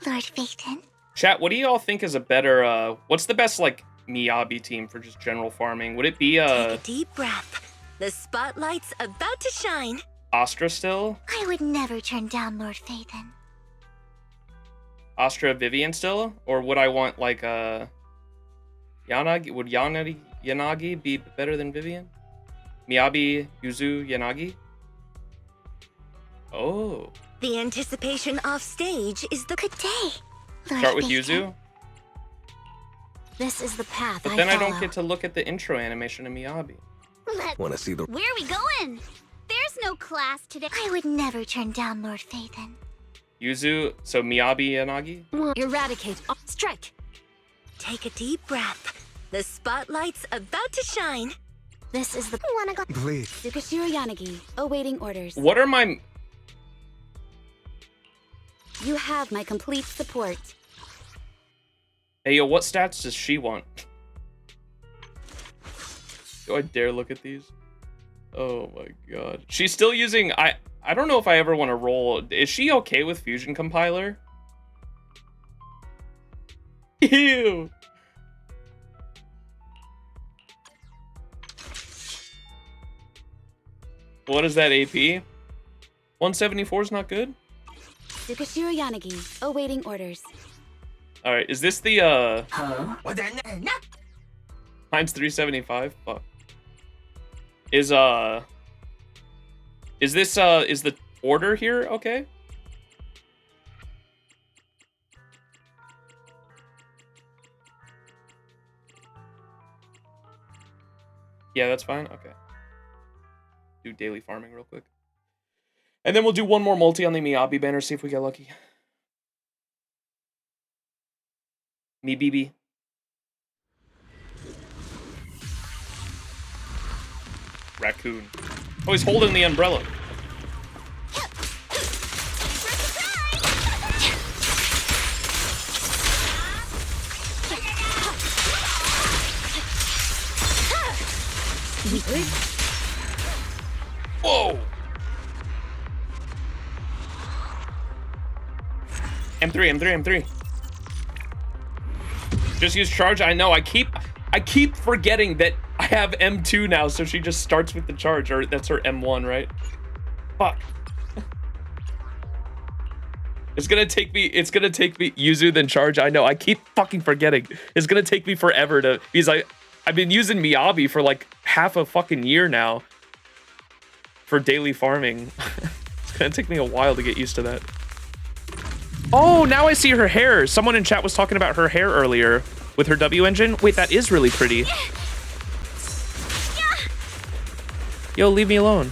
Lord Phaethon. Chat, what do y'all think is a better, what's the best, like, Miyabi team for just general farming? Would it be, Take a deep breath. The spotlight's about to shine. Astra still? I would never turn down Lord Phaethon. Astra Vivian still? Or would I want, like, Yanagi? Would Yanagi be better than Vivian? Miyabi, Yuzu, Yanagi? Oh. The anticipation off stage is the... Good day, Lord Start with Phaethon. Yuzu? This is the path But I then follow. I don't get to look at the intro animation of Miyabi. Want to see the... Where are we going? There's no class today. I would never turn down Lord Phaethon. Yuzu, so Miyabi, Yanagi? Eradicate. Strike. Take a deep breath. The spotlight's about to shine. This is the... Wanna go? Please. Tsukashiro Yanagi, awaiting orders. What are my... You have my complete support. Hey, yo, what stats does she want? Do I dare look at these? Oh my god. She's still using... I don't know if I ever want to roll... Is she okay with Fusion Compiler? Ew! What is that AP? 174 is not good? Tsukashiro Yanagi, awaiting orders. All right, is this the Heinz 375? Fuck. Is this is the order here okay? Yeah, that's fine. Okay. Do daily farming real quick. And then we'll do one more multi on the Miyabi banner, see if we get lucky. Miyabi. Raccoon. Oh, he's holding the umbrella. Whoa! M3. Just use charge. I know. I keep forgetting that I have M2 now, so she just starts with the charge, or that's her M1, right? Fuck. It's gonna take me Yuzu then charge. I know. I keep fucking forgetting. It's gonna take me forever to, because I've been using Miyabi for like half a fucking year now for daily farming. It's gonna take me a while to get used to that. Oh, now I see her hair. Someone in chat was talking about her hair earlier with her W engine. Wait, that is really pretty. Yo, leave me alone.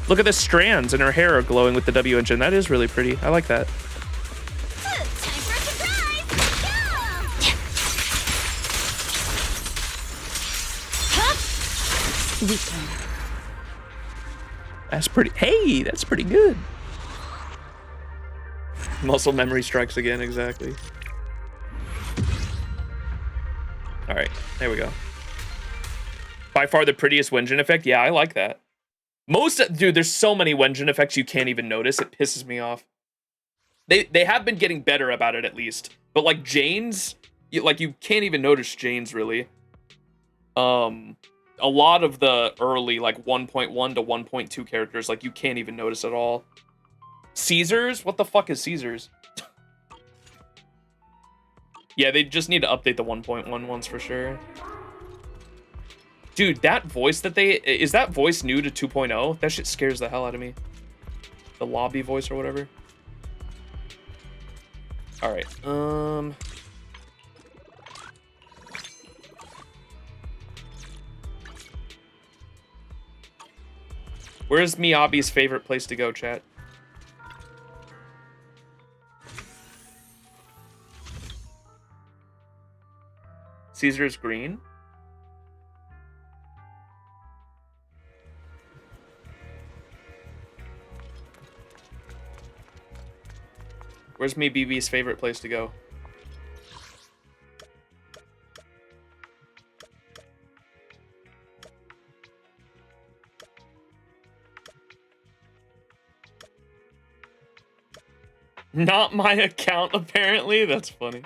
Look at the strands in her hair are glowing with the W engine. That is really pretty. I like that. That's pretty. Hey, that's pretty good. Muscle memory strikes again, exactly. All right, there we go. By far the prettiest Wenjin effect. Yeah, I like that. Dude, there's so many Wenjin effects you can't even notice. It pisses me off. They have been getting better about it at least. But like Jane's, you can't even notice Jane's really. A lot of the early like 1.1 to 1.2 characters, like you can't even notice at all. Caesars? What the fuck is Caesars? Yeah, they just need to update the 1.1 ones for sure. Dude, that voice that is that voice new to 2.0? That shit scares the hell out of me. The lobby voice or whatever. All right. Where's Miyabi's favorite place to go, chat? Caesar's Green? Where's Miyabi's favorite place to go? Not my account, apparently. That's funny.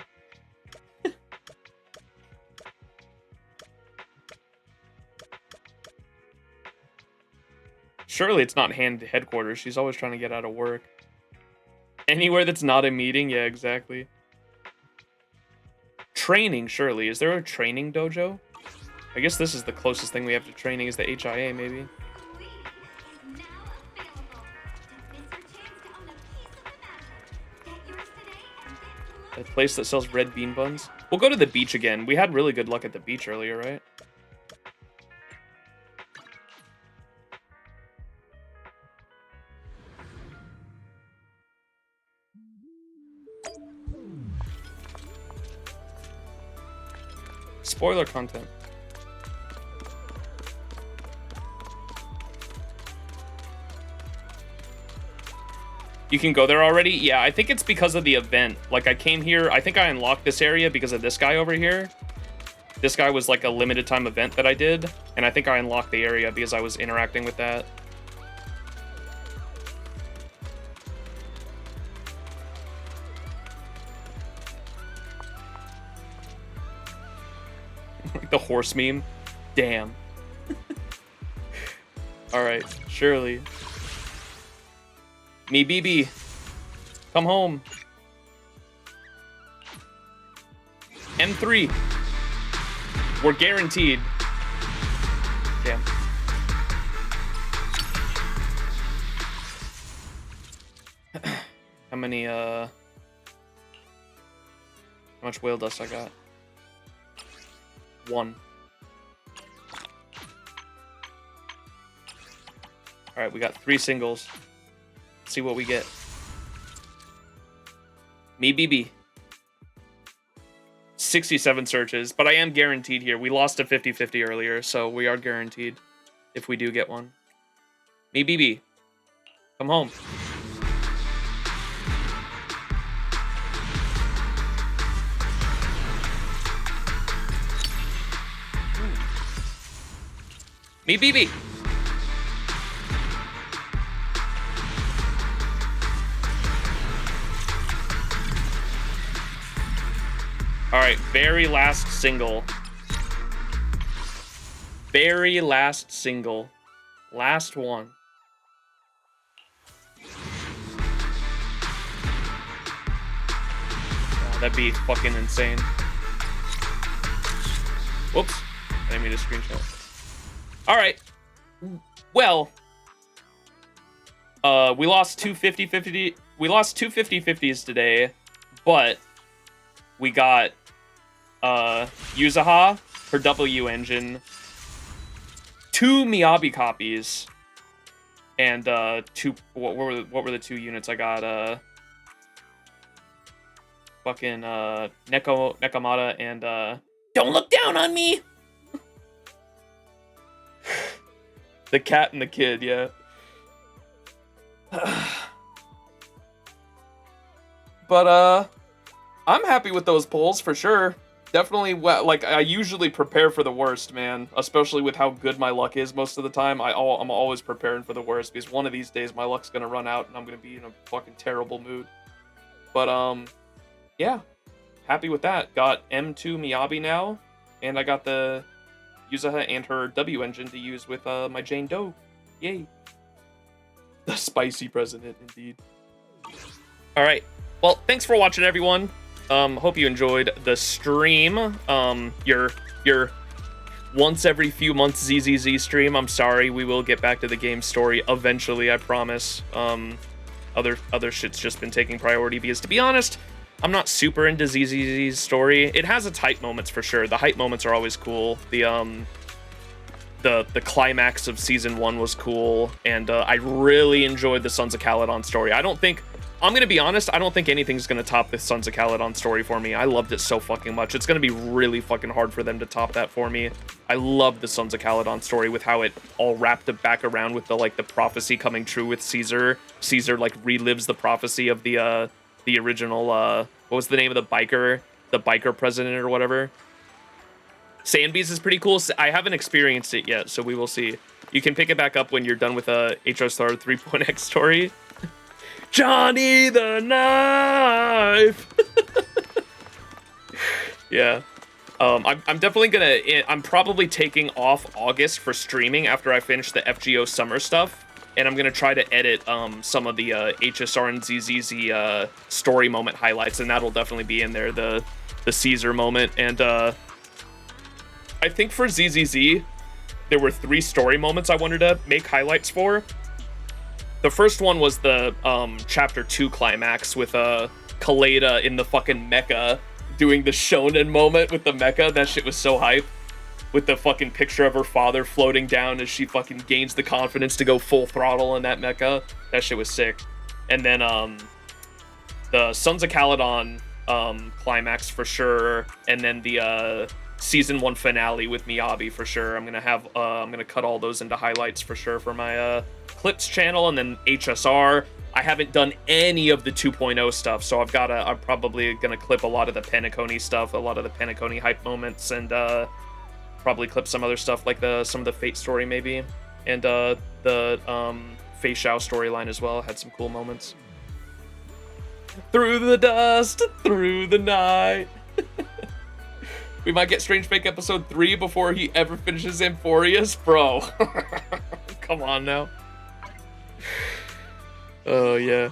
Surely it's not hand headquarters. She's always trying to get out of work. Anywhere that's not a meeting? Yeah, exactly. Training, surely. Is there a training dojo? I guess this is the closest thing we have to training is the HIA, maybe. A place that sells red bean buns. We'll go to the beach again. We had really good luck at the beach earlier, right? Spoiler content. You can go there already? Yeah, I think it's because of the event. Like, I came here, I think I unlocked this area because of this guy over here. This guy was like a limited time event that I did, and I think I unlocked the area because I was interacting with that. Like the horse meme. Damn. Alright, surely. Miyabi. Come home. M3. We're guaranteed. Damn. How many, how much whale dust I got? 1. Alright, we got 3 singles. Let's see what we get. Miyabi. 67 searches, but I am guaranteed here. We lost a 50-50 earlier, so we are guaranteed if we do get one. Miyabi. Come home. Miyabi. Alright, very last single. Very last single. Last one. Oh, that'd be fucking insane. Whoops. I didn't mean to screenshot. Alright. Well. We lost 250-50. We lost 2 50-50s today, but we got Yuzuha, her W engine, 2 Miyabi copies, and 2 what were the 2 units I got? Fucking Nekomata and Don't Look Down on Me. The cat and the kid, yeah. But I'm happy with those pulls for sure. Definitely, like, I usually prepare for the worst, man. Especially with how good my luck is most of the time. I'm always preparing for the worst, because one of these days my luck's gonna run out and I'm gonna be in a fucking terrible mood. But, yeah. Happy with that. Got M2 Miyabi now, and I got the Yuzuha and her W engine to use with my Jane Doe. Yay. The spicy president, indeed. Alright. Well, thanks for watching, everyone. Hope you enjoyed the stream. Your once every few months ZZZ stream. I'm sorry, we will get back to the game story eventually, I promise. Other shit's just been taking priority because, to be honest, I'm not super into ZZZ's story. It has its hype moments for sure. The hype moments are always cool. The climax of season 1 was cool, and I really enjoyed the Sons of Caledon story. I'm gonna be honest, I don't think anything's gonna top the Sons of Caledon story for me. I loved it so fucking much. It's gonna be really fucking hard for them to top that for me. I love the Sons of Caledon story with how it all wrapped it back around with the prophecy coming true with Caesar. Caesar like relives the prophecy of the original what was the name of the biker president or whatever. Sandbees is pretty cool. I haven't experienced it yet, so we will see. You can pick it back up when you're done with a HSR 3.x story. Johnny the Knife. Yeah. I'm definitely gonna. I'm probably taking off August for streaming after I finish the FGO summer stuff, and I'm gonna try to edit some of the HSR and ZZZ story moment highlights, and that'll definitely be in there. The Caesar moment, and I think for ZZZ there were 3 story moments I wanted to make highlights for. The first one was the chapter 2 climax with Kaleda in the fucking mecha doing the shonen moment with the mecha. That shit was so hype. With the fucking picture of her father floating down as she fucking gains the confidence to go full throttle in that mecha. That shit was sick. And then the Sons of Caledon climax for sure. And then the season 1 finale with Miyabi for sure. I'm gonna cut all those into highlights for sure for my Clips channel, and then HSR. I haven't done any of the 2.0 stuff, so I'm probably gonna clip a lot of the Penacony stuff, a lot of the Penacony hype moments, and probably clip some other stuff like some of the Fate story maybe, and the Fei Xiao storyline as well had some cool moments. Through the dust, through the night. We might get Strange Fake episode 3 before he ever finishes Amphorius, bro. Come on now. Oh, yeah.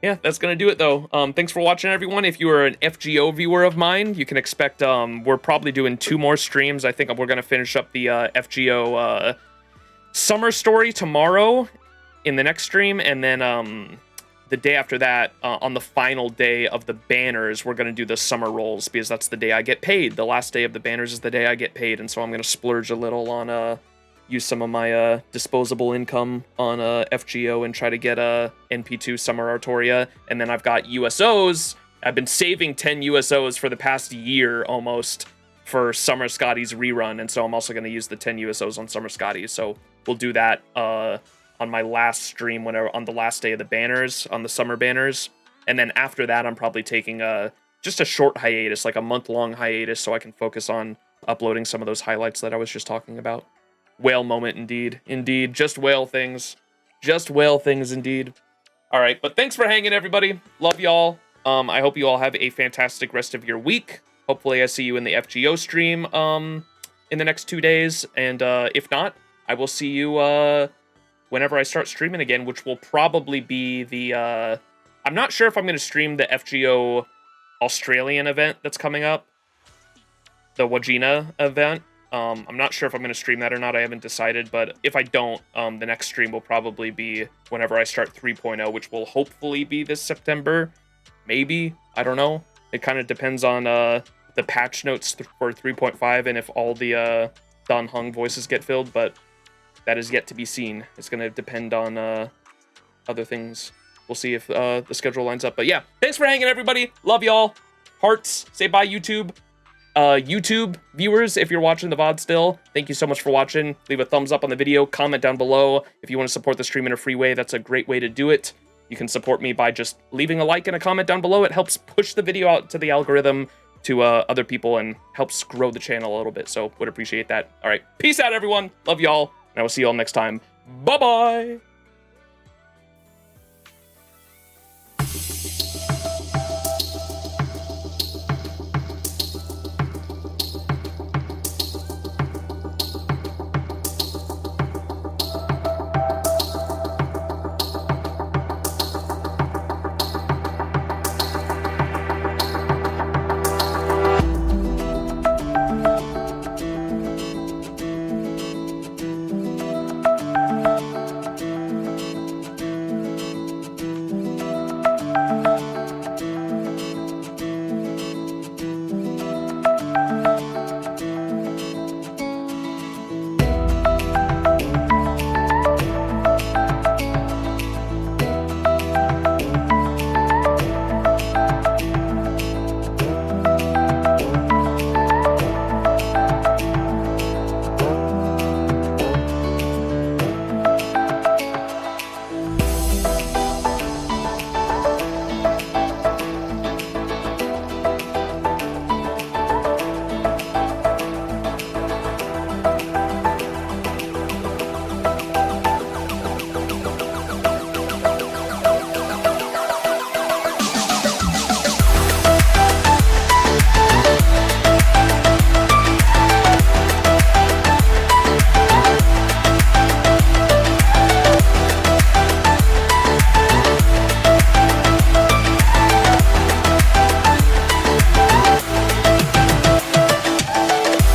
Yeah, that's going to do it, though. Thanks for watching, everyone. If you are an FGO viewer of mine, you can expect we're probably doing 2 more streams. I think we're going to finish up the FGO summer story tomorrow in the next stream, and then the day after that, on the final day of the banners, we're going to do the summer rolls, because that's the day I get paid. The last day of the banners is the day I get paid, and so I'm going to splurge a little on use some of my disposable income on FGO and try to get a NP2 Summer Artoria. And then I've got USOs. I've been saving 10 USOs for the past year almost for Summer Scotty's rerun, and so I'm also going to use the 10 USOs on Summer Scotty. So we'll do that on my last stream, on the last day of the banners, on the summer banners. And then after that, I'm probably taking just a short hiatus, like a month-long hiatus, so I can focus on uploading some of those highlights that I was just talking about. Whale moment, indeed. Indeed. Just whale things. Just whale things, indeed. All right, but thanks for hanging, everybody. Love y'all. I hope you all have a fantastic rest of your week. Hopefully I see you in the FGO stream in the next 2 days. And if not, I will see you whenever I start streaming again, which will probably be the... I'm not sure if I'm going to stream the FGO Australian event that's coming up. The Wajina event. I'm not sure if I'm going to stream that or not. I haven't decided, but if I don't, the next stream will probably be whenever I start 3.0, which will hopefully be this September. Maybe. I don't know. It kind of depends on the patch notes for 3.5 and if all the Dan Heng voices get filled, but that is yet to be seen. It's going to depend on other things. We'll see if the schedule lines up. But yeah, thanks for hanging, everybody. Love y'all. Hearts. Say bye, YouTube. YouTube viewers, if you're watching the VOD still, thank you so much for watching. Leave a thumbs up on the video, comment down below. If you want to support the stream in a free way, that's a great way to do it. You can support me by just leaving a like and a comment down below. It helps push the video out to the algorithm to other people and helps grow the channel a little bit, so would appreciate that. All right, peace out, everyone. Love y'all, and I will see you all next time. Bye-bye.